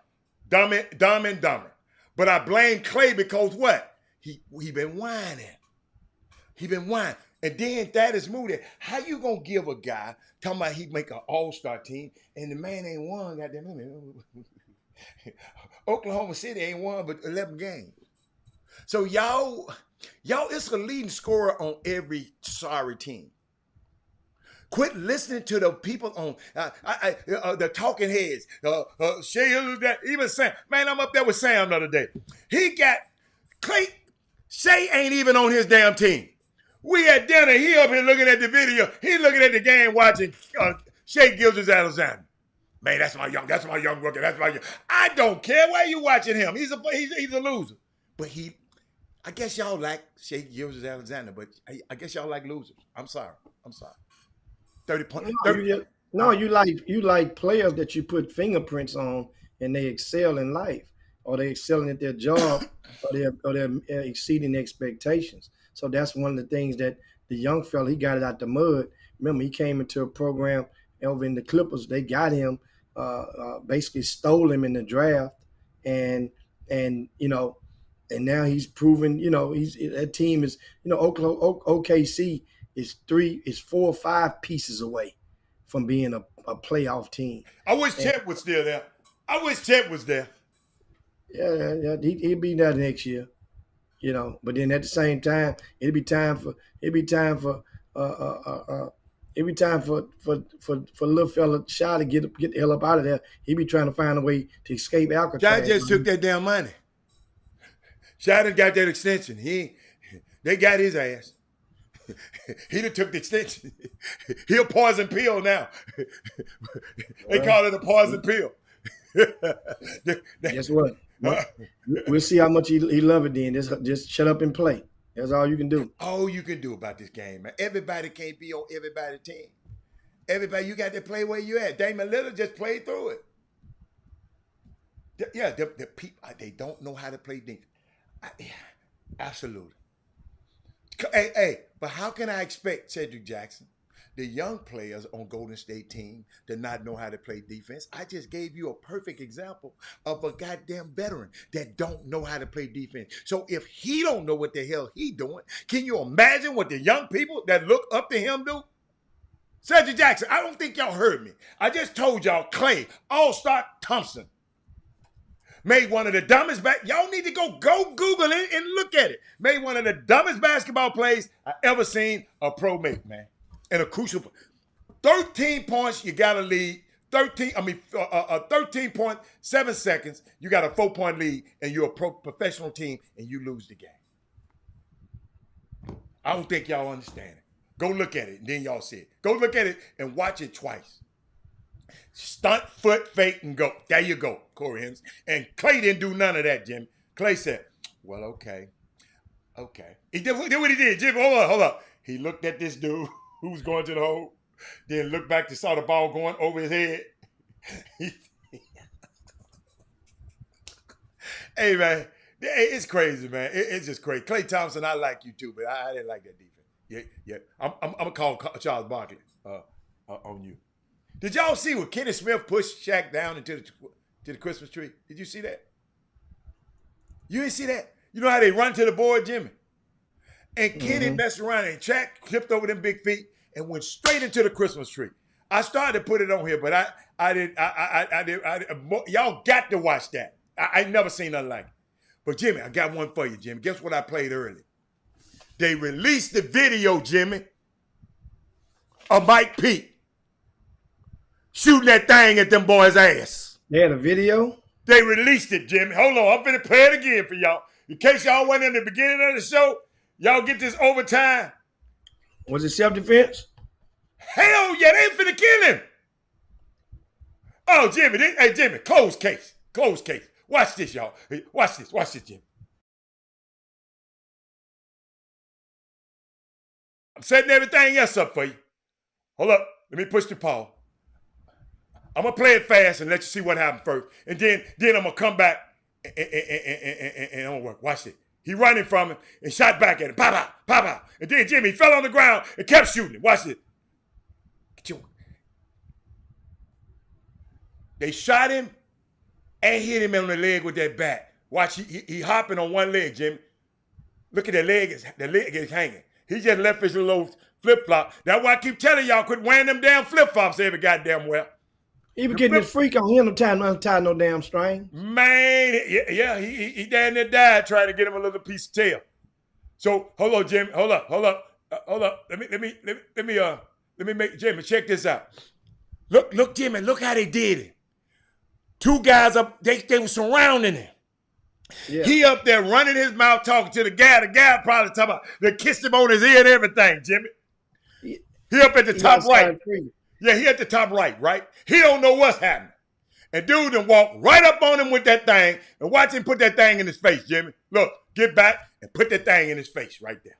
Dumb and dumber. But I blame Klay because what? He been whining. He been whining. And then Thaddeus Moody, how you gonna give a guy talking about he make an all-star team and the man ain't won, goddamn. Oklahoma City ain't won but 11 games. So y'all, it's a leading scorer on every sorry team. Quit listening to the people on the talking heads. Shea, even Sam. Man, I'm up there with Sam the other day. He got Klay. Shea ain't even on his damn team. We at dinner. He up here looking at the video. He looking at the game watching Shea Gilgeous-Alexander. Man, that's my young rookie. That's my young. I don't care why you watching him. He's a loser. But I guess y'all like Shea Gilgeous-Alexander, but I guess y'all like losers. I'm sorry. 30 points. You like players that you put fingerprints on and they excel in life, or they excelling at their job, or they're exceeding expectations. So that's one of the things that the young fella, he got it out the mud. Remember, he came into a program over in the Clippers. They got him, basically stole him in the draft, and now he's proven. That team is, OKC is 4 or 5 pieces away from being a playoff team. I wish Chet was still there. Yeah, he'll be there next year. But then at the same time, it'll be time for little fella Shy to get the hell up out of there. He be trying to find a way to escape Alcatraz. Shy just took that damn money. Shy done got that extension. They got his ass. He done took the extension. He a poison pill now. They call it a poison pill. Guess what? We'll see how much he love it then. Just shut up and play. That's all you can do. All you can do about this game, man. Everybody can't be on everybody's team. Everybody, you got to play where you at. Damian Lillard just played through it. The people, they don't know how to play defense. Absolutely. Hey, but how can I expect Cedric Jackson, the young players on Golden State team, to not know how to play defense? I just gave you a perfect example of a goddamn veteran that don't know how to play defense. So if he don't know what the hell he doing, can you imagine what the young people that look up to him do? Cedric Jackson, I don't think y'all heard me. I just told y'all Klay, All-Star Thompson, made one of the dumbest y'all need to go Google it and look at it. Made one of the dumbest basketball plays I ever seen a pro make, man. In a crucial 13 points, you got to lead. 13.7 seconds, you got a 4-point lead, and you're a professional team, and you lose the game. I don't think y'all understand it. Go look at it, and then y'all see it. Go look at it and watch it twice. Stunt, foot, fake, and go. There you go, Corey Henderson. And Klay didn't do none of that, Jim. Klay said, well, okay. He did what he did. Jim, hold up. He looked at this dude who was going to the hole, then looked back to saw the ball going over his head. Hey, man, It's crazy, man. It's just crazy. Klay Thompson, I like you too, but I didn't like that defense. Yeah. I'm gonna call Charles Barkley on you. Did y'all see what Kenny Smith pushed Shaq down into the Christmas tree? Did you see that? You didn't see that? You know how they run to the board, Jimmy? And Kenny messed around and Shaq clipped over them big feet and went straight into the Christmas tree. I started to put it on here, but I did. Y'all got to watch that. I never seen nothing like it. But Jimmy, I got one for you, Jimmy. Guess what I played early? They released the video, Jimmy, of Mike Pete shooting that thing at them boys' ass. They had a video? They released it, Jimmy. Hold on, I'm finna play it again for y'all. In case y'all went in the beginning of the show, y'all get this overtime. Was it self-defense? Hell yeah, they finna kill him. Oh, Jimmy, hey, Jimmy, closed case. Closed case. Watch this, y'all. Watch this, Jimmy. I'm setting everything else up for you. Hold up. Let me push the pause. I'm going to play it fast and let you see what happened first. And then I'm going to come back and I'm going to work. Watch it. He running from him and shot back at him. Pow, pow, pow, pow. And then Jimmy fell on the ground and kept shooting him. Watch it. They shot him and hit him on the leg with that bat. Watch, he hopping on one leg, Jimmy. Look at the leg is hanging. He just left his little flip-flop. That's why I keep telling y'all, quit wearing them damn flip-flops every goddamn well. He was getting this freak on him untie no damn string. Man, yeah, he damn near died trying to get him a little piece of tail. So hold on, Jimmy. Hold up. Let me make Jimmy check this out. Look, Jimmy, look how they did it. Two guys up, they were surrounding him. Yeah. He up there running his mouth talking to the guy. The guy probably talking about they kissed him on his ear and everything, Jimmy. He up at the top right. Yeah, he at the top right? He don't know what's happening. And dude done walk right up on him with that thing and watch him put that thing in his face, Jimmy. Look, get back and put that thing in his face right there.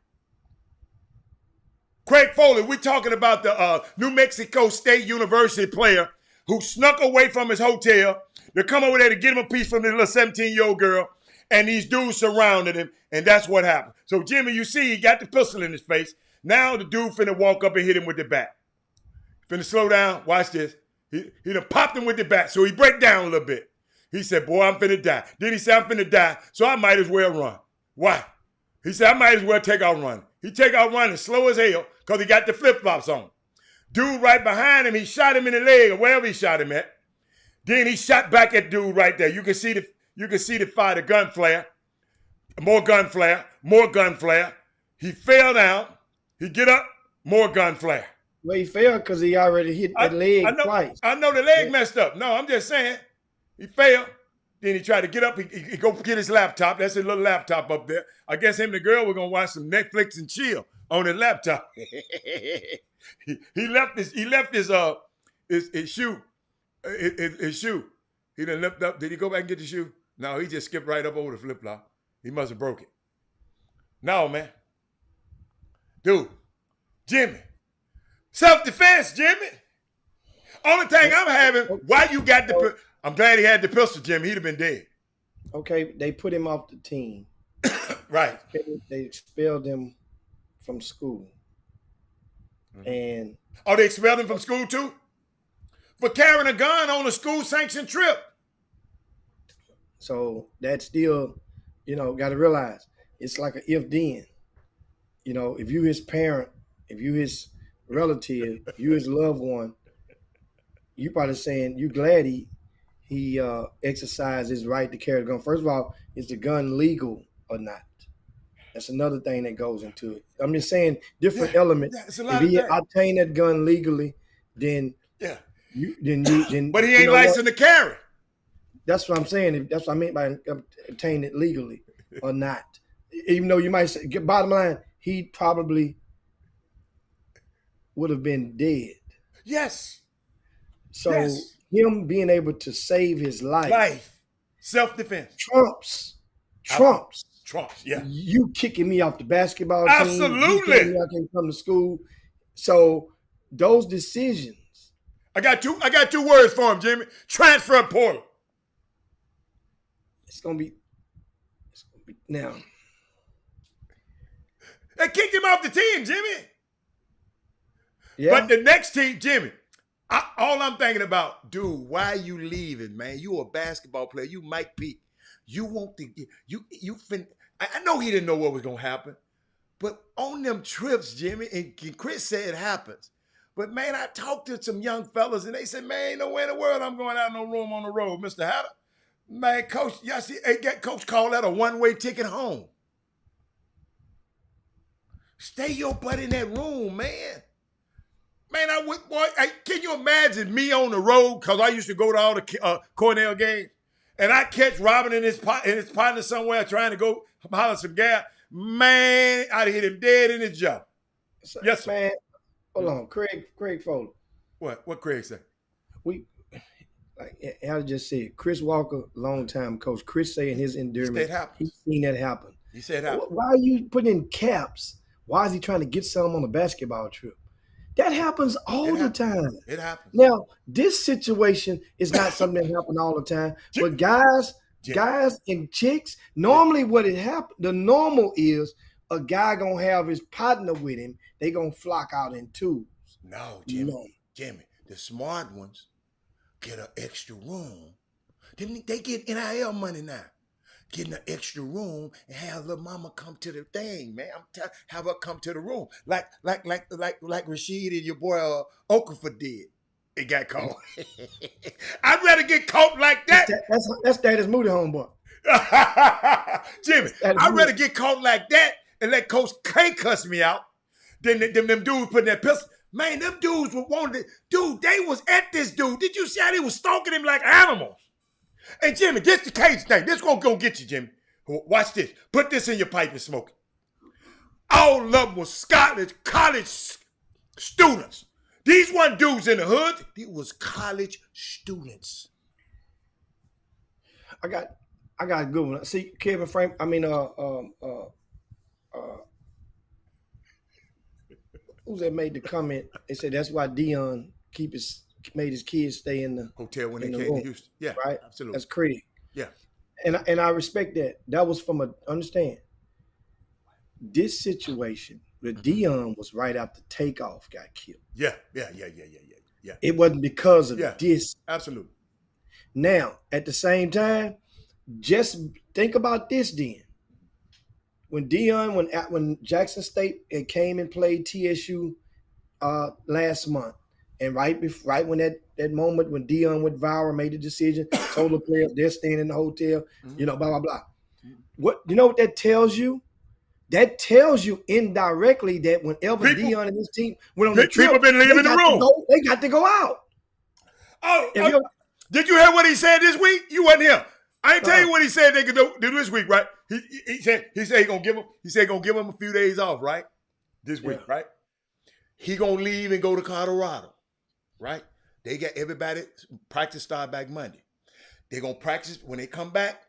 Craig Foley, we're talking about the New Mexico State University player who snuck away from his hotel to come over there to get him a piece from this little 17-year-old girl, and these dudes surrounded him, and that's what happened. So, Jimmy, you see he got the pistol in his face. Now the dude finna walk up and hit him with the bat. Finna slow down. Watch this. He done popped him with the bat, so he break down a little bit. He said, boy, I'm finna die. Then he said, I'm finna die, so I might as well run. Why? He said, I might as well take out running. He take out running slow as hell because he got the flip-flops on. Dude right behind him, he shot him in the leg or wherever he shot him at. Then he shot back at dude right there. You can see the fire, the gun flare. More gun flare. He fell down. He get up, more gun flare. Well, he fell because he already hit that leg twice. I know the leg messed up. No, I'm just saying. He fell. Then he tried to get up. He go get his laptop. That's his little laptop up there. I guess him and the girl were going to watch some Netflix and chill on his laptop. He left his shoe. His shoe. He done left up. Did he go back and get the shoe? No, he just skipped right up over the flip-flop. He must have broke it. No, man. Dude, Jimmy. Self-defense, Jimmy. Only thing I'm having, why you got the I'm glad he had the pistol, Jimmy. He'd have been dead. Okay, they put him off the team. Right. They expelled him from school. Mm-hmm. And they expelled him from school too? For carrying a gun on a school-sanctioned trip. So that's still, got to realize, it's like an if-then. If you his parent, if you his relative, if you his loved one, you probably saying you glad he exercised his right to carry a gun. First of all, is the gun legal or not? That's another thing that goes into it. I'm just saying different elements. Yeah, if he obtained that gun legally, then but he ain't licensed to carry. That's what I'm saying. That's what I mean by obtain it legally or not. Even though you might say, bottom line, he probably would have been dead. Yes. So him being able to save his life. Self-defense. Trumps. Yeah. You kicking me off the basketball team. Absolutely. I can't come to school. So those decisions. I got two words for him, Jimmy. Transfer portal. It's gonna be Now, They kicked him off the team, Jimmy. yeah. But the next team, Jimmy, all I'm thinking about, dude, why are you leaving, man? You a basketball player. You Mike Pete. You want to I know he didn't know what was gonna happen, but on them trips, Jimmy, and Chris said it happens. But man, I talked to some young fellas and they said, man, ain't no way in the world I'm going out no room on the road, Mr. Hatter. Man, coach, y'all see, coach called that a one-way ticket home. Stay your butt in that room, man. Man, can you imagine me on the road? Because I used to go to all the Cornell games, and I catch Robin and his partner somewhere trying to go holler some gas. Man, I'd hit him dead in his jaw. Yes, sir. Man, hold on. Craig Fowler. What Craig said? Like I just said, Chris Walker, long-time coach. Chris saying his endearment, he's seen that happen. He said it happened. Why are you putting in caps? Why is he trying to get some on a basketball trip? That happens all the time. It happens. Now, this situation is not something that happens all the time. But guys and chicks, normally what it happens, the normal is a guy gonna have his partner with him. They gonna flock out in twos. No, Jimmy. Jimmy, the smart ones get an extra room. They get NIL money now. Getting an extra room and have little mama come to the thing, man. Have her come to the room, like Rashid and your boy Okafor did. It got caught. I'd rather get caught like that. That's Daddy's Moody homeboy. Jimmy, I'd rather get caught like that and let Coach K cuss me out than them dudes putting that pistol. Man, them dudes were wanted. Dude, they was at this dude. Did you see how they was stalking him like animals? Hey, Jimmy, this the cage thing. This gonna go get you, Jimmy. Watch this. Put this in your pipe and smoke it. All of them was college students. These weren't dudes in the hood. These was college students. I got a good one. See, Kevin Frank. I mean, who's that made the comment? They said that's why Deion made his kids stay in the hotel when they came to Houston. Yeah, right. Absolutely. That's Craig. Yeah, and I respect that. That was from understand. This situation, the Deion was right after Takeoff got killed. Yeah. It wasn't because of this. Absolutely. Now, at the same time, just think about this then. When Jackson State came and played TSU last month, and right when that moment when Deion went viral, made the decision, told the players they're staying in the hotel, blah, blah, blah. What that tells you? That tells you indirectly that whenever Deion and his team went on the trip, people been leaving the room. They got to go out. Did you hear what he said this week? You wasn't here. I ain't tell you what he said they could do this week, right? He said he gonna give him a few days off, right? This week, right? He gonna leave and go to Colorado, right? They got everybody practice start back Monday. They're gonna practice when they come back.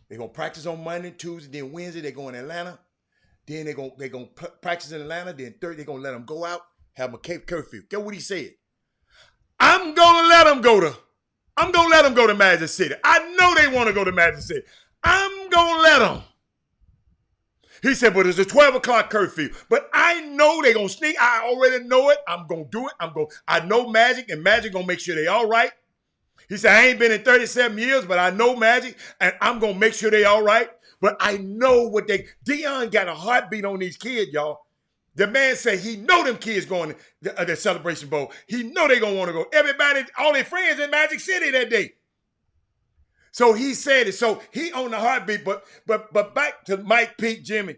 They're gonna practice on Monday, Tuesday, then Wednesday they go in Atlanta. Then they're gonna practice in Atlanta. Then Thursday they're gonna let them go out, have a curfew. Get what he said. I'm gonna let them go to Magic City. I know they want to go to Magic City. I'm gonna let them. He said, but it's a 12 o'clock curfew. But I know they're gonna sneak. I already know it. I'm gonna do it. I know Magic, and Magic gonna make sure they all right. He said, I ain't been in 37 years, but I know Magic, and I'm gonna make sure they all right. But I know Deion got a heartbeat on these kids, y'all. The man said he know them kids going to the Celebration Bowl. He know they gonna want to go. Everybody, all their friends in Magic City that day. So he said it. So he on the heartbeat. But back to Mike Pete, Jimmy.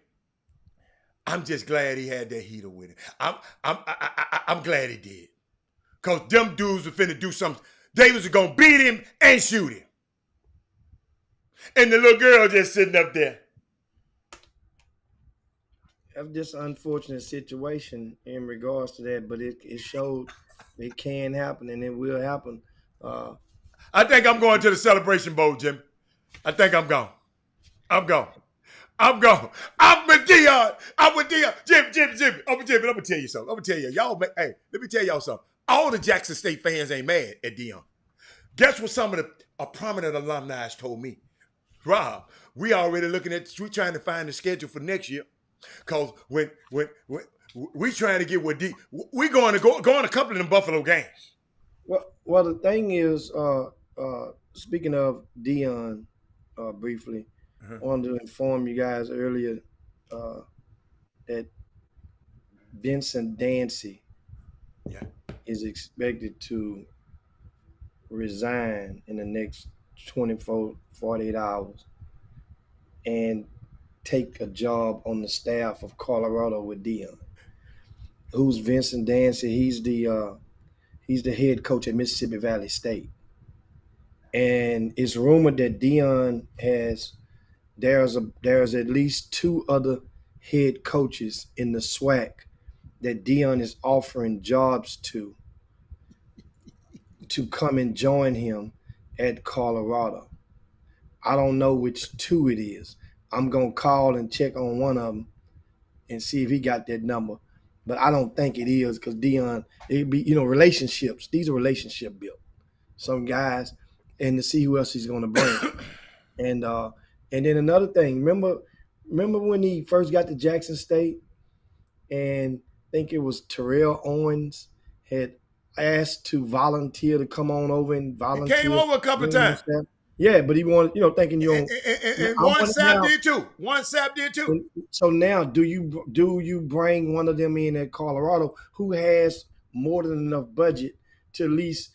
I'm just glad he had that heater with him. I'm glad he did. Cause them dudes were finna do something. They was gonna beat him and shoot him. And the little girl just sitting up there. That's just an unfortunate situation in regards to that, but it showed it can happen and it will happen. I think I'm going to the Celebration Bowl, Jim. I think I'm gone. I'm with Deion. Jim. I'm gonna tell you something. Let me tell y'all something. All the Jackson State fans ain't mad at Deion. Guess what some of the prominent alumni told me? Rob, we already looking at, we trying to find the schedule for next year. Cause when we trying to get what we going to go on a couple of them Buffalo games. Well, the thing is, speaking of Deion, briefly, I wanted to inform you guys earlier that Vincent Dancy is expected to resign in the next 24, 48 hours and take a job on the staff of Colorado with Deion. Who's Vincent Dancy? He's the head coach at Mississippi Valley State. And it's rumored that Deion there's at least 2 other head coaches in the SWAC that Deion is offering jobs to come and join him at Colorado. I don't know which 2 it is. I'm going to call and check on one of them and see if he got that number. But I don't think it is, because Deion, it'd be, relationships. These are relationship built. Some guys, and to see who else he's going to bring. And then another thing, remember when he first got to Jackson State, and I think it was Terrell Owens had asked to volunteer to come on over and volunteer. He came over a couple of times. Yeah, but he wanted, thinking you on. And one Sap did too. One Sap did too. So now, do you bring one of them in at Colorado who has more than enough budget to at least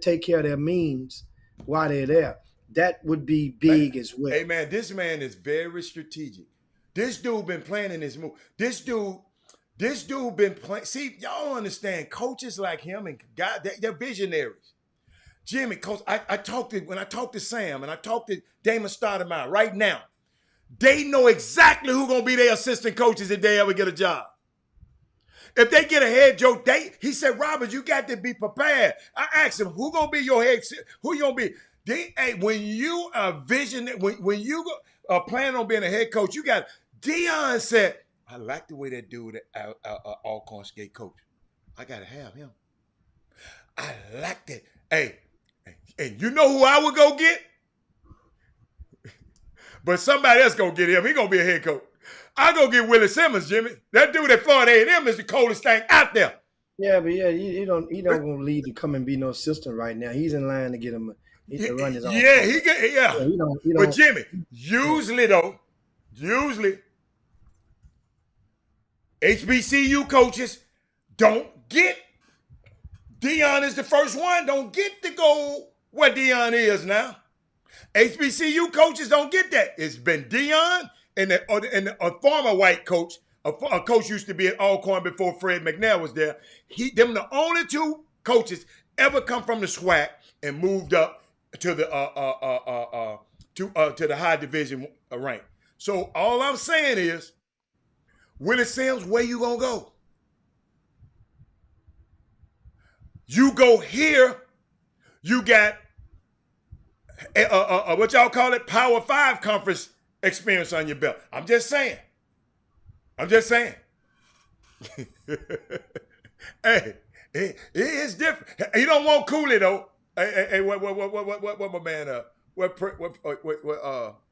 take care of their means while they're there? That would be big as well. Hey man, this man is very strategic. This dude been planning his move. This dude been playing. See, y'all don't understand. Coaches like him and guys, they're visionaries. Jimmy, Coach, when I talked to Sam and I talked to Damon Stoudemire right now, they know exactly who's gonna be their assistant coaches if they ever get a job. If they get a head joke, he said, Robert, you got to be prepared. I asked him, who gonna be your head? Who you gonna be? When you are when you plan on being a head coach, you got. Deion said, I like the way that dude Alcorn State coach. I gotta have him. I like that. Hey, and you know who I would go get? But somebody else gonna get him. He gonna be a head coach. I go get Willie Simmons, Jimmy. That dude at Florida A&M is the coldest thing out there. Yeah, but he don't gonna leave to come and be no assistant right now. He's in line to get him to run his own. Yeah, he don't. But Jimmy, usually HBCU coaches don't get. Deion is the first one. Don't get to go where Deion is now. HBCU coaches don't get that. It's been Deion and a former white coach. A coach used to be at Alcorn before Fred McNair was there. Them the only 2 coaches ever come from the SWAC and moved up to the to the high division rank. So all I'm saying is, Willie Sims, where you gonna go? You go here, you got what y'all call it, Power 5 conference experience on your belt. I'm just saying. Hey, it is different. You don't want Cooley though. Hey, what my man?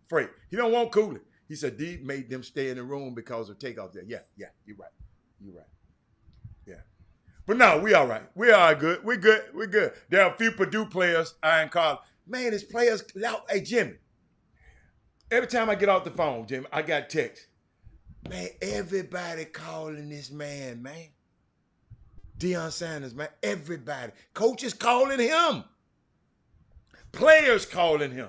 Frank? He don't want Cooley. He said D made them stay in the room because of takeoff there. Yeah, you're right. Yeah. But no, we all right. We are good. We're good. There are a few Purdue players I ain't called. Man, it's players out. Hey, Jimmy. Every time I get off the phone, Jimmy, I got text. Man, everybody calling this man. Deion Sanders, man. Everybody. Coaches calling him. Players calling him.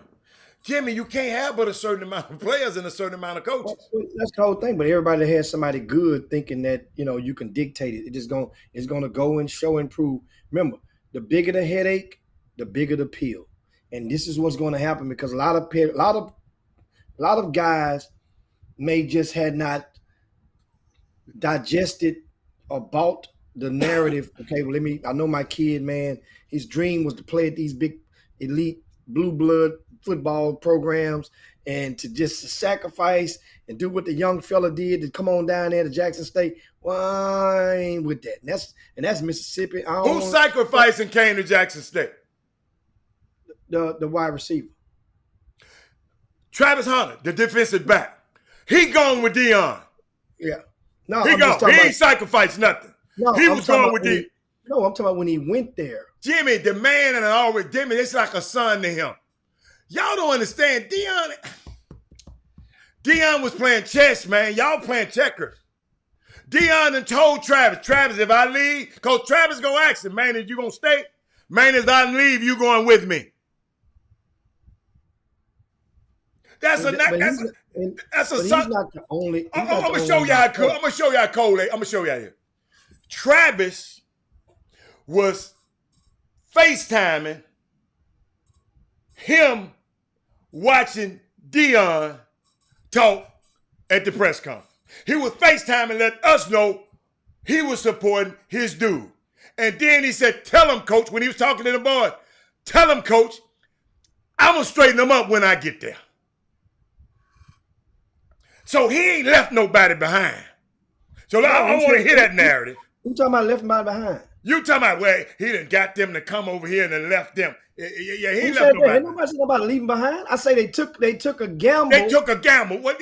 Jimmy, you can't have but a certain amount of players and a certain amount of coaches. That's the whole thing. But everybody has somebody good thinking that, you can dictate it. It's going to go and show and prove. Remember, the bigger the headache, the bigger the pill. And this is what's going to happen, because a lot of guys may just had not digested or bought the narrative. Okay, well, I know my kid, man, his dream was to play at these big elite blue blood football programs, and to just sacrifice and do what the young fella did to come on down there to Jackson State. Well, I ain't with that. And that's Mississippi. Who sacrificed and came to Jackson State? The wide receiver. Travis Hunter, the defensive back. He gone with Deion. Yeah. No, He gone. He ain't sacrificed nothing. No, he was going with Deion. No, I'm talking about when he went there. Jimmy, the man and always Jimmy, it's like a son to him. Y'all don't understand. Deion was playing chess, man. Y'all playing checkers. Deion done told Travis, if I leave, Coach Travis gonna ask him, man, is you gonna stay? Man, if I leave, you going with me. That's a son. He's not the only. I'm gonna show you how cold. I'm gonna show you how cold. I'm gonna show you here. Travis was FaceTiming him watching Deion talk at the press conference. He was FaceTiming, let us know he was supporting his dude. And then he said, tell him, coach, when he was talking to the boys, tell him, coach, I'm going to straighten him up when I get there. So he ain't left nobody behind. So I want to hear that narrative. You talking about left somebody behind? You talking about, well, he done got them to come over here and then left them. Yeah, he ain't left nobody. Ain't nobody said nobody leaving behind. I say they took a gamble. They took a gamble. What?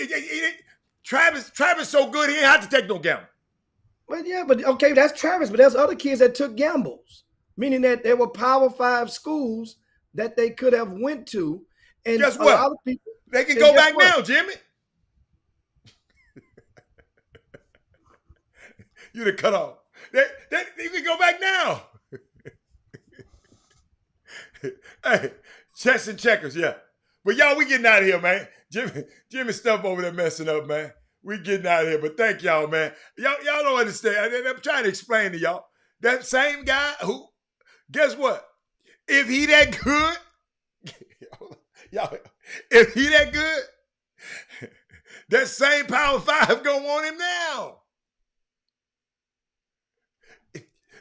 Travis so good, he ain't have to take no gamble. Well, yeah, but okay, that's Travis. But there's other kids that took gambles, meaning that there were Power 5 schools that they could have went to. And guess what? Other people, they can go back now, Jimmy. You done cut off. They can go back now. Hey, chess and checkers, yeah. But y'all, we getting out of here, man. Jimmy stuff over there messing up, man. We getting out of here. But thank y'all, man. Y'all don't understand. I'm trying to explain to y'all. That same guy who, guess what? If he that good, y'all, if he that good, that same Power 5 gonna want him now.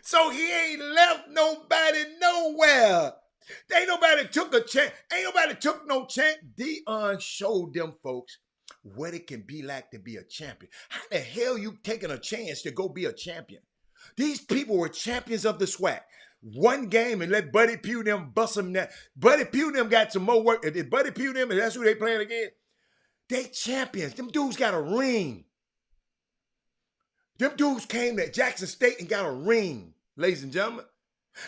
So he ain't left nobody nowhere. Ain't nobody took a chance. Ain't nobody took no chance. Deion showed them folks what it can be like to be a champion. How the hell you taking a chance to go be a champion? These people were champions of the SWAC. One game and let Buddy Pugh them bust them now. Buddy Pugh them got some more work. If Buddy Pugh them, and that's who they playing again, they champions. Them dudes got a ring. Them dudes came to Jackson State and got a ring, ladies and gentlemen.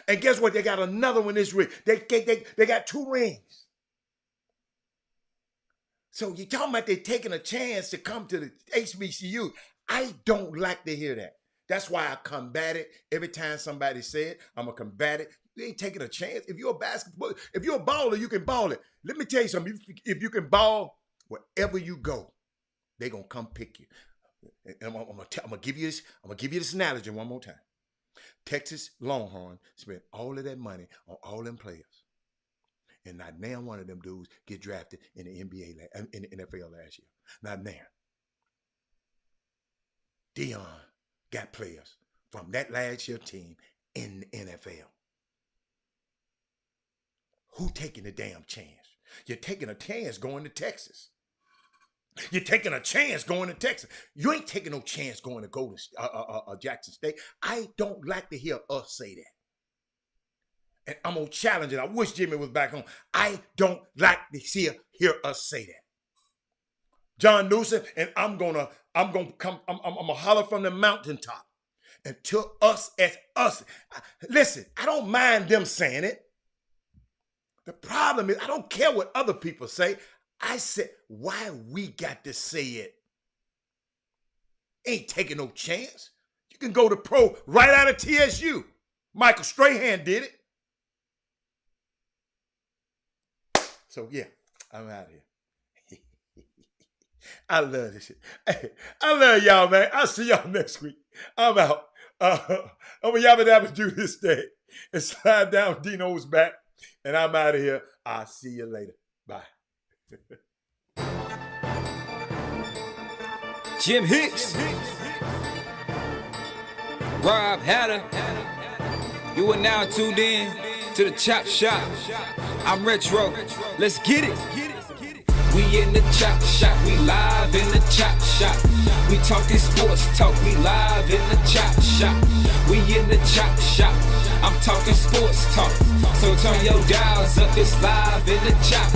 And guess what? They got another one this week. They got 2 rings. So you talking about they taking a chance to come to the HBCU. I don't like to hear that. That's why I combat it. Every time somebody say it, I'm going to combat it. You ain't taking a chance. If you're a baller, you can ball it. Let me tell you something. If you can ball, wherever you go, they going to come pick you. And I'm gonna give you this. I'm gonna give you this analogy one more time. Texas Longhorn spent all of that money on all them players, and not now one of them dudes get drafted in the in the NFL last year. Not now. Deion got players from that last year team in the NFL. Who taking the damn chance? You're taking a chance going to Texas. You're taking a chance going to Texas. You ain't taking no chance going to go to Jackson State. I don't like to hear us say that. And I'm going to challenge it. I wish Jimmy was back home. I don't like to hear us say that. John Newsom, and I'm gonna holler from the mountaintop. And to us as us. Listen, I don't mind them saying it. The problem is I don't care what other people say. I said, why we got to say it? Ain't taking no chance. You can go to pro right out of TSU. Michael Strahan did it. So, yeah, I'm out of here. I love this shit. Hey, I love y'all, man. I'll see y'all next week. I'm out. I'm going to yabba dabba do this day and slide down Dino's back. And I'm out of here. I'll see you later. Bye. Jim Hicks, Rob Hatter, you are now tuned in to the Chop Shop. I'm Retro, let's get it. We in the Chop Shop, we live in the Chop Shop. We talking sports talk, we live in the Chop Shop. We in the Chop Shop, I'm talking sports talk. So turn your dials up, it's live in the Chop